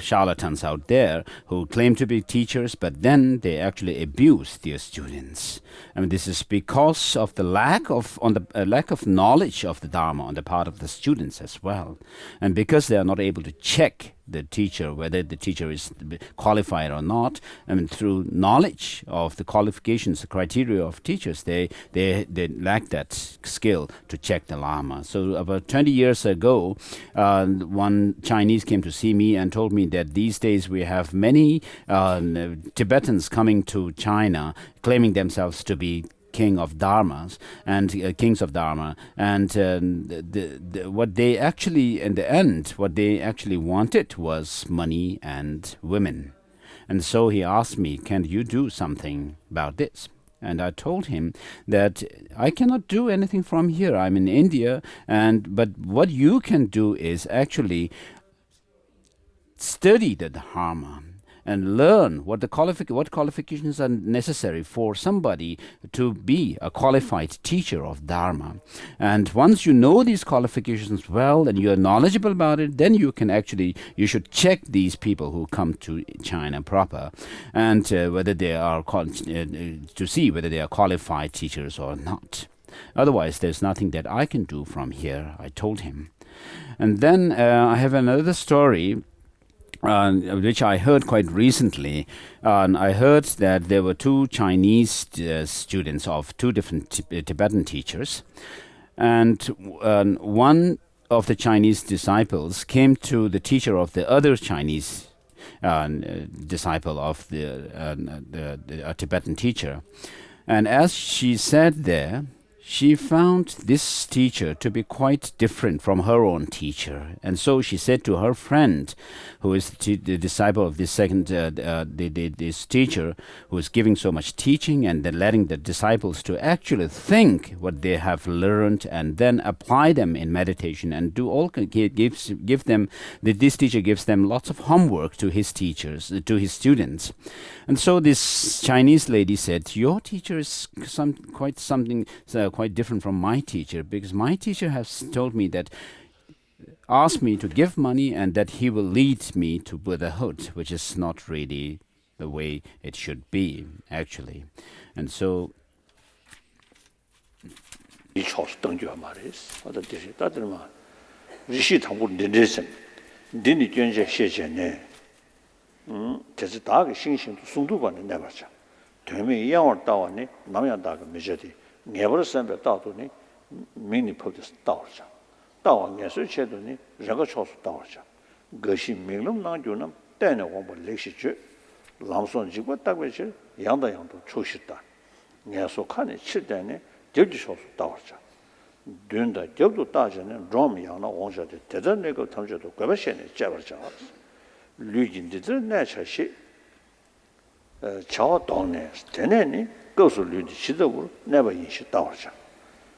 charlatans out there who claim to be teachers, but then they actually abuse their students. I mean, this is because of the lack of knowledge of the Dharma on the part of the students as well, and because they are not able to check the teacher whether the teacher is qualified or not. I mean, through knowledge of the qualifications, the criteria of teachers, they lack that skill to check the Lama. So about 20 years ago, one Chinese came to see me and told me that these days we have many Tibetans coming to China claiming themselves to be king of dharmas and kings of dharma, and what they actually in the end what they actually wanted was money and women. And so he asked me, "Can you do something about this?" And I told him that I cannot do anything from here. I'm in India, but what you can do is actually study the Dharma and learn what qualifications are necessary for somebody to be a qualified teacher of Dharma. And once you know these qualifications well and you're knowledgeable about it, then you should check these people who come to China proper, and whether they are to see whether they are qualified teachers or not. Otherwise, there's nothing that I can do from here, I told him. And then I have another story which I heard quite recently. I heard that there were two Chinese students of two different Tibetan teachers, and one of the Chinese disciples came to the teacher of the other Chinese disciple of a Tibetan teacher, and as she sat there, she found this teacher to be quite different from her own teacher. And so she said to her friend, who is the disciple of this second, this teacher, who is giving so much teaching and then letting the disciples to actually think what they have learned and then apply them in meditation and give them, this teacher gives them lots of homework to his teachers, to his students. And so this Chinese lady said, your teacher is quite different from my teacher, because my teacher has told me that, asked me to give money and that he will lead me to Buddhahood, which is not really the way it should be, actually. And so Never send a daughter, many purpose daughter. Dower, yes, shadowny, Ragachos daughter. Gershi Milum Nanjunum, then a one relationship. Lamson Jiba Dagwich, Yanda Yando, Chushita. Neso Kani, Chidane, Judicious daughter. During the Jodu Dajan and Rom Yana, Wanja, the Tedan Nego Tanjo to Gavashan, Javajas. Lugin did the natural ship. Chow Donnes, Teneni. Goes to Ludi Shidawu, never in Shidawaja.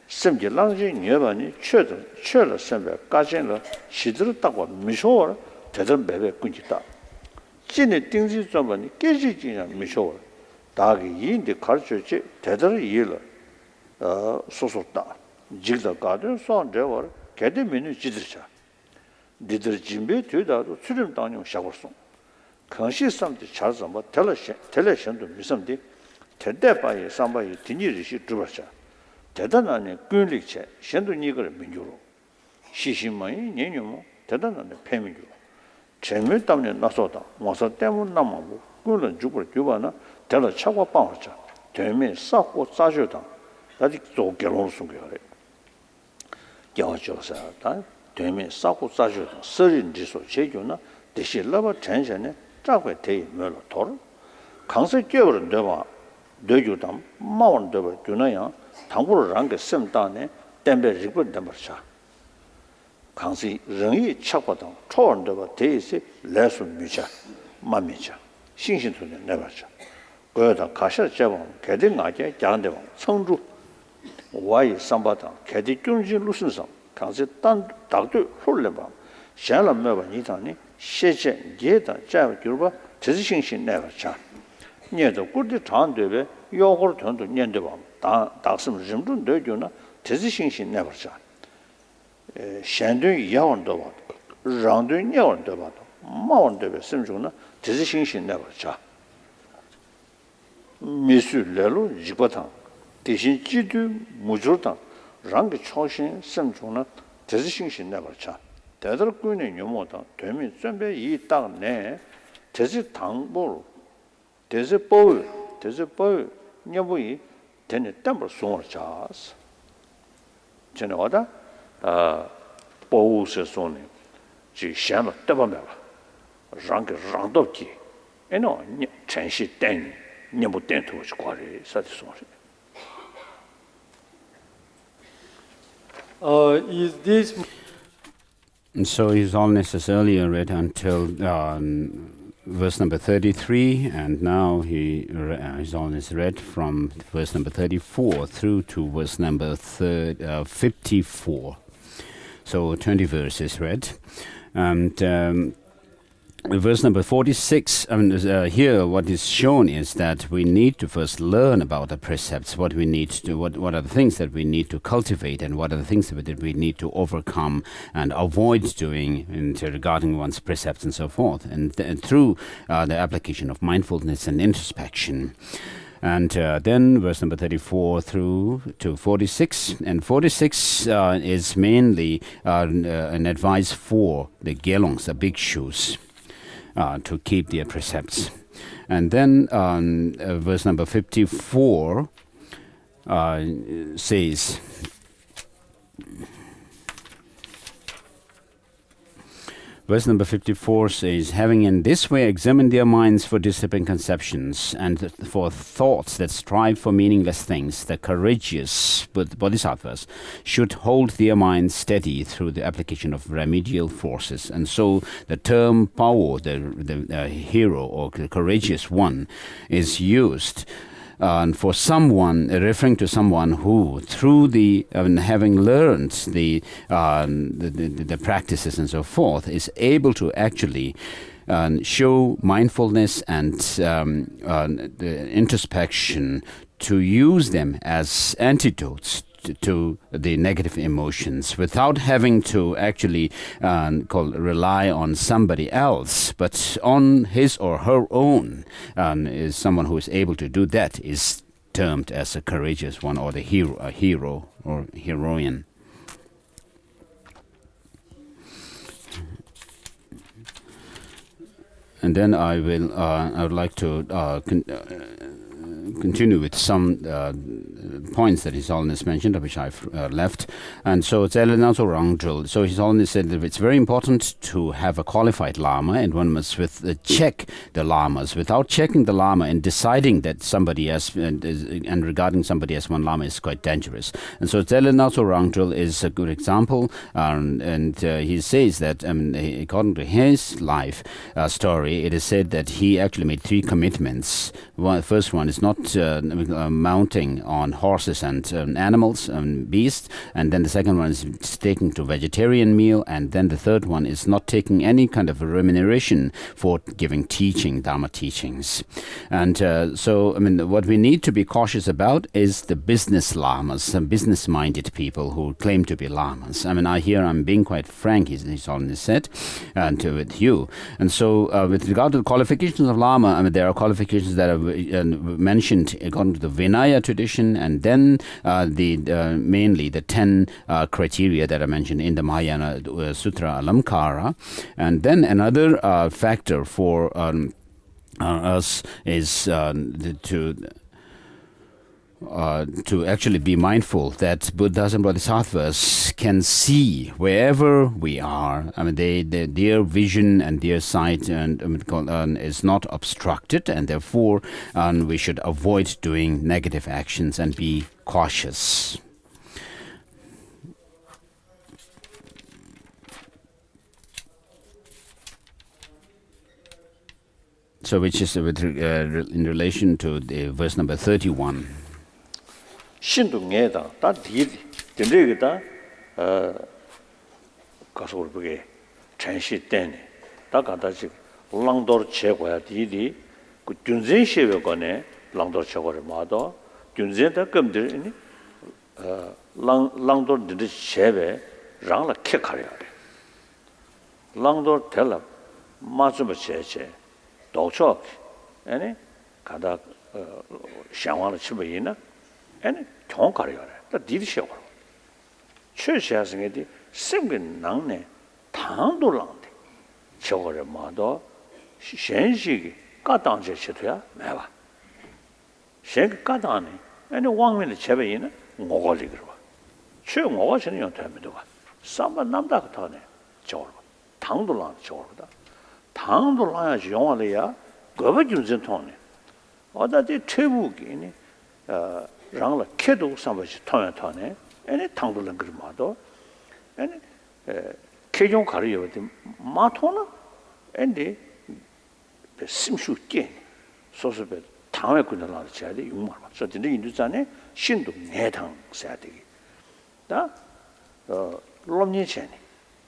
Simply Langi, Nevani, Churla, Sember, Gajela, Shidra Tawa, Mishor, Tedan Bebe Kunjita. Jinny Dingzi Zomani, Gaji Jina, Mishor, Dagi in the culture, Tedder Yiller, Sosota, Jigda Garden, Son Dever, Cademini Jidrisha. Did the Jimbe to the Sudim Daniel Shawarson. Kanshi something Charzamba, Teleshan to Missamdi. 대대바에 삼바에 딘이르시 주버자 대단하네 군릭체 현도 니거를 민주로 시신만이 내년모 대단하네 패민주 재물 때문에 나서다 와서 때문 남아고 군은 죽을 주바나 대라 차고 빵하자 되면 싸고 싸주다 아직 또 결혼 속에래 야저사다 되면 싸고 싸주다 서린지소 제교나 대신 러버 전전에 짜고 대이 멀어 돌 강세 깨버는 데와 너주담 마원더버 주나야 당부를 한게 셈다네 땜베 리버 담버샤 강시 릉이 착과당 초원더버 대세 레스 미자 마미자 신신도네 내버자 거다 가셔 잡아 개등하게 장대방 성주 와이 삼바당 개디 중진 루슨상 강시 단 닥도 홀레바 샤람 메바 니다니 셰제 게다 잡아 줄바 지신신 내버자 년도 꾸디 장대베 요걸 전도 년대바 다스름 점도 되죠나 지신신 내버자 샹도 야원도 봐 랑도 야원도 봐 마원도 심중나 지신신 내버자 미술레로 지바탕 대신 지도 무조다 랑게 초신 심중나 지신신 내버자 대들 꾸는 요모다 되면 준비 이 땅내 제지 당보 대세볼 녀부이 되는 땀을 송을 자스 전에 와다 보우스 손에 지 샹을 떠봐봐 랑게 랑도기 에노 전시 땡 녀부 땡도 과리 사지 송을 И здесь And so His Holiness has earlier read until verse number 33, and now His Holiness read from verse number 34 through to verse number 54. So 20 verses read. And verse number 46, here what is shown is that we need to first learn about the precepts, what we need to, what are the things that we need to cultivate, and what are the things that we need to overcome and avoid doing regarding one's precepts and so forth, and through the application of mindfulness and introspection. And then verse number 34 through to 46. And 46 is mainly an advice for the gelongs, the bhikshus, to keep their precepts. And then verse number 54 says, verse number 54 says, having in this way examined their minds for disciplined conceptions and for thoughts that strive for meaningless things, the courageous Bodhisattvas should hold their minds steady through the application of remedial forces. And so the term Pao, the hero or the courageous one, is used for someone, referring to someone who, through the having learned the practices and so forth, is able to actually show mindfulness and the introspection, to use them as antidotes to the negative emotions without having to actually rely on somebody else, but on his or her own. Is someone who is able to do that is termed as a courageous one, or the hero or heroine. And then I would like to continue with some points that His Holiness mentioned, which I've left. And so it's so His Holiness said that it's very important to have a qualified Lama, and one must check the Lamas. Without checking the Lama and deciding that somebody and regarding somebody as one Lama is quite dangerous. And so Rangdrul is a good example, and he says that according to his life story, it is said that he actually made 3 commitments. The first one is not mounting on horses and animals and beasts, and then the second one is taking to vegetarian meal, and then the third one is not taking any kind of remuneration for giving Dharma teachings. And what we need to be cautious about is the business lamas, some business-minded people who claim to be lamas. I'm being quite frank, His Holiness said, and with you. And so with regard to the qualifications of lama, there are qualifications that are mentioned according to the Vinaya tradition, and then mainly the 10 criteria that are mentioned in the Mahayana Sutra Alamkara. And then another factor for us is to actually be mindful that Buddhas and Bodhisattvas can see wherever we are. Their vision and their sight is not obstructed, and therefore we should avoid doing negative actions and be cautious. So, which is in relation to the verse number 31. 신동에다 다 디디 된데기다 가서 우리게 전시 때네 다 가다지 랑도르 제거야 디디 그 균전시에 거네 랑도르 제거를 마도 균전다 금들이니 랑도르 디디 제베 랑라 켜카려 랑도르 텔라 마즈버 제제 도초 아니 가다 샹와를 치버이나 아니 통가려라. 다 디디셔. 최샤승에디 생긴 낭네 당도랑데. 저거를 마도 현식이 까당제 시도야. 매봐. 생 까당네. 아니 왕면의 제배이나 뭐가지 그러 봐. 최 뭐가지는 연타면도 봐. 삼바 남다 같아네. 저거. 당도랑 저거다. 당도랑야지 영화래야. 거버준전 통네. 어다지 최부기니 랑라 캐도 삼바지 토야토네 에네 당불은 그마도 에네 캐종 가려요데 마토나 엔데 심슈께 소소베 당에 군나라 자리 용말 저 진짜 인도자네 신도 내당 써야 되기 다 롬니체네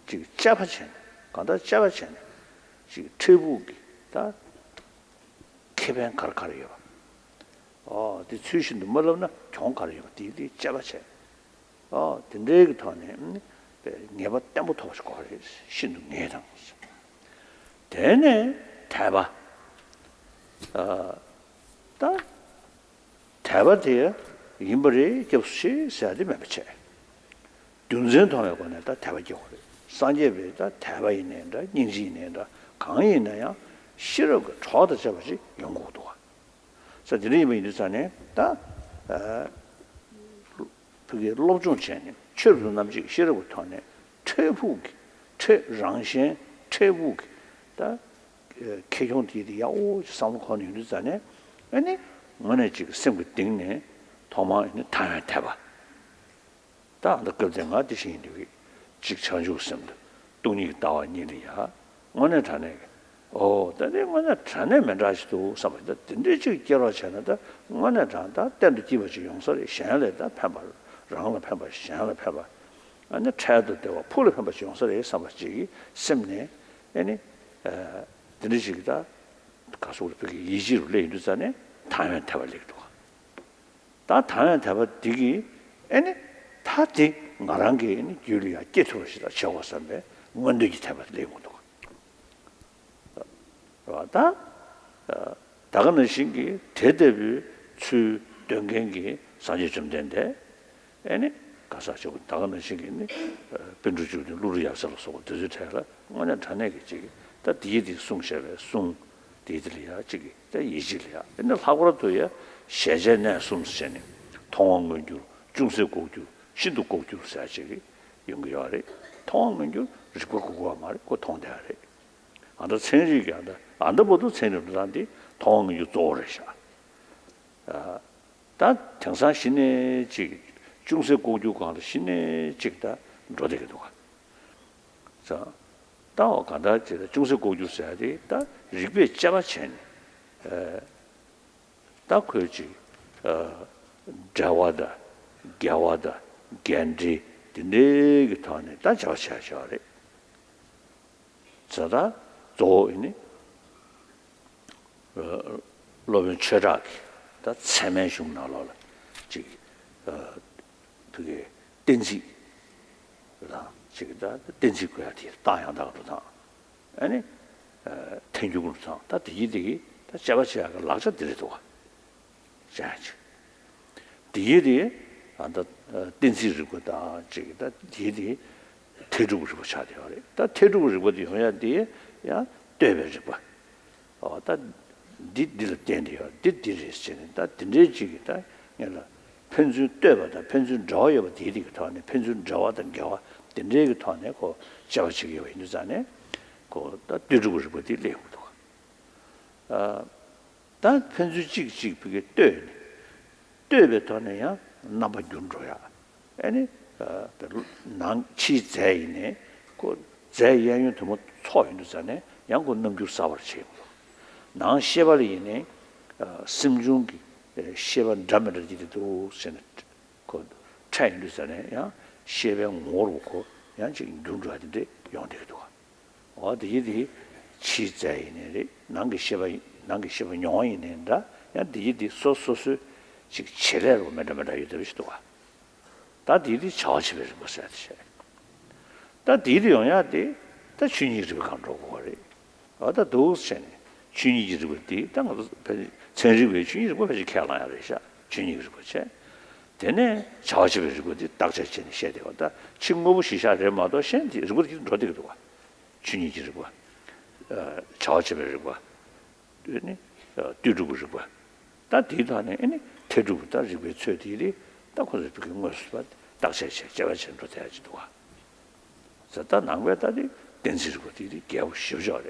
지금 잡아체네 간다 잡아체네 지금 최부기 다 개변 가르카리요 디 출신도 몰라나 종가리요 디디 잡아체 근데 터네 내가 때부터 하고 그래 신도 내당 되네 대바 다 대바디에 임벌이 겹시 세야지 매체 dunzen tome ko ne ta taba ge hore sanje be ta taba ine da ningji ine da gang ine ya shiro ge chao de zhe ba ji yong gu duo sa de li me de sa ne ta 그게 로종 전에 최로 남지 shiro ge tone 최부 최 랑신 최부 다 개종들이 야오 상무권 유지자네 아니 뭐네 지금 생각 띵네 도마는 다음에 대봐 다 그거쟁아 되시는데 직접 주습니다 돈이 나와 니리야 뭐네 자네 다들 뭐네 자네 맨라시도 사바다 근데 지금 결혼하잖아다 뭐네 자다 때도 집어지 용서를 샹래다 판바 라고 판바 샹래 판바 아니 차도 되고 풀을 판바 용서를 사바지 심네 아니 드리지기다 가서 우리 그 이지로 내주잖아요. 다음에 타발릭도. 다 다음에 타발 되기 아니 다지 말한 게 아니 줄이야 깨트로시다 적었었는데 뭔데기 타발 내고도. 와다 다가는 신기 대대비 주 등경기 사지 좀 된대. 아니 가서 저 다가는 신기네. 변주주도 루리야서로 쏘고 드즈테라 뭐냐 자네겠지. 다 디디 송셔베 송 디들이야 지기 다 이질이야 근데 하고라도야 세제네 숨세네 통원근주 중세고주 신도고주 사실이 연구하래 통원근주 그거 말 그거 통대하래 안도 천리가 안다 안도 모두 천리로란데 통원근주 조르샤 다 정상 신의 지 중세고주 관도 신의 직다 로데게도 자 다오 간다 제 중세고주사야지 다 리베 잡아chen 다 그지 자와다 갸와다 겐지 드네게 타네 다 잡아셔야래 자다 조이니 로빈 체락 다 체면중 나라라 지 그게 땡지 그다 지금다 땡지고야 돼 다양하다고 다 아니 텐주고 다 디디 다 잡아셔야 라서 들어도 자지 디디 안다 땡지고 다 지금다 디디 태주고 싶어 차려야 다 태주고 싶어 해야 돼야 되베지 봐다 디디를 땡이요 디디를 쓰는 다 땡지기다 얘라 편주 때보다 편주 저여 디디가 더네 편주 저와든 겨와 땡제가 더네 고 잡아치기 있는잖아요. 고다 뒤주고 싶어 뒤래고도. 다 편주 찍찍 그게 때베 더네야 나빠 준줘야. 아니 난 치제이네 고 제연유 더 초인잖아요. 양고 넘겨 싸버치. 난 셰발이네 심중기 셰반 담르지도 세네 고 차인르잖아요. 셰병 모르고 양지 눈주하는데 용되도 어디디 치자이네 난게 셰바 용이네다 야 디디 소소스 즉 체레로 매다마다 이들시도 다 디디 자치베 버서야지 다 디디 용야디 다 춘이지고 간다고 그래 어다 도스네 춘이지고 디 당도 전리고 춘이지고 같이 캐라야 되샤 춘이지고 체 되네 자치베 지고 딱저치네 셰되고다 친구부 시샤레마도 셴디 지고 저디도 와 춘이지고 자치베 지고 되네 뒤주고 지고 다 뒤도하네 아니 태주부터 지고 최디리 딱 거기서 그 모습 딱저치 제가 전도 돼야지도 와 자다 남외다디 댄시고 뒤리 개우 쉬어져래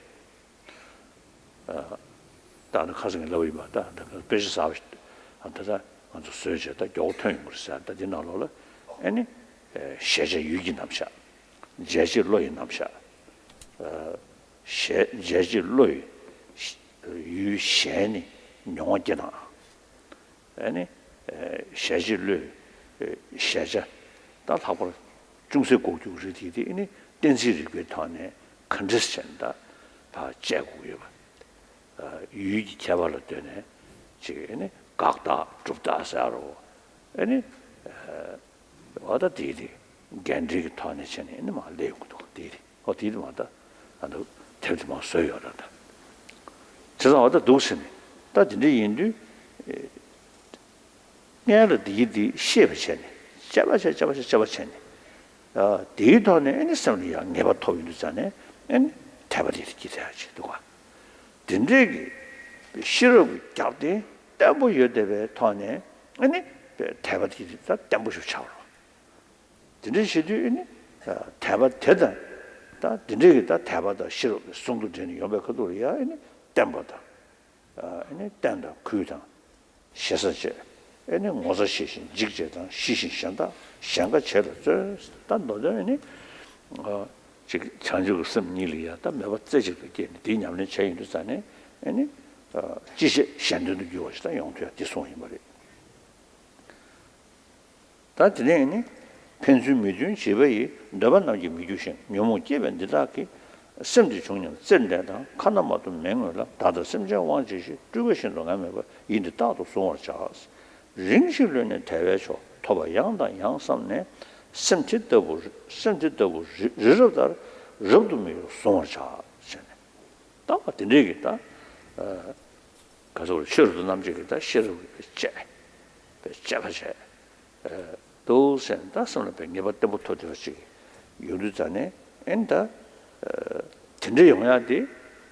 다는 가정에 넣이 봐다 배시 사업 한테다 먼저 sö제다 교통을 살다 지나로라 아니 셰제 유기 남샤 제지 로이 남샤 제지 로이 유 셴이 뇽게다 아니 샤지르 샤자 다 하고 중세 고주를 디디니 댄시를 괴타네 컨디션다 다 제고요 유지 개발을 되네 지금 각다 좁다사로 아니 어다 디디 겐드리 타네 전에 뭐 레고도 디디 어디도마다 아도 대주마 써요라다 저도 어다 도스네 다 진짜 인도 내가 디디 쉐브체네 잡아체네 데이터네 애니스턴이야 내가 토일잖아요 엔 타버리지 기대하지 누가 진짜기 싫어 잡대 더블유데베 토네 아니 타버리지 담부쇼 차로 진짜 시주니 타버테다 다 진짜기 다 타버다 싫어 송도 되는 여배 그도리야 아니 담보다 아니 담다 그다 셔서제 아니 뭐서 시신 직제다 시신 샹다 샹가 체를 단 너더니 즉 장주고 섬니리야 다 매번 째지게 디냐면 체인도 사네 아니 지시 샹도도 요시다 용도야 디송이 말이 다 진행이 펜션 미준 집에 너반나기 미주신 묘모 제변들다기 심지 중년 전대다 카나마도 맹어라 다들 심정 왕지시 주거신도 가면 인도 다도 송을 잡았어 링실련의 대외초 토바 양단 양삼네 심지도부 르르다 르도미로 송어차 전에 또 같은 얘기다 가서 싫어도 남지겠다 싫어 제바제 도센다 손을 백내버때부터 들었지 요르잖아요 엔다 진짜 영야디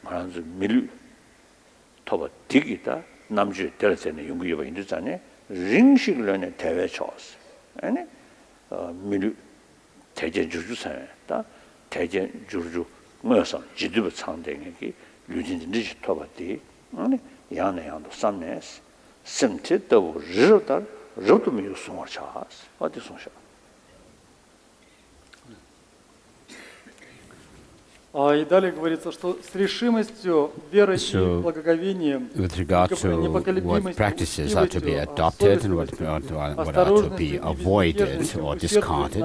말하면서 밀 토바 디기다 남주 때려서는 연구가 있잖아요 링식련의 대외 초스 아니 미르 대제 주주사다 대제 주주 뭐서 지도부 상대에게 유진진지 토바디 아니 야네양도 삼네스 심티도 르다 르도 미우송어차스 어디 송샤 И далее говорится, что с решимостью, верой и благоговением, with regard to what practices are to be adopted and what are to be avoided or discarded,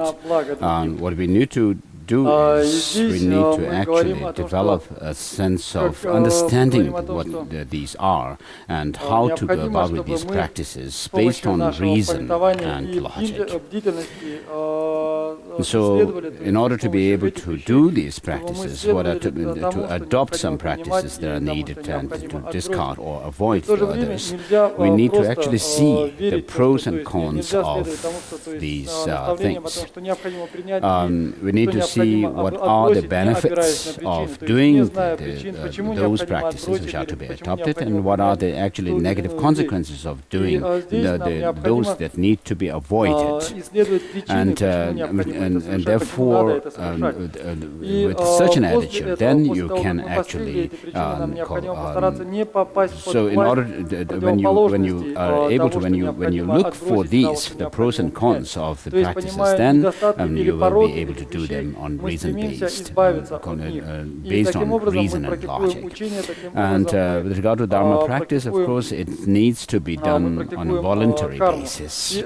what we need to do is we need to actually develop a sense of understanding what these are and how to go about with these practices based on reason and logic. So, in order to be able to do these practices, what are to adopt some practices that are needed and to discard or avoid others, we need to actually see the pros and cons of these things. We need to see what are the benefits of doing those practices which are to be adopted and what are the actually negative consequences of doing those that need to be avoided. And therefore, with such an attitude, then you can actually so in order when you are able to when you look for these the pros and cons of the practices, then you will be able to do them on reason based on reason and logic. And with regard to Dharma practice, of course, it needs to be done on a voluntary basis.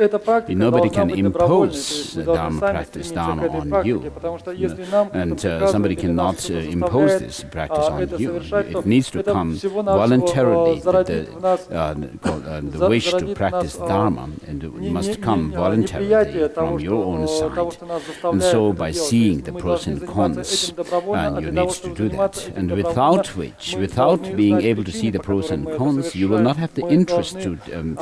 Nobody can impose the Dharma practice on you, and somebody cannot impose this practice on you. It needs to come voluntarily. The wish to practice Dharma must come voluntarily from your own side. And so by seeing the pros and cons, and you need to do that. And without being able to see the pros and cons, you will not have the interest to do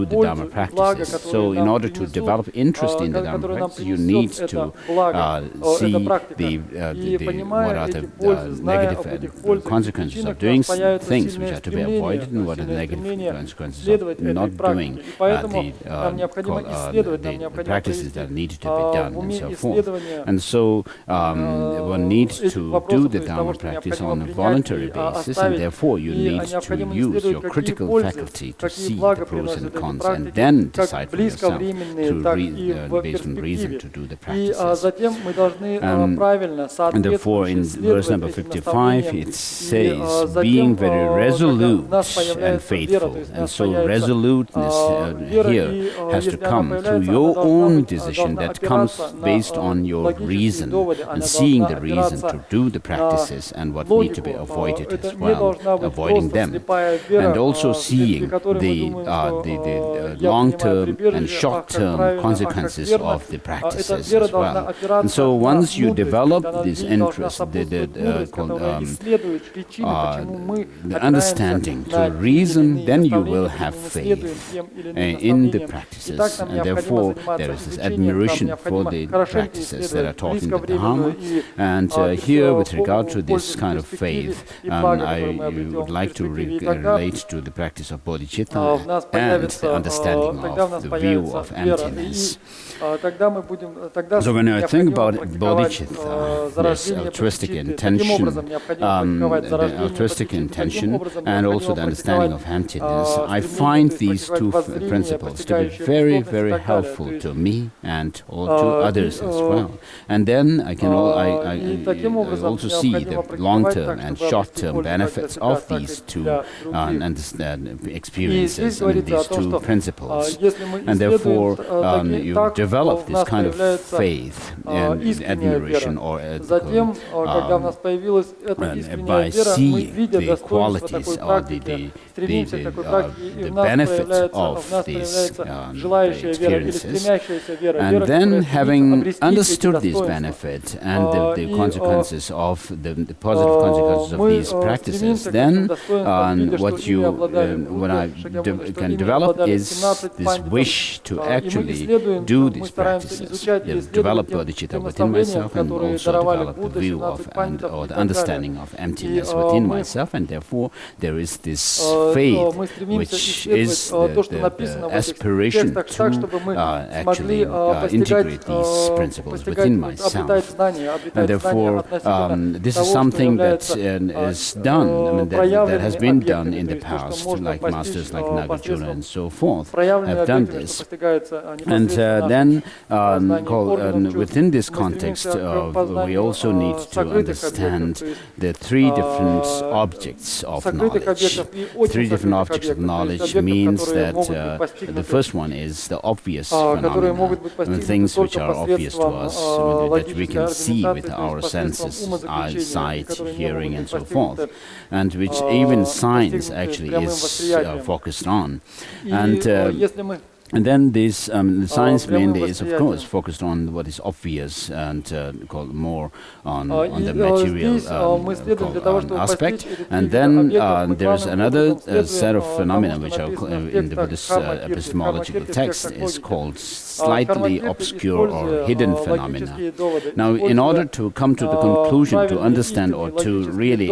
the Dharma practices. So in order to develop interest in the Dharma practice, you need to see what are the negative consequences of doing things which are to be avoided and what are the negative consequences of not doing the practices that need to be done and so forth. And so one needs to do the Dharma practice on a voluntary basis, and therefore you need to use your critical faculty to see the pros and cons and then decide for yourself based on reason to do the practices. затем мы должны правильно And therefore, in verse number 55, it says, being very resolute and faithful. And so resoluteness here has to come through your own decision that comes based on your reason and seeing the reason to do the practices and what need to be avoided as well, avoiding them. And also seeing the long-term and short-term consequences of the practices as well. And so once you develop this interest, the understanding to reason, then you will have faith in the practices. And therefore, there is this admiration for the practices that are taught in the Dharma. And here, with regard to this kind of faith, I would like to relate to the practice of bodhicitta and the understanding of the view of emptiness. So when I think about bodhicitta, this altruistic intention, and also the understanding of emptiness, I find these two principles to be very, very helpful to me and to others as well. And then I can also see the long-term and short-term benefits of these two experiences and these two principles. And therefore, you develop this kind of faith and admiration, or by seeing the qualities or the benefit of these experiences, and then having understood this benefit and the consequences of the positive consequences of these practices, then what I can develop is this wish to actually do these practices, develop bodhicitta within myself, and also develop the view of or the understanding of emptiness within myself. And therefore, there is this faith, which is the aspiration to actually integrate these principles within myself. And therefore, this is something that is done, that has been done in the past, like masters like Nagarjuna and so forth have done this. And then within this context, we also need to understand the three different objects of knowledge. Three different objects of knowledge means that the first one is the obvious phenomena, things which are obvious to us, that we can see with our senses, eyes, sight, hearing, and so forth, and which even science actually is focused on. And then this science mainly is, of course, focused on what is obvious and called more on the material aspect. And then there is another set of phenomena which are in the Buddhist epistemological text is called slightly obscure or hidden phenomena. Now, in order to come to the conclusion, to understand or to really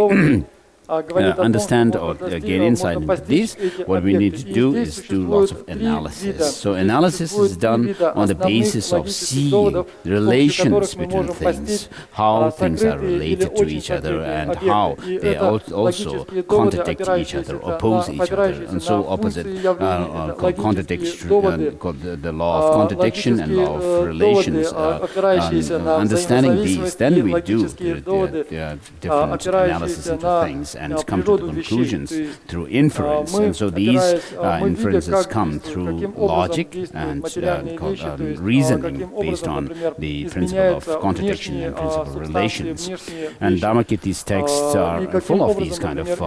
understand or gain insight into this, what we need to do is do lots of analysis. So analysis is done on the basis of seeing relations between things, how things are related to each other, and how they also contradict each other, oppose each other, and so opposite contradiction, called the law of contradiction and law of relations. Understanding these, then we do the different analysis into things and come to the conclusions through inference. And so these inferences come through logic and reasoning based on the principle of contradiction and principle of relations. And Dharmakirti's texts are full of these kind of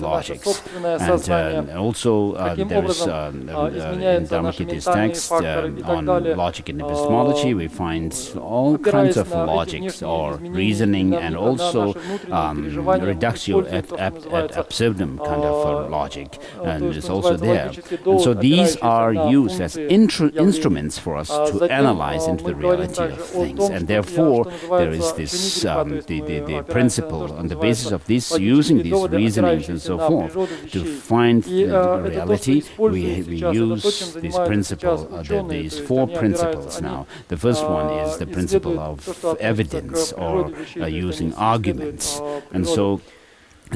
logics. And also there is in Dharmakirti's text on logic and epistemology, we find all kinds of logics or reasoning, and also reductio ad absurdum kind of logic, and is also there. And so these are used as instruments for us to analyze into the reality of things. And therefore, there is this the principle on the basis of this, using these reasonings and so forth to find the reality. We use this principle, these four principles now. The first one is the principle of evidence, or using arguments. And so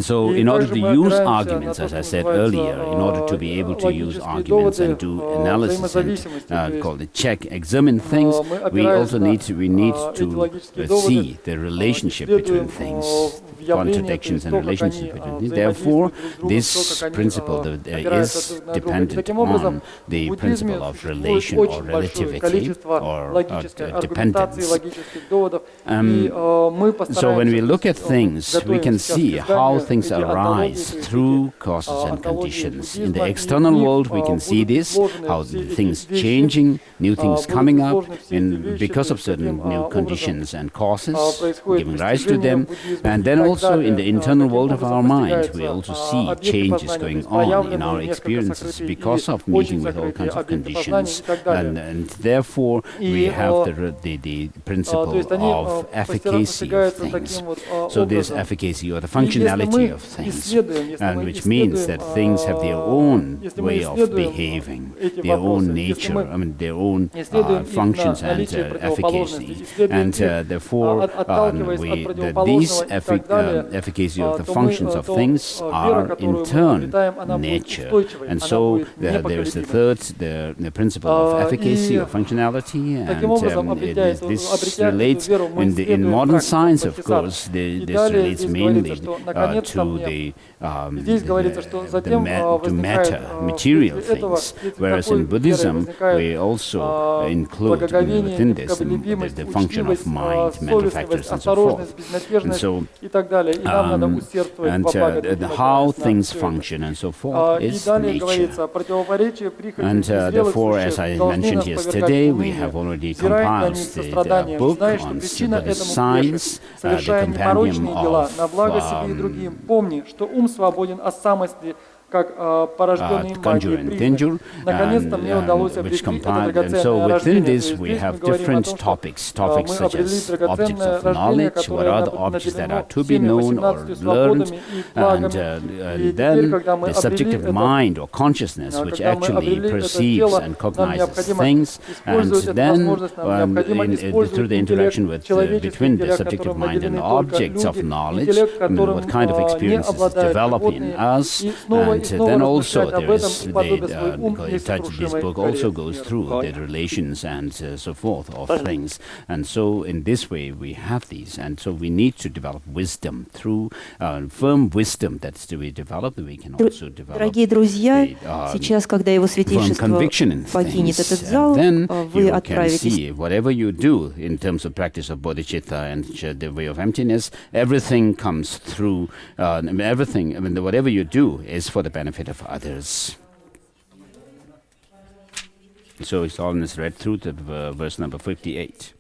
So in order to use arguments, as I said earlier, in order to be able to use arguments and do analysis and call it check, examine things, we also need to see the relationship between things, contradictions and relationships between things. Therefore, this principle is dependent on the principle of relation or relativity or dependence. So when we look at things, we can see how things arise through causes and conditions. In the external world, we can see this, how things changing, new things coming up, and because of certain new conditions and causes, giving rise to them. And then also in the internal world of our mind, we also see changes going on in our experiences because of meeting with all kinds of conditions. And therefore, we have the principle of efficacy of things. So there's efficacy or the functionality of things, and which means that things have their own way of behaving, their own nature, their own functions and efficacy. And therefore, these efficacy of the functions of things are in turn nature. And so there is the third, the principle of efficacy or functionality, and this relates in modern science, of course, this relates mainly to matter, material things, whereas in Buddhism we also include within this the function of mind, mental factors, and so forth. And so, how things function and so forth is nature. And therefore, as I mentioned yesterday, we have already compiled the book on Buddhist science, the compendium of Conjure and Danger, which compiled. And so within this we have different topics such as objects of knowledge, what are the objects that are to be known or learned, and then the subjective mind or consciousness, which actually perceives and cognizes things, and then through the interaction between the subjective mind and the objects of knowledge, what kind of experiences develop in us. And then also there is this book also goes through the relations and so forth of things. And so in this way we have these, and so we need to develop wisdom through firm wisdom that's to be developed. We can also develop Дорогие друзья, сейчас, когда его святейшество покинет этот зал, вы отправитесь. Whatever you do in terms of practice of bodhicitta and the way of emptiness, everything comes through everything. Whatever you do is for the benefit of others. So His Holiness read through the verse number 58.